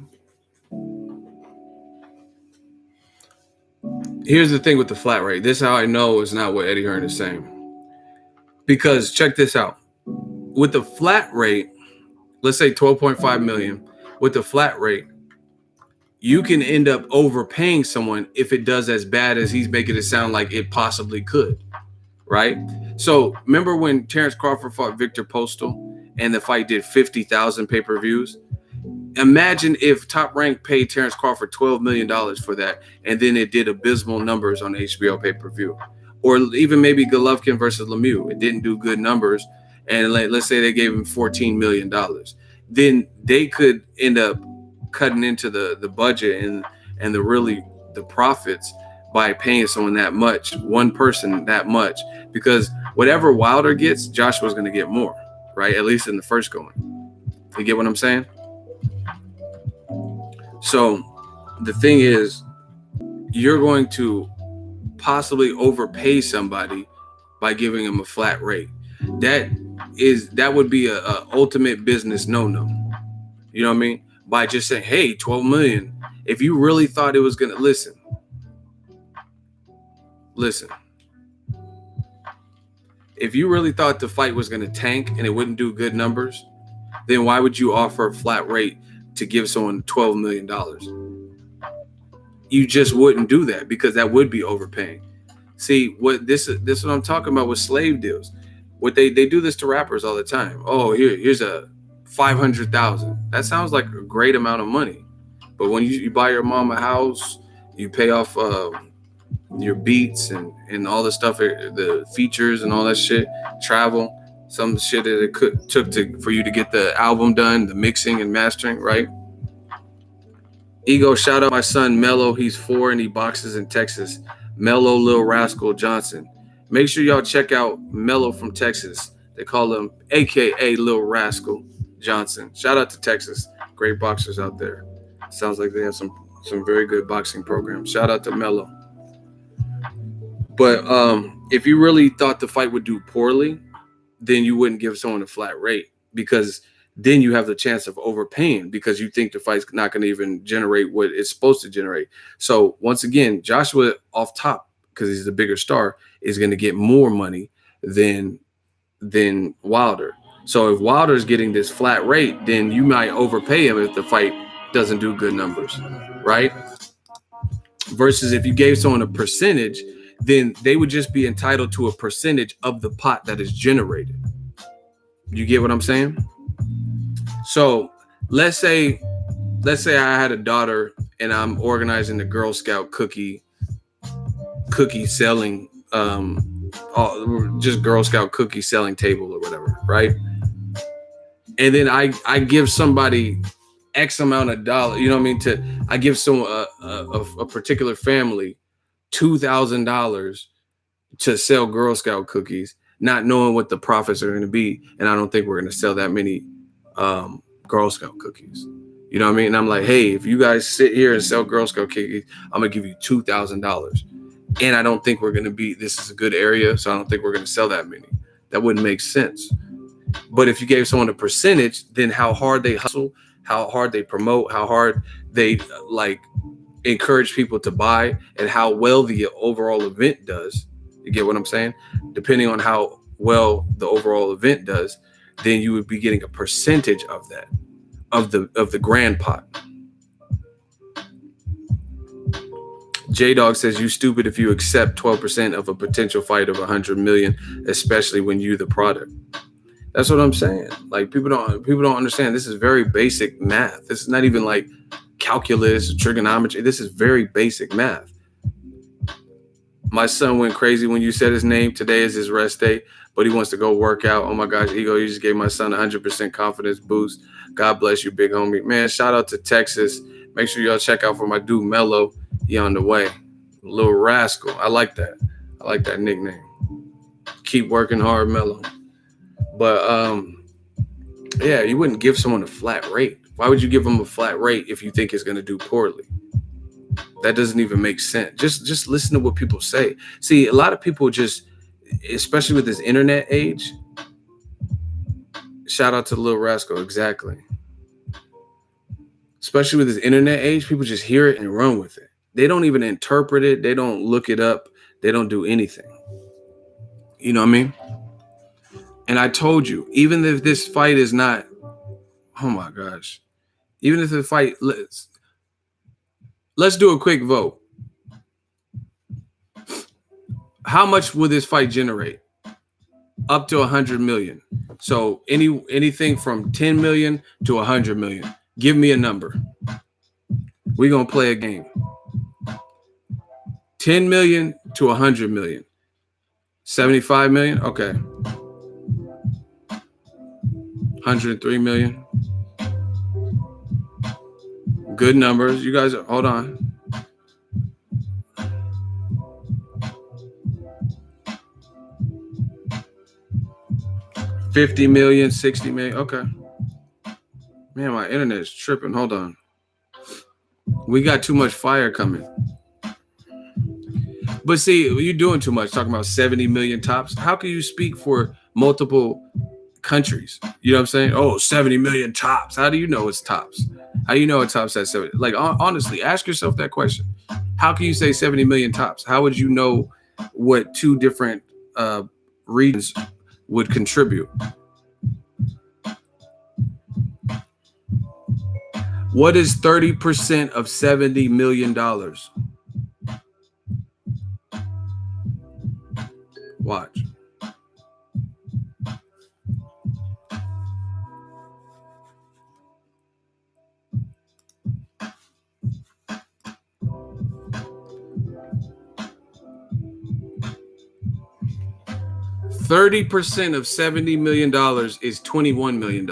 Here's the thing with the flat rate. This is how I know it's not what Eddie Hearn is saying. Because check this out. With the flat rate, let's say 12.5 million, with the flat rate, you can end up overpaying someone if it does as bad as he's making it sound like it possibly could, right? So remember when Terrence Crawford fought Victor Postal and the fight did 50,000 pay-per-views? Imagine if Top Rank paid Terrence Crawford $12 million for that, and then it did abysmal numbers on HBO pay-per-view. Or even maybe Golovkin versus Lemieux. It didn't do good numbers, and let's say they gave him $14 million. Then they could end up cutting into the budget and the profits by paying someone that much, one person that much, because whatever Wilder gets, Joshua's going to get more, right? At least in the first going. You get what I'm saying? So the thing is, you're going to possibly overpay somebody by giving them a flat rate. That would be a ultimate business no-no. You know what I mean? By just saying, hey, 12 million. If you really thought it was going to listen. If you really thought the fight was going to tank and it wouldn't do good numbers, then why would you offer a flat rate to give someone $12 million? You just wouldn't do that because that would be overpaying. See, this is what I'm talking about with slave deals. What they do this to rappers all the time. Oh, here's a 500,000. That sounds like a great amount of money. But when you buy your mom a house, you pay off your beats and all the stuff, the features and all that shit, travel, some shit that it took for you to get the album done, the mixing and mastering, right? Ego, shout out my son Mello. He's 4 and he boxes in Texas. Mello Lil Rascal Johnson. Make sure y'all check out Mello from Texas. They call him AKA Lil Rascal Johnson. Shout out to Texas. Great boxers out there. Sounds like they have some very good boxing programs. Shout out to Mello. But if you really thought the fight would do poorly, then you wouldn't give someone a flat rate, because then you have the chance of overpaying because you think the fight's not going to even generate what it's supposed to generate. So once again, Joshua off top, because he's the bigger star, is going to get more money than Wilder. So if Wilder's getting this flat rate, then you might overpay him if the fight doesn't do good numbers, right? Versus if you gave someone a percentage, then they would just be entitled to a percentage of the pot that is generated. You get what I'm saying? So let's say I had a daughter and I'm organizing the Girl Scout cookie selling, just Girl Scout cookie selling table or whatever, right? And then I give somebody X amount of dollars, you know what I mean? I give someone a particular family $2,000 to sell Girl Scout cookies, not knowing what the profits are going to be. And I don't think we're going to sell that many Girl Scout cookies. You know what I mean? And I'm like, hey, if you guys sit here and sell Girl Scout cookies, I'm going to give you $2,000. And I don't think we're going to be, this is a good area, so I don't think we're going to sell that many. That wouldn't make sense. But if you gave someone a percentage, then how hard they hustle, how hard they promote, how hard they like encourage people to buy, and how well the overall event does. You get what I'm saying? Depending on how well the overall event does, then you would be getting a percentage of that, of the grand pot. J-Dog says, you stupid if you accept 12% of a potential fight of 100 million, especially when you the product. That's what I'm saying. Like, people don't understand. This is very basic math. This is not even like calculus, trigonometry. This is very basic math. My son went crazy when you said his name. Today is his rest day, but he wants to go work out. Oh my gosh, Ego, you just gave my son 100% confidence boost. God bless you, big homie. Man, shout out to Texas. Make sure y'all check out for my dude Mello. He on the way. Little rascal. I like that. I like that nickname. Keep working hard, Mello. But yeah, you wouldn't give someone a flat rate. Why would you give them a flat rate if you think it's going to do poorly? That doesn't even make sense. Just listen to what people say. See, a lot of people just, especially with this internet age, shout out to the little rascal, exactly. Especially with this internet age, people just hear it and run with it. They don't even interpret it. They don't look it up. They don't do anything. You know what I mean? And I told you, even if this fight is not, oh my gosh, even if the fight, let's do a quick vote. How much will this fight generate? Up to 100 million. So anything from 10 million to 100 million. Give me a number. We're going to play a game. 10 million to 100 million. 75 million? Okay. 103 million. Good numbers. You guys, hold on. $50 million, 60 million. Okay. Man, my internet is tripping. Hold on. We got too much fire coming. But see, you're doing too much talking about 70 million tops. How can you speak for multiple countries? You know what I'm saying? Oh, 70 million tops. How do you know it's tops? How do you know it tops at 70? Like, honestly, ask yourself that question. How can you say 70 million tops? How would you know what two different regions would contribute? What is 30% of $70 million? Watch. $30% of $70 million is $21 million.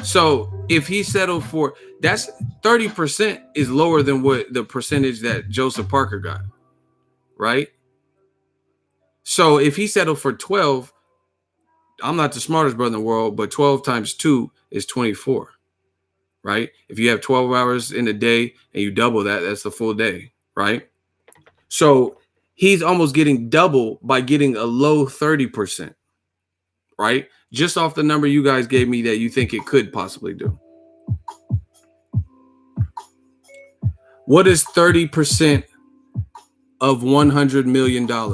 So if he settled for, that's 30% is lower than what the percentage that Joseph Parker got, right? So if he settled for 12, I'm not the smartest brother in the world, but 12 times 2 is 24, right? If you have 12 hours in a day and you double that, that's the full day, right? So he's almost getting double by getting a low 30%, right? Just off the number you guys gave me that you think it could possibly do. What is 30% of $100 million? I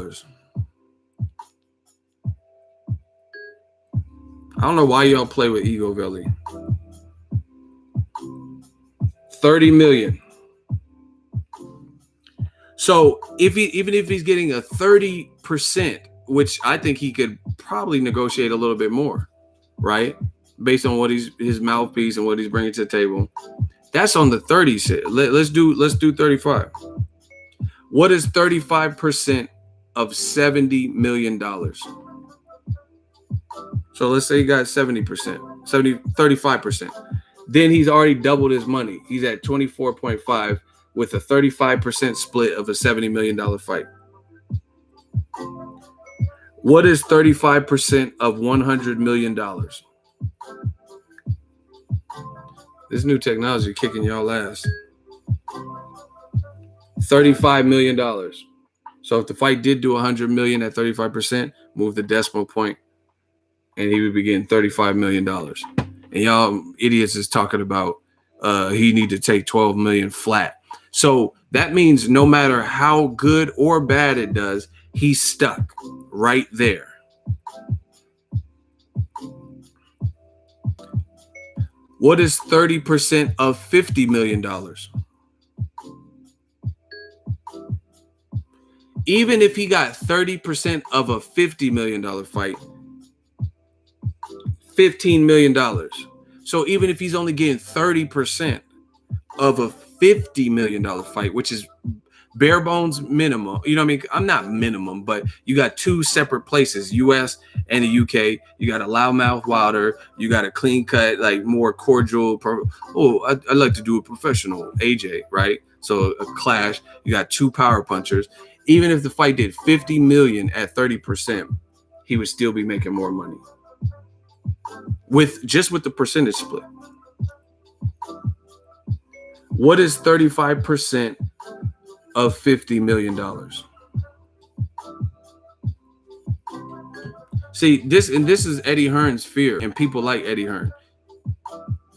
don't know why y'all play with Egoveli. 30 million. So even if he's getting a 30%, which I think he could probably negotiate a little bit more, right? Based on what his mouthpiece and what he's bringing to the table. That's on the 30 shit. Let's do 35. What is 35% of $70 million? So let's say he got 35%. Then he's already doubled his money. He's at 24.5 with a 35% split of a $70 million fight. What is 35% of $100 million? This new technology kicking y'all ass. $35 million. So if the fight did do 100 million at 35%, move the decimal point, and he would be getting $35 million. And y'all idiots is talking about he need to take 12 million flat. So that means no matter how good or bad it does, he's stuck right there. What is 30% of $50 million? Even if he got 30% of a $50 million fight, $15 million. So even if he's only getting 30% of a $50 million fight, which is bare bones minimum, you know what I mean? I'm not minimum, but you got two separate places, US and the UK. You got a loudmouth Wilder, you got a clean cut, like more cordial. I'd like to do a professional AJ, right? So a clash. You got two power punchers. Even if the fight did 50 million at 30%, he would still be making more money with the percentage split. What is 35% of $50 million? See, this is Eddie Hearn's fear, and people like Eddie Hearn.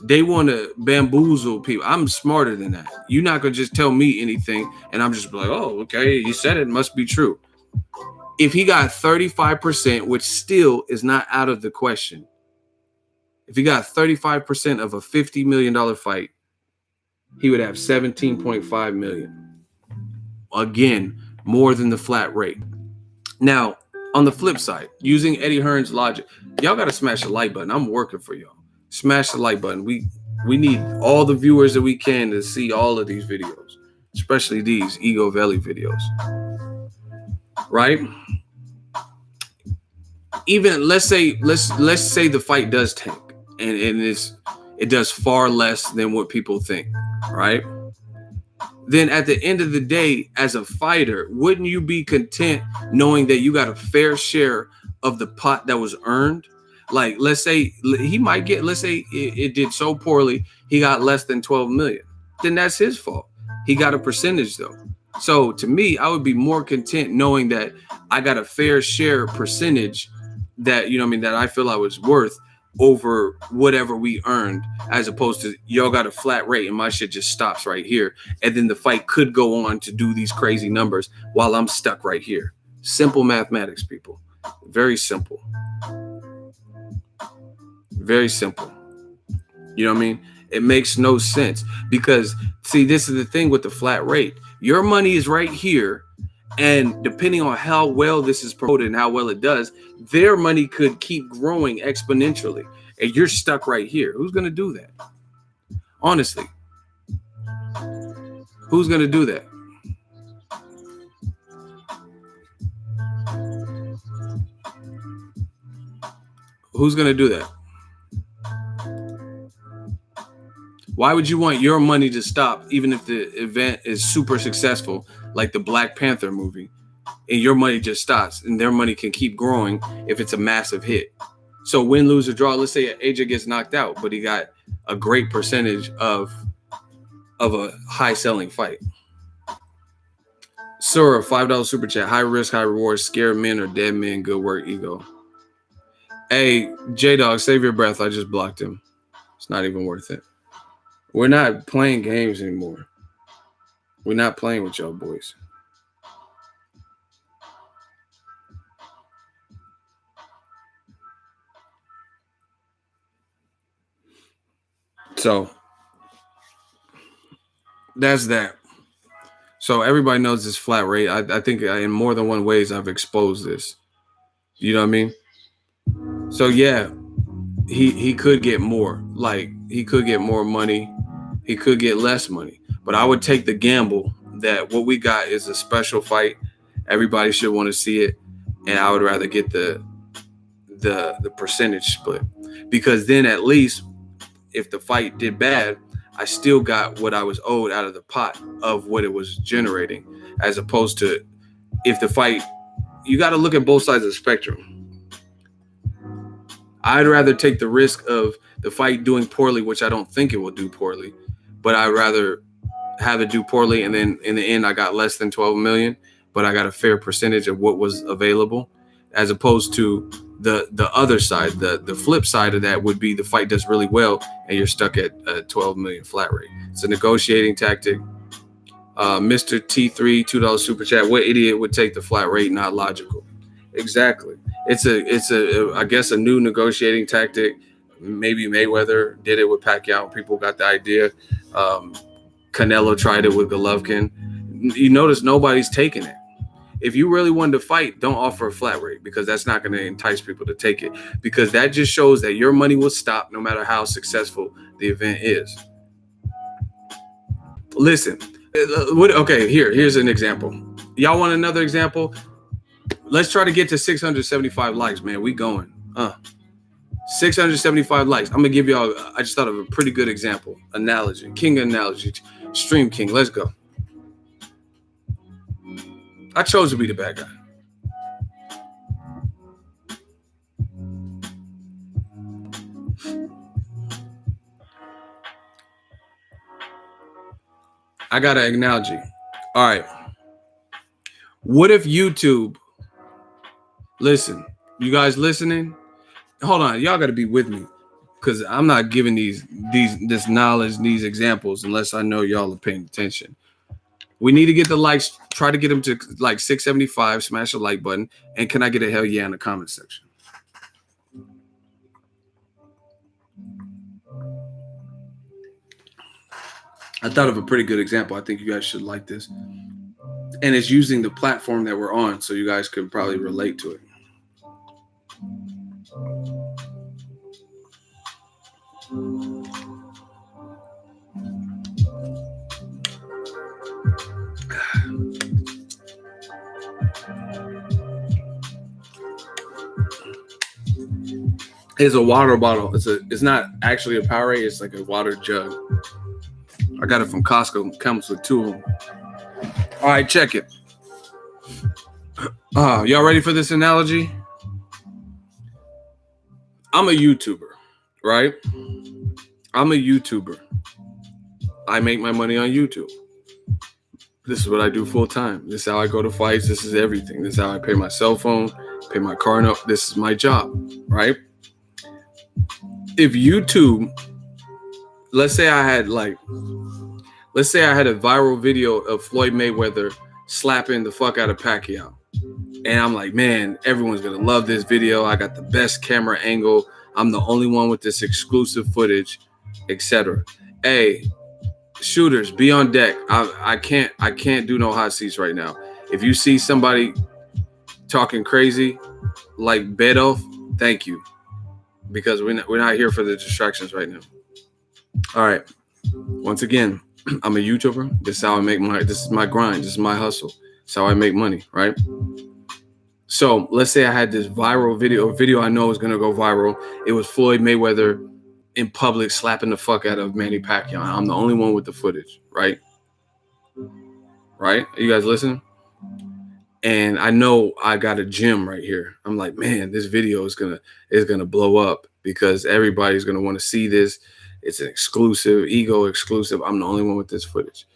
They want to bamboozle people. I'm smarter than that. You're not going to just tell me anything, and I'm just like, oh, okay, he said it, must be true. If he got 35%, which still is not out of the question, if he got 35% of a $50 million fight, he would have 17.5 million. Again, more than the flat rate. Now, on the flip side, using Eddie Hearn's logic, y'all got to smash the like button. I'm working for y'all. Smash the like button. We need all the viewers that we can to see all of these videos, especially these Egoveli videos. Right? Even let's say the fight does tank, and it does far less than what people think, right? Then at the end of the day, as a fighter, wouldn't you be content knowing that you got a fair share of the pot that was earned? Like, let's say he might get, let's say it did so poorly, he got less than 12 million. Then that's his fault. He got a percentage though. So to me, I would be more content knowing that I got a fair share percentage that, you know what I mean, that I feel I was worth over whatever we earned, as opposed to y'all got a flat rate and my shit just stops right here. And then the fight could go on to do these crazy numbers while I'm stuck right here. Simple mathematics, people. Very simple. Very simple. You know what I mean? It makes no sense because, see, this is the thing with the flat rate. Your money is right here, and depending on how well this is promoted and how well it does, their money could keep growing exponentially, and you're stuck right here. Who's going to do that? Honestly, who's going to do that? Who's going to do that? Why would you want your money to stop even if the event is super successful, like the Black Panther movie, and your money just stops and their money can keep growing if it's a massive hit? So win, lose, or draw, let's say AJ gets knocked out, but he got a great percentage of a high selling fight. Sir, $5 super chat. High risk, high reward. Scared men or dead men. Good work, Ego. Hey, J-Dog, save your breath. I just blocked him. It's not even worth it. We're not playing games anymore. We're not playing with y'all boys. So that's that. So everybody knows this flat rate. I think in more than one ways I've exposed this. You know what I mean? So yeah, he could get more. Like, he could get more money. He could get less money. But I would take the gamble that what we got is a special fight. Everybody should want to see it. And I would rather get the percentage split. Because then at least if the fight did bad, I still got what I was owed out of the pot of what it was generating. As opposed to if the fight, you got to look at both sides of the spectrum. I'd rather take the risk of the fight doing poorly, which I don't think it will do poorly, but I'd rather have it do poorly, and then in the end I got less than 12 million, but I got a fair percentage of what was available, as opposed to the other side. The flip side of that would be the fight does really well and you're stuck at a 12 million flat rate. It's a negotiating tactic. Mr. T3 $2 super chat. What idiot would take the flat rate? Not logical. Exactly. It's a I guess a new negotiating tactic. Maybe Mayweather did it with Pacquiao. People got the idea. Canelo tried it with Golovkin. You notice nobody's taking it. If you really wanted to fight, don't offer a flat rate, because that's not going to entice people to take it, because that just shows that your money will stop no matter how successful the event is. Listen, okay, here's an example. Y'all want another example? Let's try to get to 675 likes, man. We going. 675 likes. I'm going to give y'all, I just thought of a pretty good example. Analogy. King analogy. Stream King. Let's go. I chose to be the bad guy. I got an analogy. All right. What if YouTube, listen, you guys listening? Hold on. Y'all got to be with me, because I'm not giving this knowledge, these examples, unless I know y'all are paying attention. We need to get the likes. Try to get them to like 675. Smash the like button. And can I get a hell yeah in the comment section? I thought of a pretty good example. I think you guys should like this. And it's using the platform that we're on, so you guys could probably relate to it. It's a water bottle. It's not actually a Powerade. It's like a water jug. I got it from Costco. It comes with two of them. All right, check it. Y'all ready for this analogy? I'm a YouTuber, right? I'm a YouTuber. I make my money on YouTube. This is what I do full time. This is how I go to fights. This is everything. This is how I pay my cell phone, pay my car note. This is my job, right? If YouTube, let's say I had a viral video of Floyd Mayweather slapping the fuck out of Pacquiao. And I'm like, man, everyone's going to love this video. I got the best camera angle. I'm the only one with this exclusive footage, etc. Hey, shooters, be on deck. I can't do no hot seats right now. If you see somebody talking crazy like Bedoff, thank you, because we're not here for the distractions right now. All right. Once again, I'm a YouTuber. This is how I make this is my grind. This is my hustle. This is how I make money, right? So let's say I had this viral video I know is going to go viral. It was Floyd Mayweather in public slapping the fuck out of Manny Pacquiao. I'm the only one with the footage, right? Right? Are you guys listening? And I know I got a gym right here. I'm like, man, this video is gonna blow up, because everybody's gonna want to see this. It's an exclusive, ego exclusive. I'm the only one with this footage.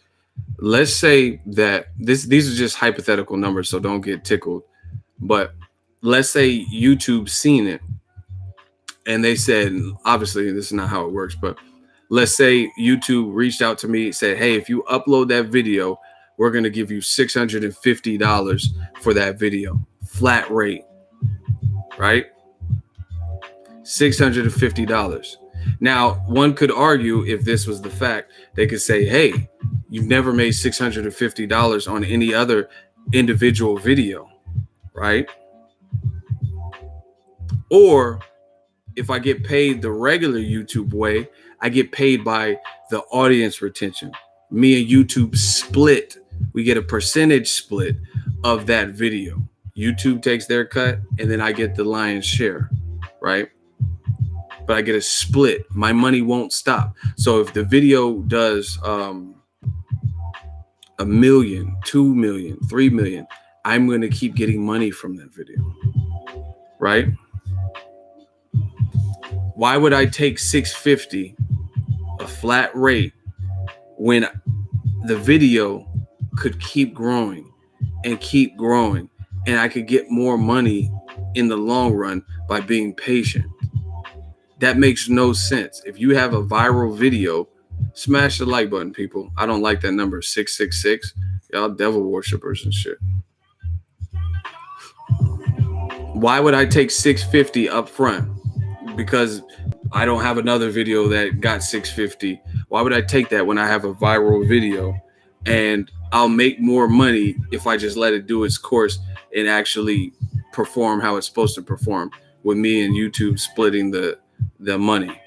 Let's say that these are just hypothetical numbers, so don't get tickled. But let's say YouTube seen it, and they said, obviously this is not how it works, but let's say YouTube reached out to me, said, hey, if you upload that video, we're going to give you $650 for that video. Flat rate, right? $650. Now, one could argue, if this was the fact, they could say, hey, you've never made $650 on any other individual video, right? Or if I get paid the regular YouTube way, I get paid by the audience retention. Me and YouTube split. We get a percentage split of that video. YouTube takes their cut, and then I get the lion's share, right? But I get a split. My money won't stop. So if the video does 1 million, 2 million, 3 million, I'm going to keep getting money from that video, right? Why would I take $650, a flat rate, when the video could keep growing and keep growing, and I could get more money in the long run by being patient? That makes no sense. If you have a viral video, smash the like button, people. I don't like that number, 666. Y'all devil worshippers and shit. Why would I take $650 up front? Because I don't have another video that got $650. Why would I take that when I have a viral video? And I'll make more money if I just let it do its course and actually perform how it's supposed to perform, with me and YouTube splitting the money.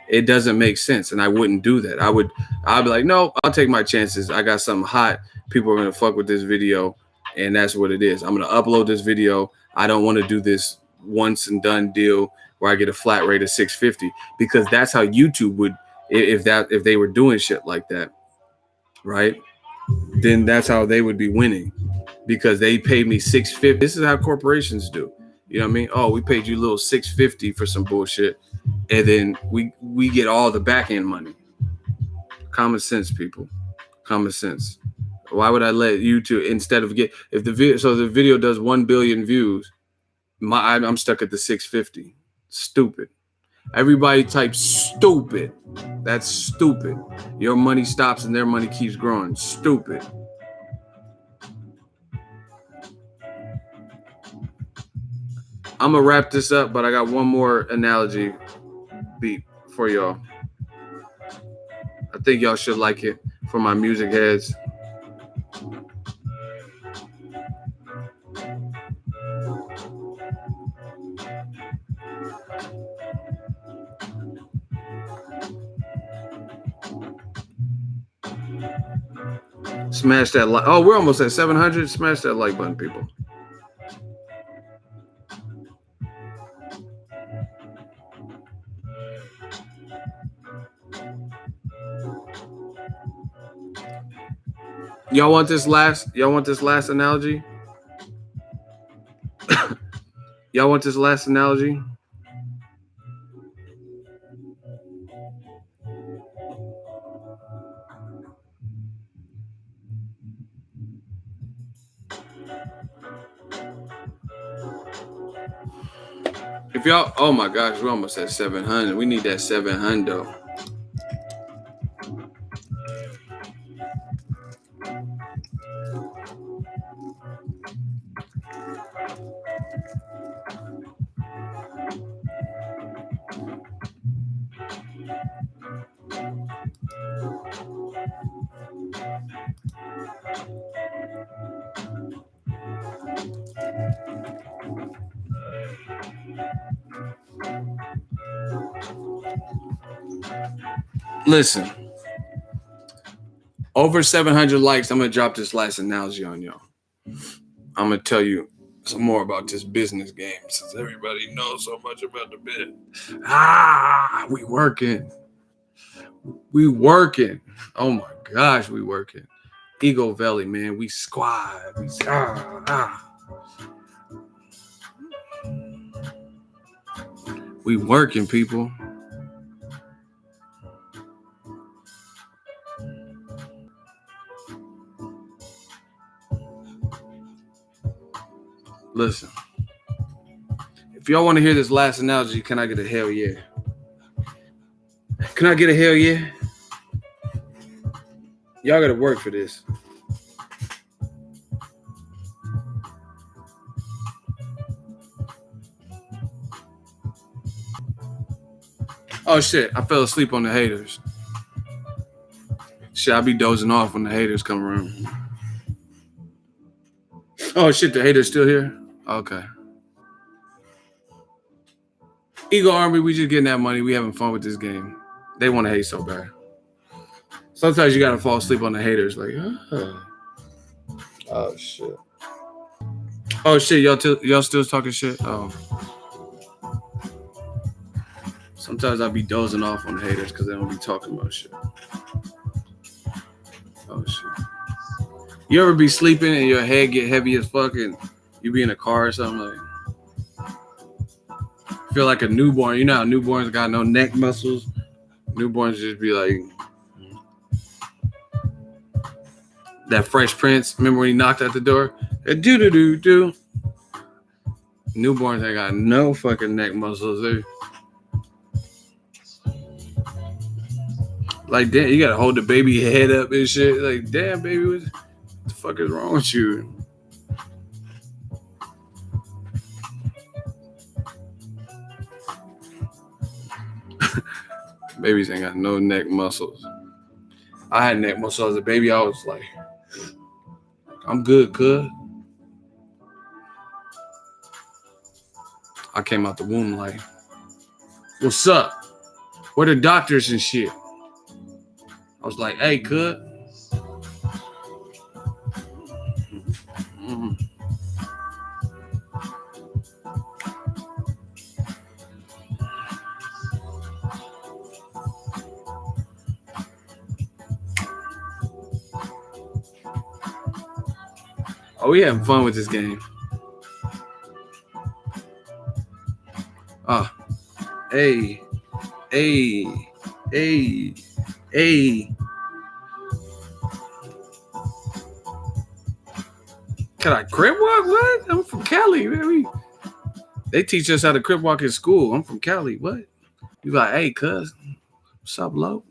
It doesn't make sense, and I wouldn't do that. I'd be like, no, I'll take my chances. I got something hot. People are gonna fuck with this video, and that's what it is. I'm gonna upload this video. I don't want to do this once and done deal where I get a flat rate of $650, because that's how YouTube would, if they were doing shit like that, right? Then that's how they would be winning, because they paid me $650. This is how corporations do. You know what I mean? Oh, we paid you a little $650 for some bullshit, and then we get all the back end money. Common sense, people. Common sense. Why would I let YouTube, instead of the video does 1 billion views, I'm stuck at the 650. Stupid. Everybody type stupid. That's stupid. Your money stops and their money keeps growing. Stupid. I'm gonna wrap this up, but I got one more analogy beat for y'all. I think y'all should like it, for my music heads. Smash that like. Oh, we're almost at 700. Smash that like button, people. Y'all want this last analogy? Y'all want this last analogy? If y'all, oh my gosh, we're almost at 700. We need that 700. Listen, over 700 likes, I'm going to drop this last analogy on y'all. I'm going to tell you some more about this business game, since everybody knows so much about the bit. We working. We working. Oh my gosh, we working. Egoveli, man. We squad. We working, people. Listen, if y'all want to hear this last analogy, can I get a hell yeah? Can I get a hell yeah? Y'all got to work for this. Oh shit, I fell asleep on the haters. Shit, I be dozing off when the haters come around. Oh shit, the haters still here? Okay. Ego Army, we just getting that money. We having fun with this game. They want to hate so bad. Sometimes you gotta fall asleep on the haters. Like, oh shit. Oh shit, y'all still talking shit? Oh. Sometimes I be dozing off on the haters because they don't be talking about shit. Oh shit. You ever be sleeping and your head get heavy as fuck and you be in a car or something like? Feel like a newborn. You know how newborns got no neck muscles? Newborns just be like that Fresh Prince. Remember when he knocked at the door? Do. Newborns ain't got no fucking neck muscles. They like, damn, you gotta hold the baby head up and shit. Like, damn, baby, what the fuck is wrong with you? Babies ain't got no neck muscles. I had neck muscles as a baby. I was like, I'm good, cuz. I came out the womb like, what's up? Where the doctors and shit? I was like, hey, cuz. Oh, we having fun with this game. Hey. Can I crip walk? What? I'm from Cali, baby. They teach us how to crip walk in school. I'm from Cali. What? You like, hey, cuz, what's up, low?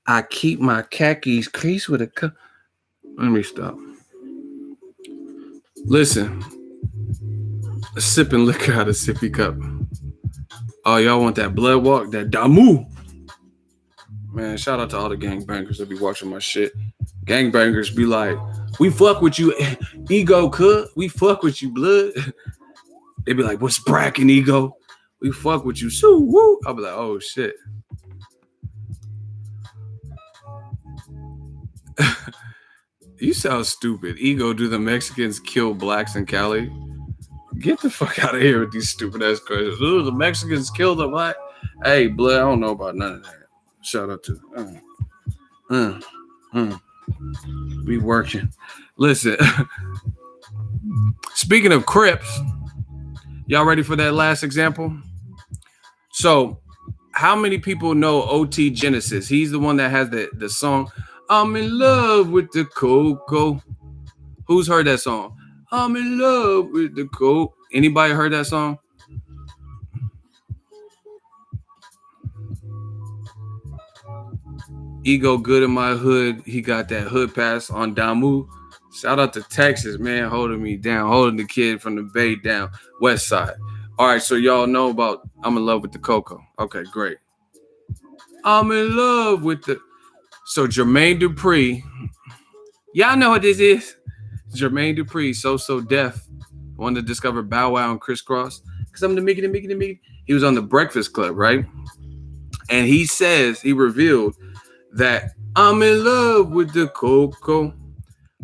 I keep my khakis creased with a cup. Let me stop. Listen, sipping liquor out of sippy cup. Oh, y'all want that blood walk? That damu? Man, shout out to all the gangbangers that be watching my shit. Gangbangers be like, we fuck with you, ego, cuz. We fuck with you, blood. They be like, what's bracking, ego? We fuck with you, so woo. I'll be like, oh, shit. You sound stupid. Ego, do the Mexicans kill blacks in Cali? Get the fuck out of here with these stupid ass questions. Ooh, the Mexicans killed the black. Hey, blood, I don't know about none of that. Shout out to we working. Listen, speaking of Crips, y'all ready for that last example? So, how many people know OT Genesis? He's the one that has the song, I'm in love with the cocoa. Who's heard that song? I'm in love with the coke. Anybody heard that song? Ego good in my hood. He got that hood pass on Damu. Shout out to Texas, man, holding me down, holding the kid from the Bay down, West Side. All right, so y'all know about I'm in love with the cocoa. Okay, great. I'm in love with the... So Jermaine Dupri, y'all know what this is. Jermaine Dupri, So Deaf, wanted to discover Bow Wow and Crisscross. Because I'm the Mickey. He was on the Breakfast Club, right? And he says, he revealed that I'm in love with the cocoa.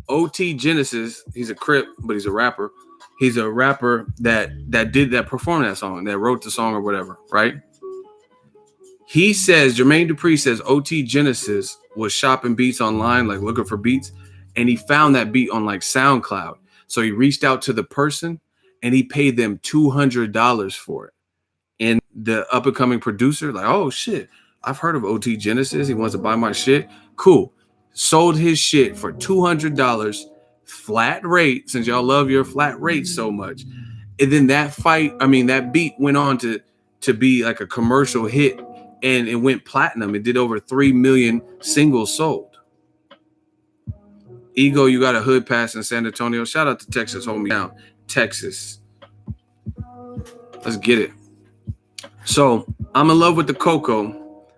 OT Genesis, he's a Crip, but he's a rapper. He's a rapper that performed that song, that wrote the song or whatever, right? He says, Jermaine Dupri says OT Genesis was shopping beats online, like looking for beats, and he found that beat on like SoundCloud. So he reached out to the person and he paid them $200 for it. And the up-and-coming producer, like, oh shit, I've heard of OT Genesis. He wants to buy my shit. Cool. Sold his shit for $200 flat rate, since y'all love your flat rate so much. And then that beat went on to be like a commercial hit, and it went platinum. It did over 3 million singles sold. Ego, you got a hood pass in San Antonio. Shout out to Texas, hold me down. Texas. Let's get it. So, I'm in love with the cocoa.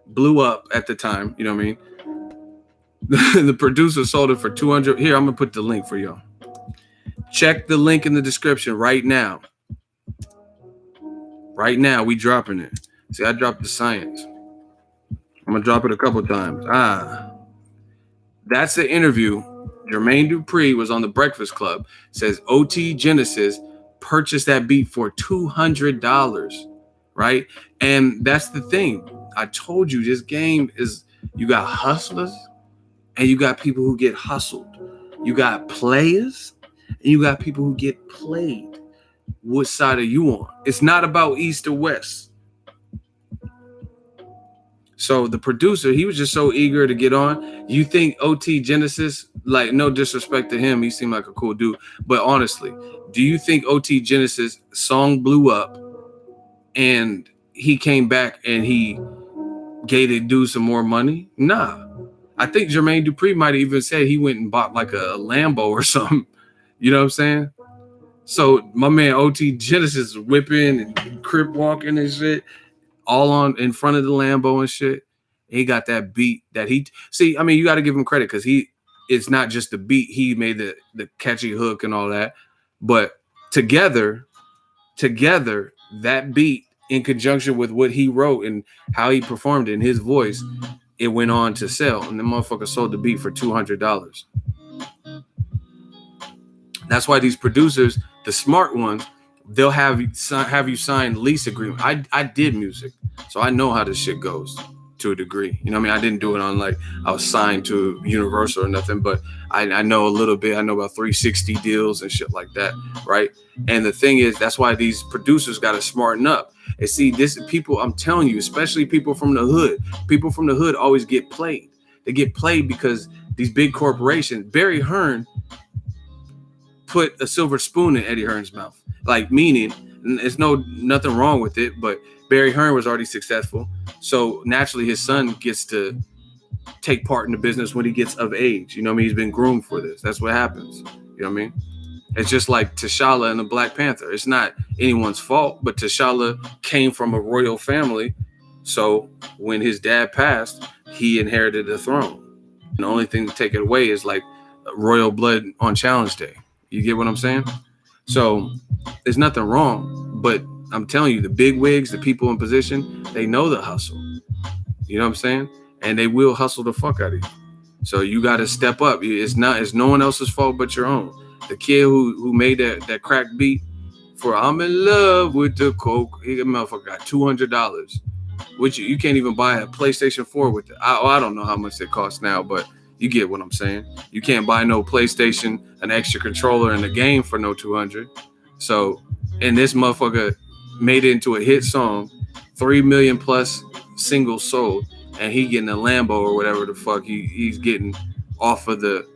Blew up at the time, you know what I mean? The producer sold it for $200. Here, I'm gonna put the link for y'all. Check the link in the description right now. Right now, we dropping it. See, I dropped the science. I'm gonna drop it a couple times. That's the interview. Jermaine Dupri was on the Breakfast Club. Says OT Genesis purchased that beat for $200, right? And that's the thing. I told you this game is, you got hustlers and you got people who get hustled. You got players and you got people who get played. what side are you on? It's not about east or west. So the producer, he was just so eager to get on. You think OT Genesis, like, no disrespect to him, he seemed like a cool dude, but honestly, do you think OT Genesis song blew up and he came back and he gave the dude some more money? Nah. I think Jermaine Dupri might have even said he went and bought like a Lambo or something. You know what I'm saying? So my man OT Genesis whipping and crip walking and shit, all on in front of the Lambo and shit. He got that beat that he see. I mean, you got to give him credit because it's not just the beat. He made the catchy hook and all that, but together, that beat in conjunction with what he wrote and how he performed in his voice, it went on to sell, and the motherfucker sold the beat for $200. That's why these producers, the smart ones, they'll have you sign lease agreement. I did music, so I know how this shit goes to a degree. You know what I mean? I didn't do it on like I was signed to Universal or nothing, but I know a little bit. I know about 360 deals and shit like that, right? And the thing is, that's why these producers got to smarten up. And see, this people, I'm telling you, especially people from the hood always get played. They get played because these big corporations, Barry Hearn put a silver spoon in Eddie Hearn's mouth. Like, meaning, there's nothing wrong with it, but Barry Hearn was already successful. So naturally his son gets to take part in the business when he gets of age. You know what I mean? He's been groomed for this. That's what happens. You know what I mean? It's just like T'Challa and the Black Panther. It's not anyone's fault, but T'Challa came from a royal family. So when his dad passed, he inherited the throne. And the only thing to take it away is like royal blood on Challenge Day. You get what I'm saying? So there's nothing wrong, but I'm telling you, the big wigs, the people in position, they know the hustle. You know what I'm saying? And they will hustle the fuck out of you. So you got to step up. It's no one else's fault but your own. The kid who made that crack beat for "I'm in love with the coke," he motherfucker got $200, which you can't even buy a PlayStation 4 with it. I don't know how much it costs now, but you get what I'm saying. You can't buy no PlayStation, an extra controller, and a game for no $200. So, and this motherfucker made it into a hit song, 3 million plus singles sold, and he getting a Lambo or whatever the fuck he's getting off of the,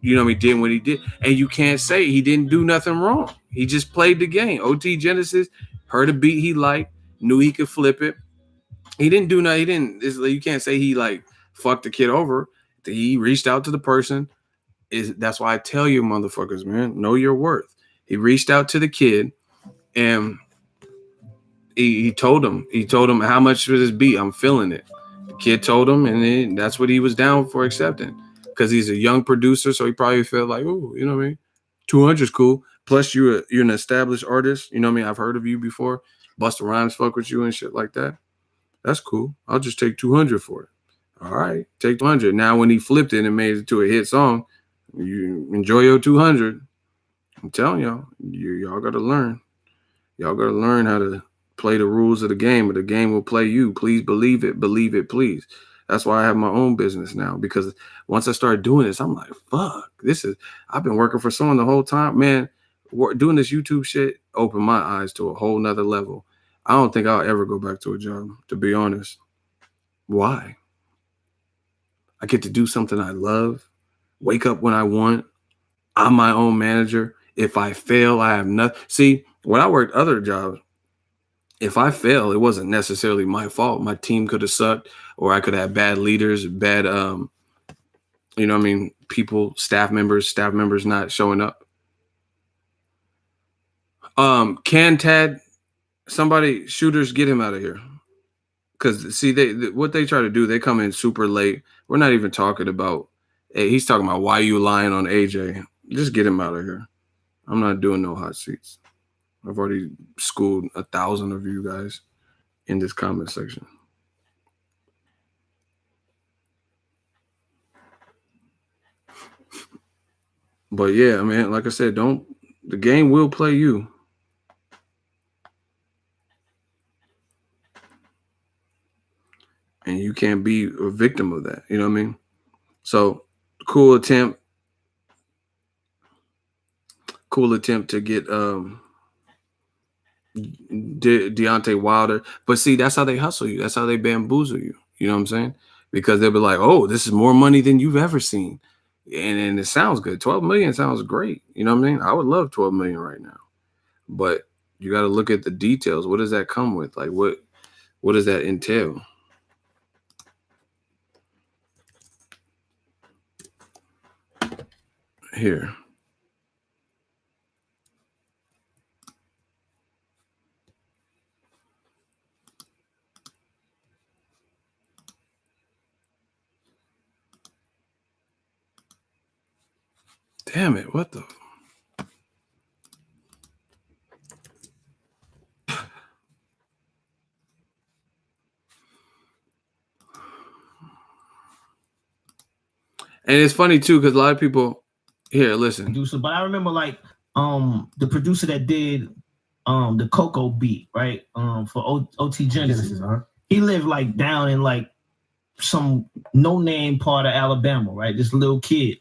you know, he did what he did. And you can't say he didn't do nothing wrong. He just played the game. OT Genesis heard a beat he liked, knew he could flip it. He didn't do nothing. You can't say he like fucked the kid over. He reached out to the person. That's why I tell you, motherfuckers, man, know your worth. He reached out to the kid, and he told him how much was his beat. I'm feeling it. The kid told him, and that's what he was down for accepting, because he's a young producer, so he probably felt like, oh, you know what I mean, 200 is cool. Plus, you're an established artist. You know what I mean? I've heard of you before. Busta Rhymes fuck with you and shit like that. That's cool. I'll just take 200 for it. All right, take 200. Now, when he flipped it and made it to a hit song, you enjoy your 200. I'm telling y'all got to learn. Y'all got to learn how to play the rules of the game, or the game will play you. Please believe it, please. That's why I have my own business now, because once I started doing this, I'm like, fuck, I've been working for someone the whole time. Man, doing this YouTube shit opened my eyes to a whole nother level. I don't think I'll ever go back to a job, to be honest. Why? I get to do something I love, wake up when I want. I'm my own manager. If I fail, I have nothing. See, when I worked other jobs, if I fail, it wasn't necessarily my fault. My team could have sucked, or I could have bad leaders, bad, you know what I mean, people, staff members not showing up. Tad, somebody, shooters, get him out of here. Because, see, what they try to do, they come in super late. We're not even talking about, hey, he's talking about why you lying on AJ. Just get him out of here. I'm not doing no hot seats. I've already schooled 1,000 of you guys in this comment section. But yeah, man, like I said, the game will play you. And you can't be a victim of that. You know what I mean? So, cool attempt to get Deontay Wilder. But see, that's how they hustle you. That's how they bamboozle you. You know what I'm saying? Because they'll be like, oh, this is more money than you've ever seen. And it sounds good. 12 million sounds great. You know what I mean? I would love 12 million right now. But you got to look at the details. What does that come with? Like what does that entail? Here. Damn it, what the? And it's funny too, because a lot of people here, listen. Producer, but I remember like the producer that did the Coco beat, right? For OT Genesis. He lived like down in like some no-name part of Alabama, right? This little kid.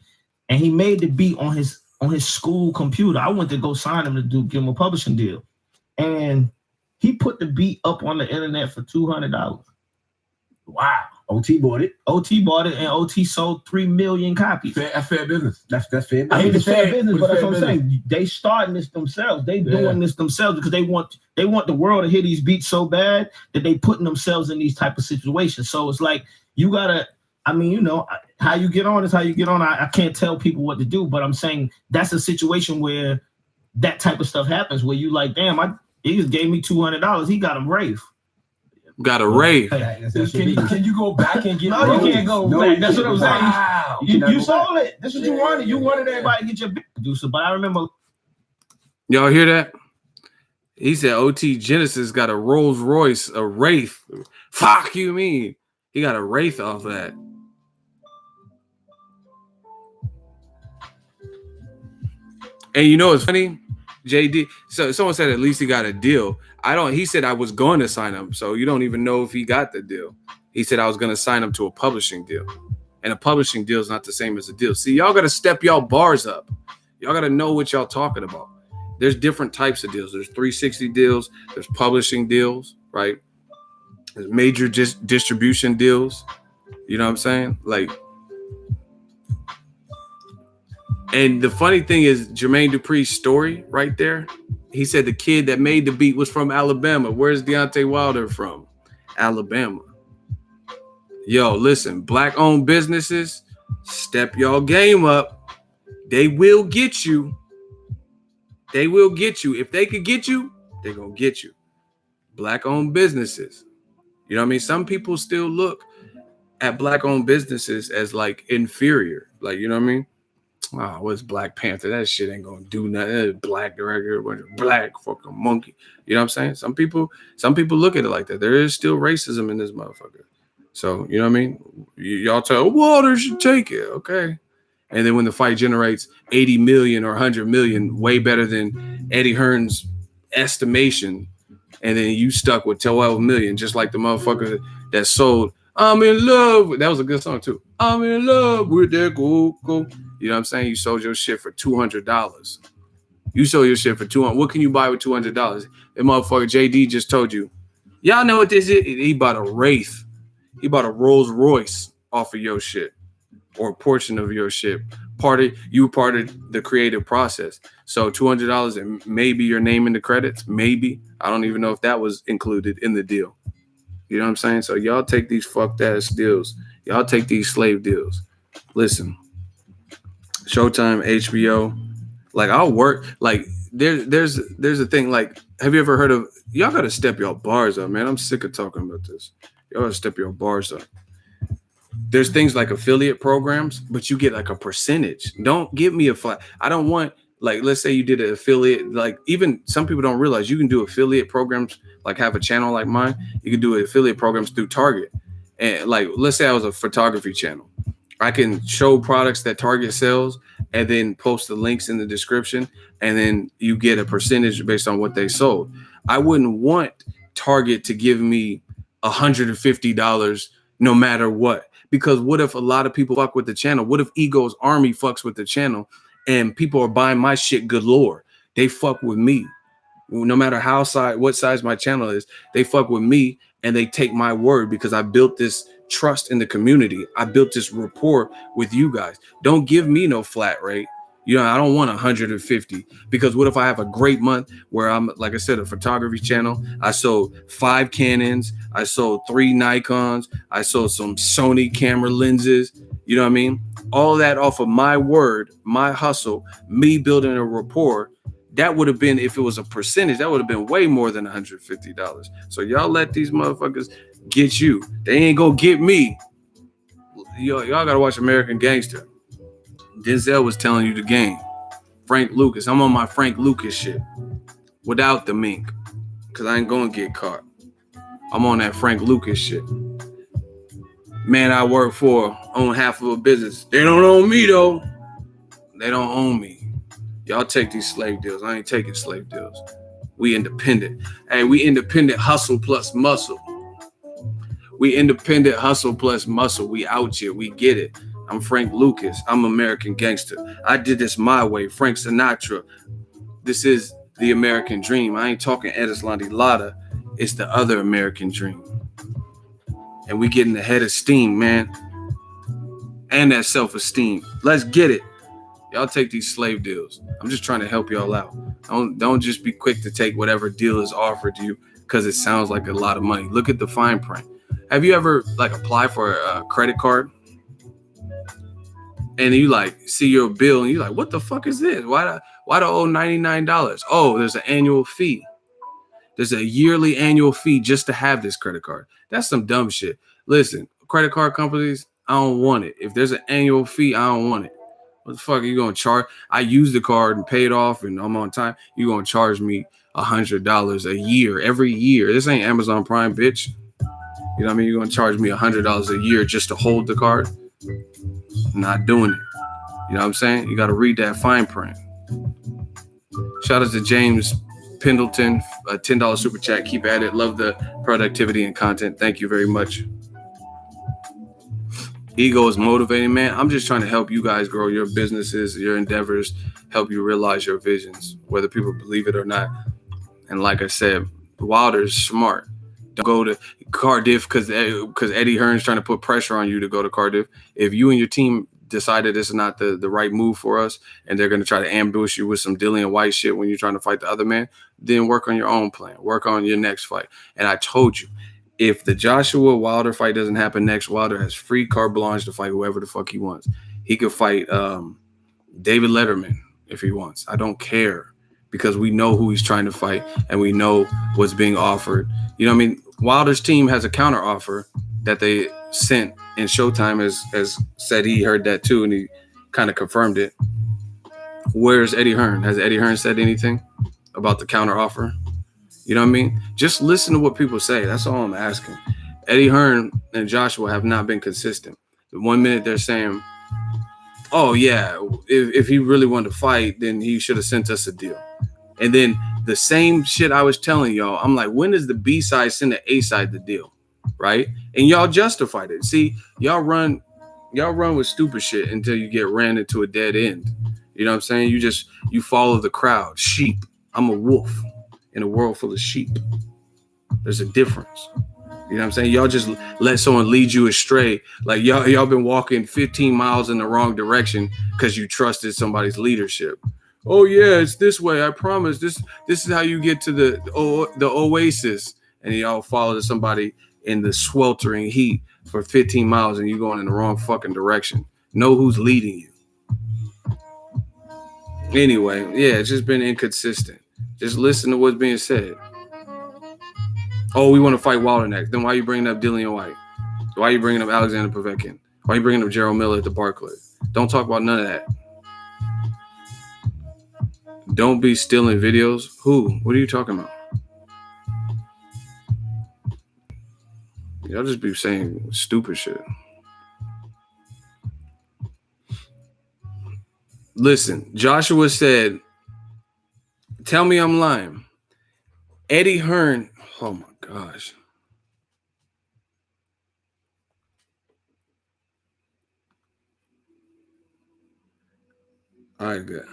And he made the beat on his school computer. I went to go sign him to give him a publishing deal. And he put the beat up on the internet for $200. Wow. OT bought it, and OT sold 3 million copies. That's fair business. That's fair business. I mean, it's fair business, but that's what I'm saying. They starting this themselves. They doing this themselves because they want the world to hear these beats so bad that they putting themselves in these type of situations. So it's like you gotta. I mean, you know, how you get on is how you get on. I can't tell people what to do, but I'm saying that's a situation where that type of stuff happens where you like, damn, he just gave me $200. He got him rave. Got a rave. Can you go back and get? No, you can't go back. That's what I'm saying. Wow. You sold it. This is what you wanted. You wanted everybody to get your producer. But I remember. Y'all hear that? He said OT Genesis got a Rolls Royce, a Wraith. Fuck you mean? He got a Wraith off that. And you know what's funny? JD. So someone said at least he got a deal. He said I was going to sign him. So you don't even know if he got the deal. He said I was going to sign him to a publishing deal. And a publishing deal is not the same as a deal. See, y'all got to step y'all bars up. Y'all got to know what y'all talking about. There's different types of deals. There's 360 deals. There's publishing deals, right? There's major distribution deals. You know what I'm saying? Like, and the funny thing is Jermaine Dupri's story right there. He said the kid that made the beat was from Alabama. Where's Deontay Wilder from? Alabama. Yo, listen, black-owned businesses, step y'all game up. They will get you. They will get you. If they could get you, they're going to get you. Black-owned businesses. You know what I mean? Some people still look at black-owned businesses as, like, inferior. Like, you know what I mean? Oh, what's Black Panther? That shit ain't gonna do nothing. Black director, black fucking monkey. You know what I'm saying? Some people look at it like that. There is still racism in this motherfucker. So, you know what I mean? Y'all tell Walter should take it, okay? And then when the fight generates 80 million or 100 million, way better than Eddie Hearn's estimation, and then you stuck with 12 million, just like the motherfucker that sold I'm in love. That was a good song too. I'm in love with that go. You know what I'm saying? You sold your shit for $200. You sold your shit for $200. What can you buy with $200? That motherfucker JD just told you. Y'all know what this is? He bought a Wraith. He bought a Rolls Royce off of your shit, or a portion of your shit. Part of the creative process. So $200 and maybe your name in the credits. Maybe. I don't even know if that was included in the deal. You know what I'm saying? So y'all take these fucked ass deals. Y'all take these slave deals. Listen, Showtime, HBO, like I'll work. Like there's a thing. Like, have you ever heard of? Y'all gotta step your bars up, man. I'm sick of talking about this. Y'all gotta step your bars up. There's things like affiliate programs, but you get like a percentage. Don't give me a flat. I don't want, like, let's say you did an affiliate. Like, even some people don't realize you can do affiliate programs. Like, have a channel like mine, you can do affiliate programs through Target. And like, let's say I was a photography channel. I can show products that Target sells and then post the links in the description. And then you get a percentage based on what they sold. I wouldn't want Target to give me $150 no matter what. Because what if a lot of people fuck with the channel? What if Ego's Army fucks with the channel and people are buying my shit galore? They fuck with me. No matter what size my channel is, they fuck with me and they take my word because I built this trust in the community. I built this rapport with you guys. Don't give me no flat rate. You know, I don't want 150 because what if I have a great month where I'm, like I said, a photography channel. I sold 5 Canons. I sold 3 Nikons. I sold some Sony camera lenses. You know what I mean? All that off of my word, my hustle, me building a rapport. That would have been, if it was a percentage, that would have been way more than $150. So y'all let these motherfuckers get you. They ain't gonna get me. Y'all gotta watch American Gangster. Denzel was telling you the game. Frank Lucas. I'm on my Frank Lucas shit. Without the mink. Because I ain't gonna get caught. I'm on that Frank Lucas shit. Man I work for own half of a business. They don't own me though. They don't own me. Y'all take these slave deals. I ain't taking slave deals. We independent. Hey, we independent hustle plus muscle. We independent hustle plus muscle. We out here. We get it. I'm Frank Lucas. I'm American Gangster. I did this my way. Frank Sinatra. This is the American dream. I ain't talking Edislandi Lotta. It's the other American dream. And we getting the head of steam, man. And that self-esteem. Let's get it. Y'all take these slave deals. I'm just trying to help y'all out. Don't just be quick to take whatever deal is offered to you because it sounds like a lot of money. Look at the fine print. Have you ever applied for a credit card and you see your bill and you what the fuck is this? Why do I owe $99? Oh, there's an annual fee. There's a yearly annual fee just to have this credit card. That's some dumb shit. Listen, credit card companies, I don't want it. If there's an annual fee, I don't want it. What the fuck are you gonna charge? I used the card and paid off and I'm on time. You gonna charge me $100 a year, every year. This ain't Amazon Prime, bitch. You know what I mean? You're gonna charge me $100 a year just to hold the card? I'm not doing it. You know what I'm saying? You gotta read that fine print. Shout out to James Pendleton, a $10 super chat. Keep at it. Love the productivity and content. Thank you very much. Ego is motivating, man. I'm just trying to help you guys grow your businesses, your endeavors, help you realize your visions, whether people believe it or not. And like I said, Wilder's smart. Don't go to Cardiff because Eddie Hearn's trying to put pressure on you to go to Cardiff. If you and your team decided this is not the right move for us and they're going to try to ambush you with some Dillian White shit when you're trying to fight the other man, then work on your own plan. Work on your next fight. And I told you, if the Joshua Wilder fight doesn't happen next, Wilder has free carte blanche to fight whoever the fuck he wants. He could fight David Letterman if he wants. I don't care because we know who he's trying to fight and we know what's being offered. You know what I mean? Wilder's team has a counter offer that they sent, and Showtime has said he heard that too, and he kind of confirmed it. Where's Eddie Hearn? Has Eddie Hearn said anything about the counter offer? You know what I mean? Just listen to what people say. That's all I'm asking. Eddie Hearn and Joshua have not been consistent. The 1 minute they're saying, oh, yeah, if he really wanted to fight, then he should have sent us a deal. And then the same shit I was telling y'all, I'm like, when does the B side send the A side the deal? Right? And y'all justified it. See, y'all run with stupid shit until you get ran into a dead end. You know what I'm saying? You follow the crowd. Sheep. I'm a wolf in a world full of sheep. There's a difference. You know what I'm saying? Y'all just let someone lead you astray. Like y'all been walking 15 miles in the wrong direction because you trusted somebody's leadership. Oh yeah, it's this way. I promise. This is how you get to the oasis. And y'all follow somebody in the sweltering heat for 15 miles and you're going in the wrong fucking direction. Know who's leading you. Anyway, yeah, it's just been inconsistent. Just listen to what's being said. Oh, we want to fight Wilder next. Then why are you bringing up Dillian White? Why are you bringing up Alexander Povetkin? Why are you bringing up Gerald Miller at the Barclays? Don't talk about none of that. Don't be stealing videos. Who? What are you talking about? Y'all just be saying stupid shit. Listen, Joshua said, tell me I'm lying. Eddie Hearn, oh my gosh. All right, good.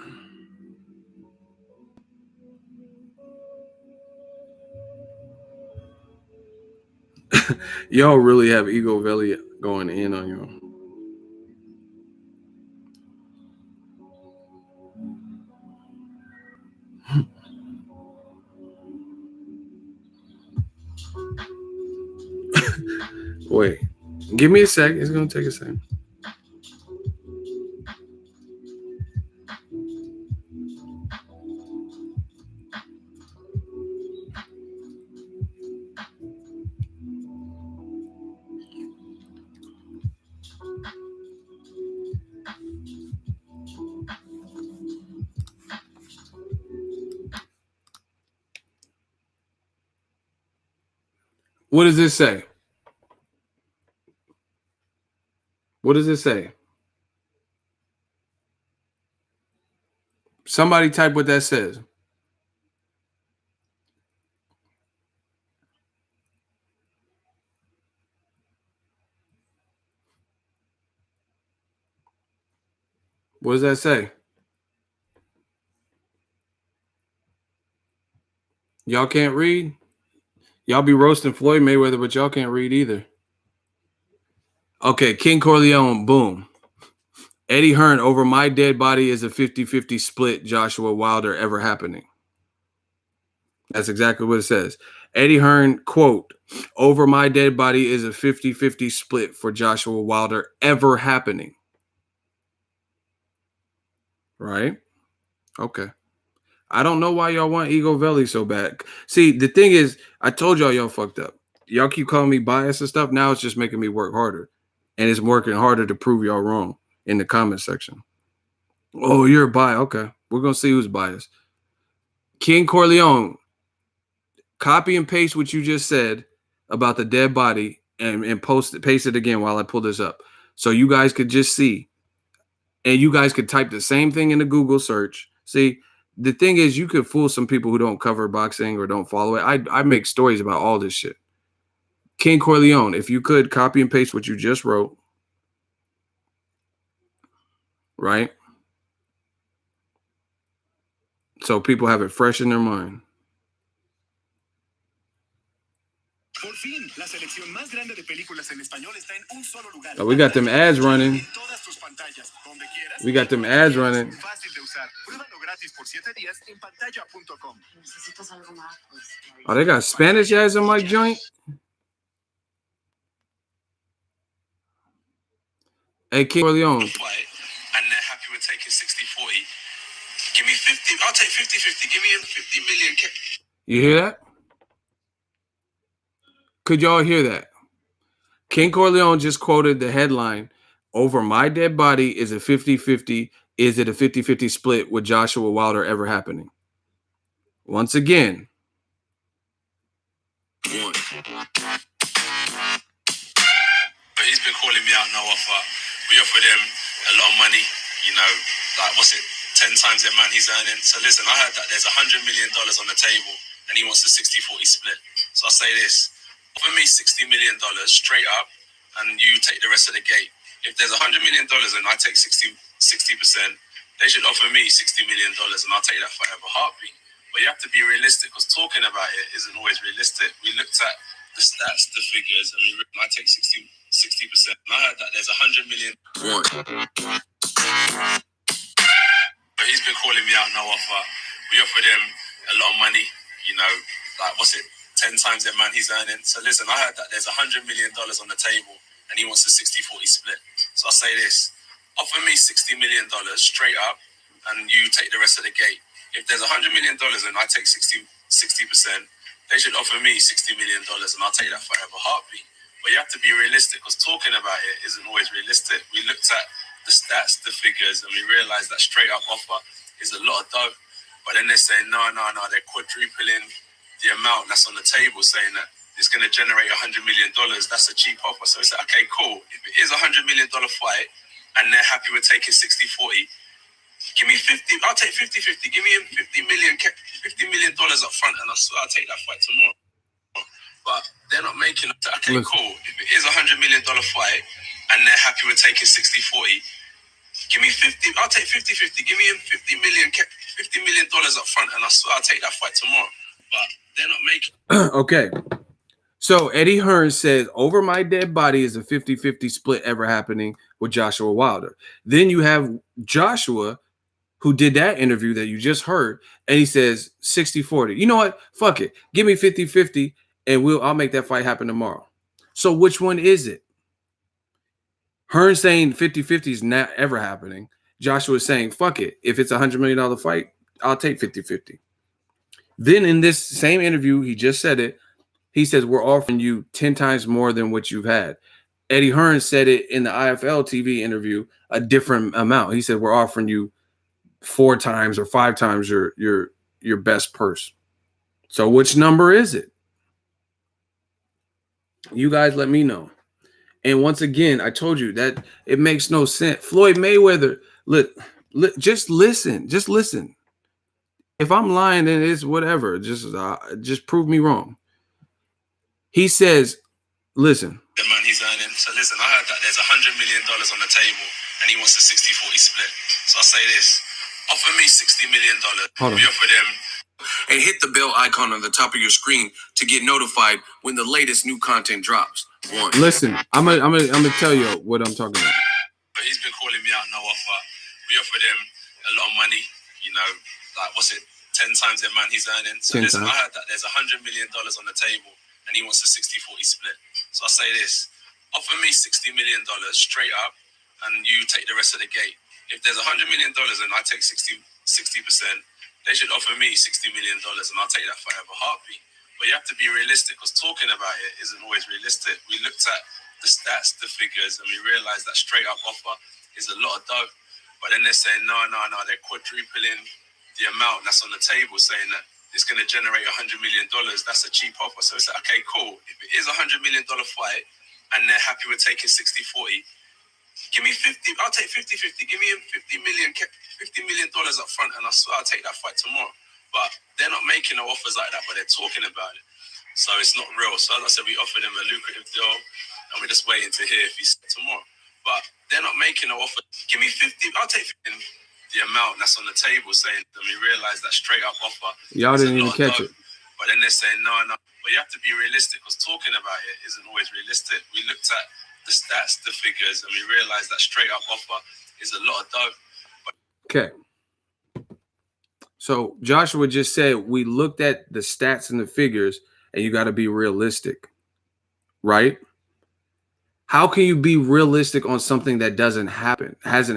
Y'all really have Egoveli going in on you. Wait, give me a sec. It's gonna take a second. What does this say? What does it say? Somebody type what that says. What does that say? Y'all can't read? Y'all be roasting Floyd Mayweather, but y'all can't read either. Okay, King Corleone, boom. Eddie Hearn, over my dead body is a 50-50 split, Joshua Wilder ever happening. That's exactly what it says. Eddie Hearn, quote, over my dead body is a 50-50 split for Joshua Wilder ever happening. Right? Okay. I don't know why y'all want Egoveli so bad. See, the thing is, I told y'all fucked up. Y'all keep calling me biased and stuff. Now it's just making me work harder. And it's working harder to prove y'all wrong in the comment section. Oh, you're biased. Okay. We're going to see who's biased. King Corleone, copy and paste what you just said about the dead body and paste it again while I pull this up. So you guys could just see. And you guys could type the same thing in the Google search. See, the thing is, you could fool some people who don't cover boxing or don't follow it. I make stories about all this shit. King Corleone, if you could copy and paste what you just wrote, right? So people have it fresh in their mind. Oh, we got them ads running. We got them ads running. Oh, they got Spanish ads on my joint? Hey, King Corleone. And they're happy with taking 60-40. Give me 50. I'll take 50-50. Give me 50 million. You hear that? Could y'all hear that? King Corleone just quoted the headline, over my dead body is a 50-50. Is it a 50-50 split with Joshua Wilder ever happening? Once again. But he's been calling me out, no offer. We offered him a lot of money, you know, like, what's it, 10 times the amount he's earning. So listen, I heard that there's $100 million on the table and he wants a 60-40 split. So I'll say this, offer me $60 million straight up and you take the rest of the gate. If there's $100 million and I take 60%, they should offer me $60 million and I'll take that for every heartbeat. But you have to be realistic because talking about it isn't always realistic. We looked at the stats, the figures, and I take 60%. And I heard that there's $100 million. But he's been calling me out, no offer. We offered him a lot of money, you know, like, what's it, 10 times the amount he's earning. So listen, I heard that there's $100 million on the table and he wants a 60-40 split. So I'll say this, offer me $60 million straight up and you take the rest of the gate. If there's $100 million and I take 60%, they should offer me $60 million and I'll take that for every heartbeat. But you have to be realistic because talking about it isn't always realistic. We looked at the stats, the figures, and we realized that straight up offer is a lot of dough. But then they're saying, no, they're quadrupling the amount that's on the table, saying that it's going to generate $100 million. That's a cheap offer. So it's like, okay, cool. If it is a $100 million fight and they're happy with taking 60-40, give me 50. I'll take 50-50. Give me $50 million up front, and I swear I'll take that fight tomorrow. But they're not making it. Okay, cool. If it is a $100 million fight, and they're happy with taking 60-40, give me 50. I'll take 50-50. Give me $50 million up front, and I swear I'll take that fight tomorrow. But they're not making. Okay. So Eddie Hearn says, over my dead body is a 50-50 split ever happening with Joshua Wilder. Then you have Joshua, who did that interview that you just heard, and he says 60-40. You know what? Fuck it. Give me 50-50, and I'll make that fight happen tomorrow. So which one is it? Hearn saying 50-50 is not ever happening. Joshua is saying, fuck it. If it's a $100 million fight, I'll take 50-50. Then in this same interview, he just said it. He says, we're offering you 10 times more than what you've had. Eddie Hearn said it in the IFL TV interview, a different amount. He said, we're offering you 4 times or 5 times your best purse. So which number is it? You guys let me know. And once again, I told you that it makes no sense. Floyd Mayweather, just listen. Just listen. If I'm lying, then it's whatever. Just prove me wrong. He says, listen. The man he's earning. So listen, I heard that there's $100 million on the table and he wants a 60-40 split. So I say this, offer me $60 million. Hold on. We offer them. And hit the bell icon on the top of your screen to get notified when the latest new content drops. Listen, I'm gonna tell you what I'm talking about. But he's been calling me out, no offer. We offer them a lot of money, you know, like 10 times the amount he's earning. So listen, I heard that there's $100 million on the table and he wants a 60-40 split. So I say this, offer me $60 million straight up and you take the rest of the gate. If there's $100 million and I take 60%, they should offer me $60 million and I'll take that fight over a heartbeat. But you have to be realistic because talking about it isn't always realistic. We looked at the stats, the figures, and we realized that straight up offer is a lot of dough. But then they're saying, no, they're quadrupling the amount that's on the table, saying that it's going to generate $100 million. That's a cheap offer. So it's like, okay, cool. If it is a $100 million fight and they're happy with taking 60-40, give me 50. I'll take 50-50. Give me $50 million up front, and I swear I'll take that fight tomorrow. But they're not making no offers like that, but they're talking about it. So it's not real. So as I said, we offered him a lucrative deal, and we're just waiting to hear if he's tomorrow. But they're not making no offer. Give me 50. I'll take the amount that's on the table, saying that we realize that straight up offer. Y'all didn't even catch it. But then they're saying, no. But you have to be realistic because talking about it isn't always realistic. We looked at the stats, the figures, and we realized that straight up offer is a lot of dough. Okay. So Joshua just said we looked at the stats and the figures, and you got to be realistic, right? How can you be realistic on something that hasn't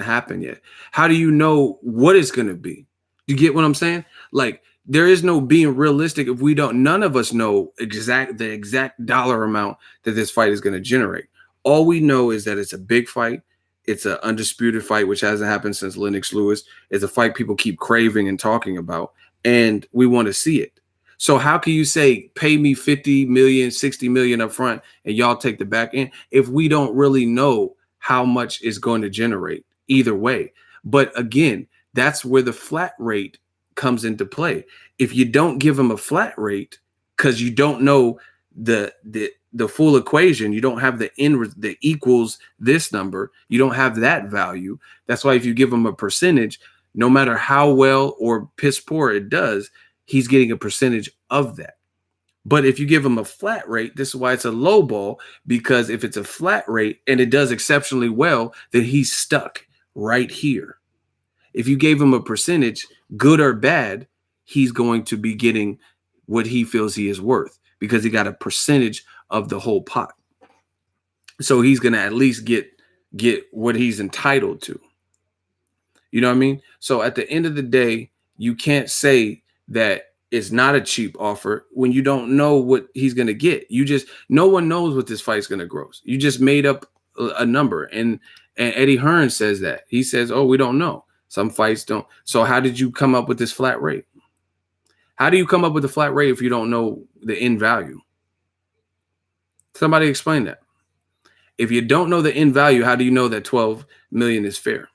happened yet? How do you know what it's going to be? You get what I'm saying? Like, there is no being realistic if we don't, none of us know the exact dollar amount that this fight is going to generate. All we know is that it's a big fight. It's an undisputed fight, which hasn't happened since Lennox Lewis. It's a fight people keep craving and talking about, and we want to see it. So how can you say, pay me 50 million, 60 million up front, and y'all take the back end if we don't really know how much is going to generate either way? But again, that's where the flat rate comes into play. If you don't give them a flat rate because you don't know the full equation, you don't have the equals this number, you don't have that value. That's why if you give them a percentage, no matter how well or piss poor it does, he's getting a percentage of that. But if you give him a flat rate, this is why it's a low ball, because if it's a flat rate and it does exceptionally well, then he's stuck right here. If you gave him a percentage, good or bad, he's going to be getting what he feels he is worth because he got a percentage of the whole pot. So he's going to at least get what he's entitled to. You know what I mean? So at the end of the day, you can't say that it's not a cheap offer when you don't know what he's going to get. No one knows what this fight's going to gross. You just made up a number. And Eddie Hearn says that. He says, oh, we don't know. Some fights don't. So how did you come up with this flat rate? How do you come up with a flat rate if you don't know the end value? Somebody explain that. If you don't know the end value, how do you know that 12 million is fair?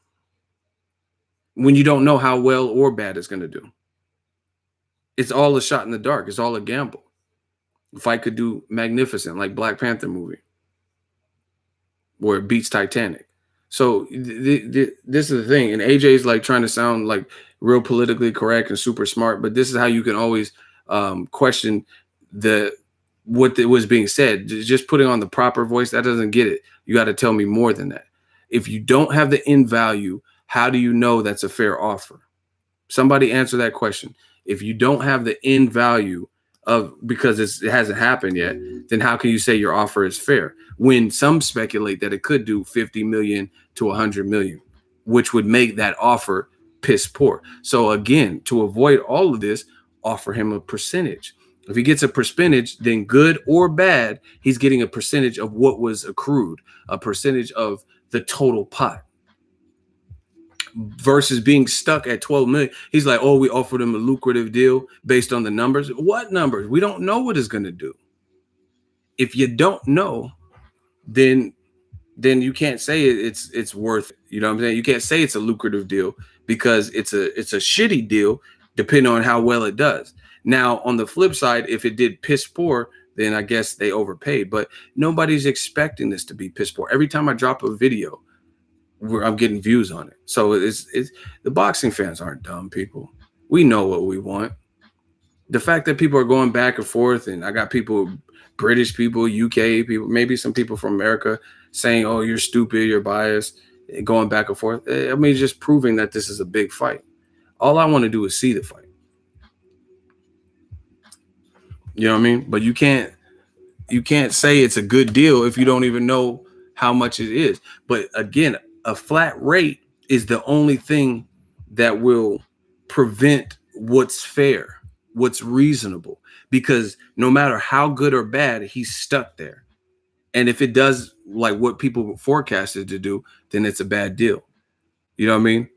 When you don't know how well or bad it's going to do. It's all a shot in the dark. It's all a gamble. The fight could do magnificent, like Black Panther movie, where it beats Titanic. So this is the thing. And AJ's like trying to sound like real politically correct and super smart, but this is how you can always question the what was being said. Just putting on the proper voice, that doesn't get it. You got to tell me more than that. If you don't have the end value, how do you know that's a fair offer? Somebody answer that question. If you don't have the end value of, because it hasn't happened yet, then how can you say your offer is fair? When some speculate that it could do 50 million to 100 million, which would make that offer piss poor. So again, to avoid all of this, offer him a percentage. If he gets a percentage, then good or bad, he's getting a percentage of what was accrued, a percentage of the total pot. Versus being stuck at 12 million. He's like, oh, we offered him a lucrative deal based on the numbers. What numbers? We don't know what it's going to do. If you don't know, then you can't say it's worth it. You know what I'm saying? You can't say it's a lucrative deal because it's a shitty deal depending on how well it does. Now, on the flip side, if it did piss poor, then I guess they overpaid. But nobody's expecting this to be piss poor. Every time I drop a video, I'm getting views on it. So it's the boxing fans aren't dumb people. We know what we want. The fact that people are going back and forth, and I got people, British people, UK people, maybe some people from America saying, oh, you're stupid, you're biased, going back and forth. I mean, just proving that this is a big fight. All I want to do is see the fight. You know what I mean? But you can't say it's a good deal if you don't even know how much it is. But again, a flat rate is the only thing that will prevent what's fair, what's reasonable, because no matter how good or bad, he's stuck there. And if it does like what people forecasted to do, then it's a bad deal. You know what I mean?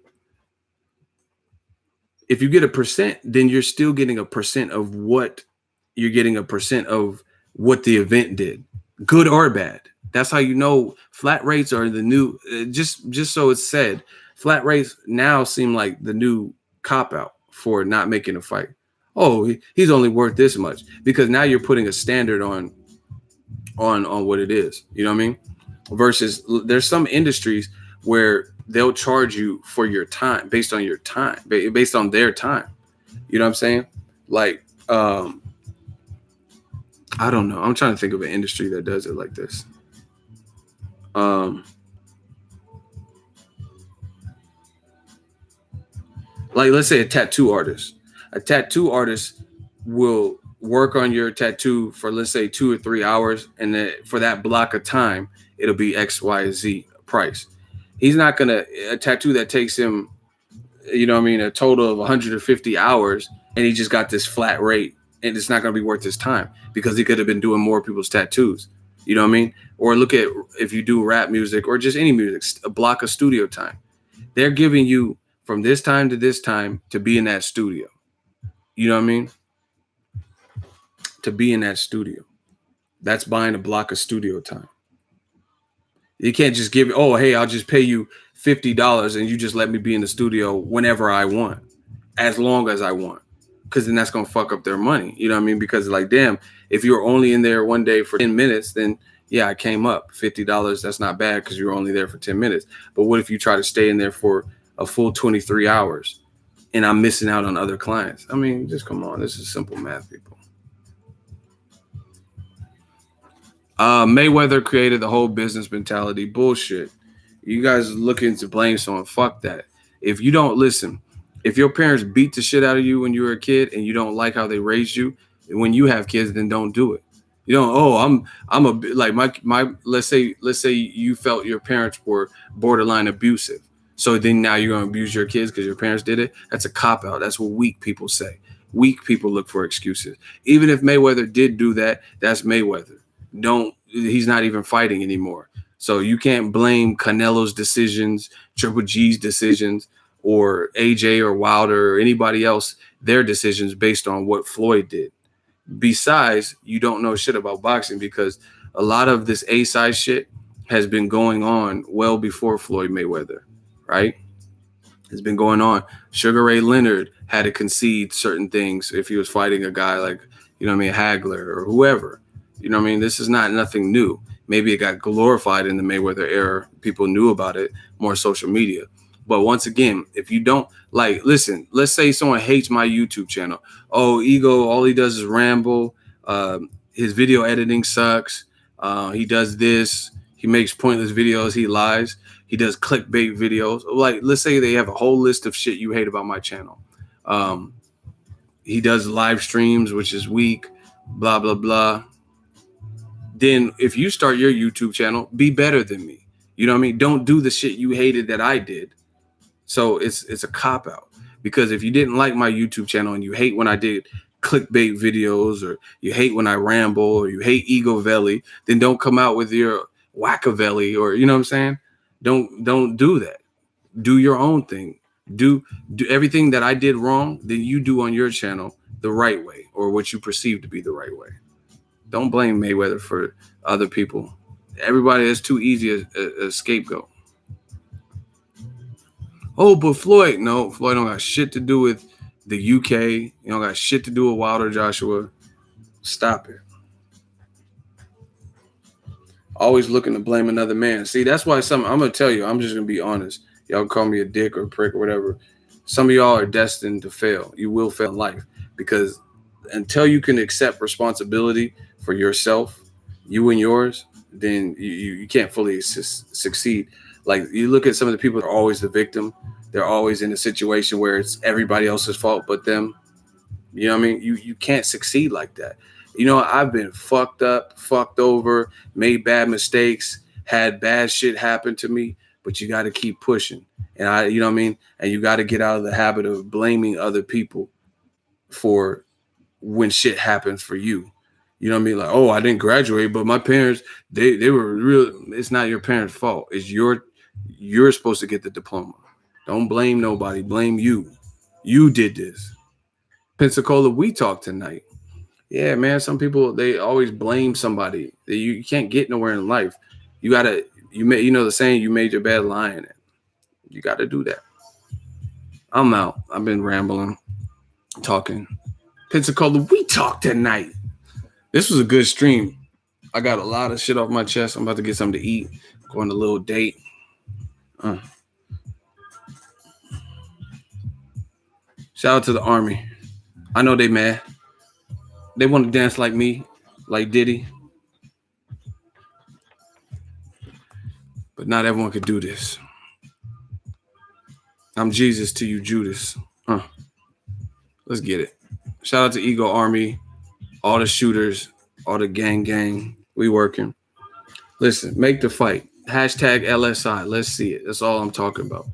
If you get a percent, then you're still getting a percent of what you're getting, a percent of what the event did, good or bad. That's how you know flat rates are the new, just so it's said, flat rates now seem like the new cop out for not making a fight. Oh, he's only worth this much, because now you're putting a standard on what it is. You know what I mean? Versus there's some industries where they'll charge you for your time based on your time, based on their time. You know what I'm saying? Like, I don't know. I'm trying to think of an industry that does it like this. Like, let's say a tattoo artist. A tattoo artist will work on your tattoo for, let's say, 2 or 3 hours, and then for that block of time, it'll be X, Y, Z price. He's not gonna, a tattoo that takes him, you know what I mean, a total of 150 hours, and he just got this flat rate, and it's not gonna be worth his time because he could have been doing more people's tattoos. You know what I mean? Or look at, if you do rap music or just any music, a block of studio time. They're giving you from this time to this time to be in that studio. You know what I mean? To be in that studio. That's buying a block of studio time. You can't just give, oh, hey, I'll just pay you $50 and you just let me be in the studio whenever I want, as long as I want. Because then that's going to fuck up their money. You know what I mean? Because like, damn, if you're only in there one day for 10 minutes, then yeah, I came up $50. That's not bad because you're only there for 10 minutes. But what if you try to stay in there for a full 23 hours and I'm missing out on other clients? I mean, just come on. This is simple math, people. Mayweather created the whole business mentality. Bullshit. You guys are looking to blame someone. Fuck that. If you don't listen, if your parents beat the shit out of you when you were a kid and you don't like how they raised you, when you have kids, then don't do it. You don't, oh, I'm a, like my let's say you felt your parents were borderline abusive. So then now you're going to abuse your kids because your parents did it. That's a cop out. That's what weak people say. Weak people look for excuses. Even if Mayweather did do that, that's Mayweather. He's not even fighting anymore. So you can't blame Canelo's decisions, Triple G's decisions, or AJ or Wilder or anybody else, their decisions based on what Floyd did. Besides, you don't know shit about boxing because a lot of this A-side shit has been going on well before Floyd Mayweather, right? It's been going on. Sugar Ray Leonard had to concede certain things if he was fighting a guy like, you know what I mean, Hagler or whoever. You know what I mean? This is not nothing new. Maybe it got glorified in the Mayweather era. People knew about it, more social media. But once again, if you don't, like, listen, let's say someone hates my YouTube channel. Oh, Ego, all he does is ramble. his video editing sucks. He does this. He makes pointless videos. He lies. He does clickbait videos. Like, let's say they have a whole list of shit you hate about my channel. He does live streams, which is weak, blah, blah, blah. Then if you start your YouTube channel, be better than me. You know what I mean? Don't do the shit you hated that I did. So it's a cop-out. Because if you didn't like my YouTube channel and you hate when I did clickbait videos, or you hate when I ramble, or you hate Egoveli, then don't come out with your Wackavelli, or you know what I'm saying? Don't do that. Do your own thing. Do everything that I did wrong, then you do on your channel the right way, or what you perceive to be the right way. Don't blame Mayweather for other people. Everybody is too easy a scapegoat. Oh, but Floyd don't got shit to do with the UK. You don't got shit to do with Wilder Joshua. Stop it. Always looking to blame another man. See, that's why I'm going to tell you, I'm just going to be honest. Y'all can call me a dick or a prick or whatever. Some of y'all are destined to fail. You will fail in life, because until you can accept responsibility for yourself, you and yours, then you can't fully succeed. Like, you look at some of the people that are always the victim. They're always in a situation where it's everybody else's fault but them. You know what I mean? You can't succeed like that. You know, I've been fucked up, fucked over, made bad mistakes, had bad shit happen to me, but you got to keep pushing. And you know what I mean? And you got to get out of the habit of blaming other people for when shit happens for you. You know what I mean? Like, oh, I didn't graduate, but my parents, they were real. It's not your parents' fault. It's you're supposed to get the diploma. Don't blame nobody. Blame you. You did this. Pensacola, we talked tonight. Yeah, man. Some people, they always blame somebody. You can't get nowhere in life. You know the saying, you made your bed, lie in it. You got to do that. I'm out. I've been rambling, talking. Pensacola, we talked tonight. This was a good stream. I got a lot of shit off my chest. I'm about to get something to eat. Go on a little date. Shout out to the Army. I know they mad. They want to dance like me, like Diddy. But not everyone could do this. I'm Jesus to you, Judas. Let's get it. Shout out to Ego Army, all the shooters, all the gang. We working. Listen, make the fight. Hashtag LSI. Let's see it. That's all I'm talking about.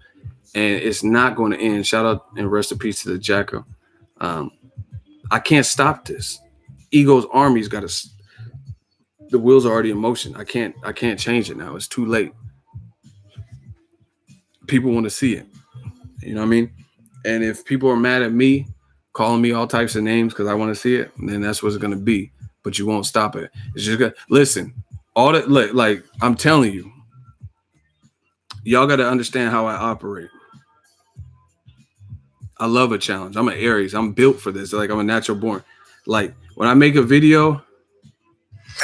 And it's not going to end. Shout out and rest in peace to the Jacker. I can't stop this. Ego's Army's got to. The wheels are already in motion. I can't change it now. It's too late. People want to see it. You know what I mean? And if people are mad at me, calling me all types of names because I want to see it, then that's what it's going to be. But you won't stop it. It's just gonna listen. All that, like I'm telling you, y'all got to understand how I operate. I love a challenge. I'm an Aries. I'm built for this. Like, I'm a natural born. Like, when I make a video.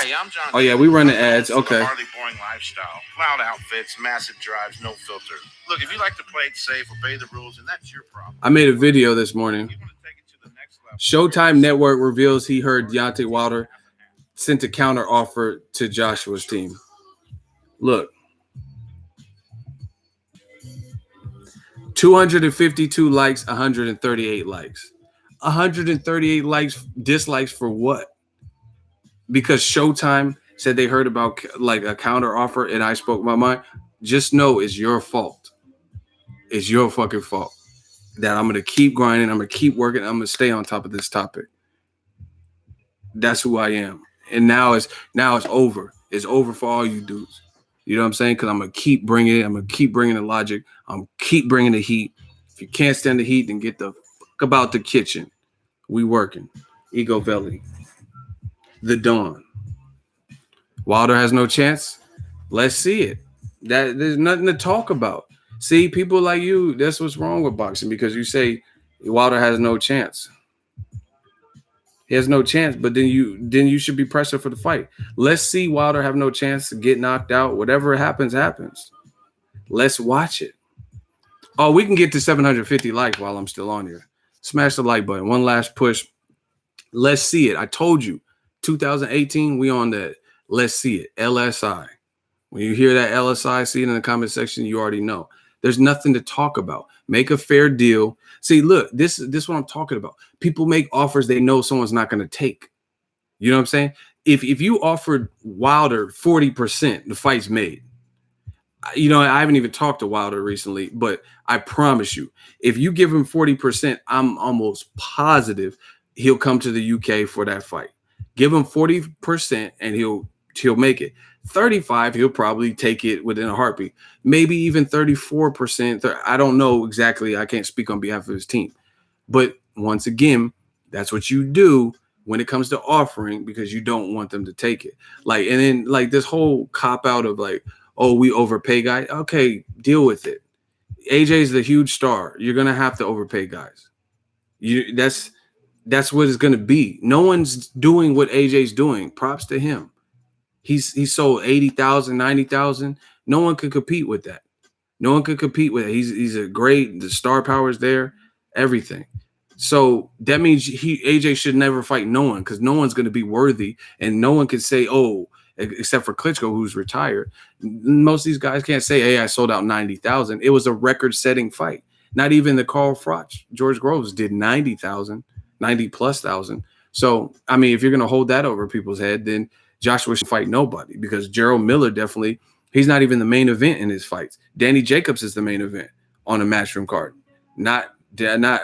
Hey, I'm John. Oh, yeah, we run the ads. Okay. Hardly boring lifestyle. Loud outfits, massive drives, no filter. Look, if you like to play it safe, obey the rules, and that's your problem. I made a video this morning. You want to take it to the next level. Showtime Network reveals he heard Deontay Wilder sent a counter offer to Joshua's team. Look. 252 likes, 138 likes. 138 dislikes for what? Because Showtime said they heard about like a counter offer and I spoke my mind. Just know it's your fault. It's your fucking fault that I'm going to keep grinding. I'm going to keep working. I'm going to stay on top of this topic. That's who I am. And now it's over. It's over for all you dudes. You know what I'm saying? Because I'm going to keep bringing it. I'm going to keep bringing the logic. I'm keep bringing the heat. If you can't stand the heat, then get the fuck about the kitchen. We working. Egoveli. The Dawn. Wilder has no chance. Let's see it. There's nothing to talk about. See, people like you, that's what's wrong with boxing, because you say Wilder has no chance. He has no chance, but then you should be pressured for the fight. Let's see Wilder have no chance to get knocked out. Whatever happens, happens. Let's watch it. Oh, we can get to 750 likes while I'm still on here. Smash the like button. One last push. Let's see it. I told you. 2018, we on that. Let's see it. LSI. When you hear that LSI, see it in the comment section, you already know. There's nothing to talk about. Make a fair deal. See, look, this is what I'm talking about. People make offers they know someone's not going to take. You know what I'm saying? If you offered Wilder 40%, the fight's made. You know, I haven't even talked to Wilder recently, but I promise you, if you give him 40%, I'm almost positive he'll come to the UK for that fight. Give him 40% and he'll make it. 35, he'll probably take it within a heartbeat. Maybe even 34%. I don't know exactly. I can't speak on behalf of his team. But once again, that's what you do when it comes to offering, because you don't want them to take it. Like, and then like this whole cop out of like, oh, we overpay guys. Okay, deal with it. AJ's the huge star. You're gonna have to overpay guys. That's what it's gonna be. No one's doing what AJ's doing. Props to him. He sold 80,000, 90,000. No one could compete with that. No one could compete with it. He's a great. The star power is there. Everything. So that means AJ should never fight no one, because no one's going to be worthy, and no one can say, oh, except for Klitschko, who's retired. Most of these guys can't say, hey, I sold out 90,000. It was a record-setting fight. Not even the Carl Froch, George Groves did 90,000, 90+ thousand. So, I mean, if you're going to hold that over people's head, then Joshua should fight nobody, because Gerald Miller definitely, he's not even the main event in his fights. Danny Jacobs is the main event on a Matchroom card, not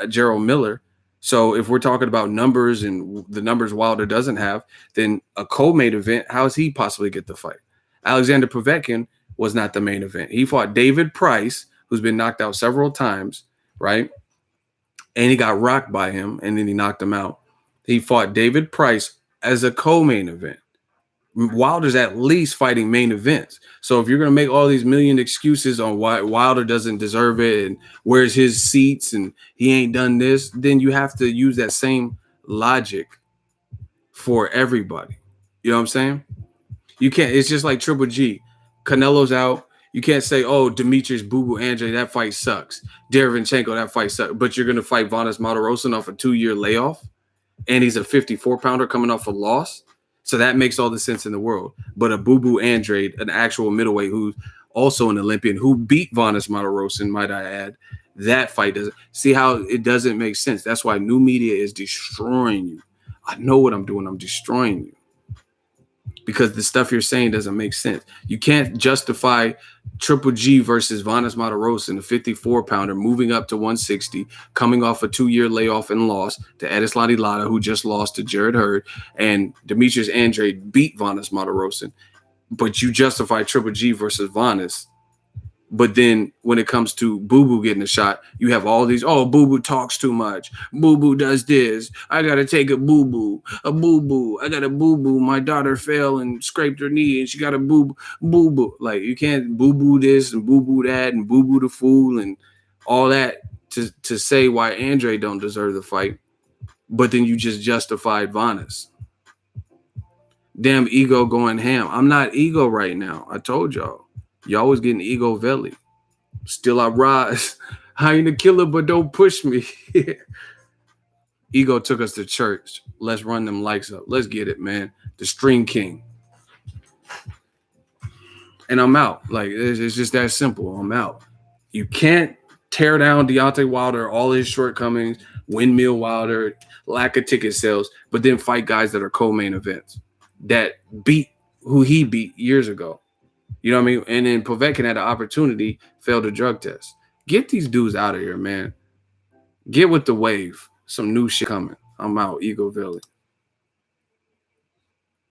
Gerald Miller. So if we're talking about numbers and the numbers Wilder doesn't have, then a co-main event, how does he possibly get the fight? Alexander Povetkin was not the main event. He fought David Price, who's been knocked out several times, right? And he got rocked by him, and then he knocked him out. He fought David Price as a co-main event. Wilder's at least fighting main events. So if you're going to make all these million excuses on why Wilder doesn't deserve it and where's his seats and he ain't done this, then you have to use that same logic for everybody. You know what I'm saying? You can't. It's just like Triple G. Canelo's out. You can't say, oh, Demetrius Boo Andre, that fight sucks. Derevyanchenko, that fight sucks. But you're going to fight Vanes Martirosyan off a 2-year layoff, and he's a 54-pounder coming off a loss. So that makes all the sense in the world. But a Boo Andrade, an actual middleweight who's also an Olympian, who beat Vanes Martirosyan, might I add, that fight doesn't. See how it doesn't make sense. That's why new media is destroying you. I know what I'm doing. I'm destroying you. Because the stuff you're saying doesn't make sense. You can't justify Triple G versus Vanes Martirosyan, a 54-pounder, moving up to 160, coming off a 2-year layoff and loss to Erislandy Lara, who just lost to Jared Hurd, and Demetrius Andrade beat Vanes Martirosyan. But you justify Triple G versus Vanes. But then when it comes to Boo Boo getting a shot, you have all these, oh, Boo Boo talks too much. Boo Boo does this. I got to take a Boo Boo. A Boo Boo. I got a Boo Boo. My daughter fell and scraped her knee and she got a Boo Boo. Like, you can't Boo Boo this and Boo Boo that and Boo Boo the fool and all that to say why Andre don't deserve the fight. But then you just justified Vanes. Damn ego going ham. I'm not ego right now. I told y'all. Y'all was getting Egoveli. Still I rise. I ain't a killer, but don't push me. Ego took us to church. Let's run them likes up. Let's get it, man. The Stream King. And I'm out. Like, it's just that simple. I'm out. You can't tear down Deontay Wilder, all his shortcomings, windmill Wilder, lack of ticket sales, but then fight guys that are co-main events that beat who he beat years ago. You know what I mean? And then Povetkin had an opportunity, failed a drug test. Get these dudes out of here, man. Get with the wave. Some new shit coming. I'm out. Egoveli.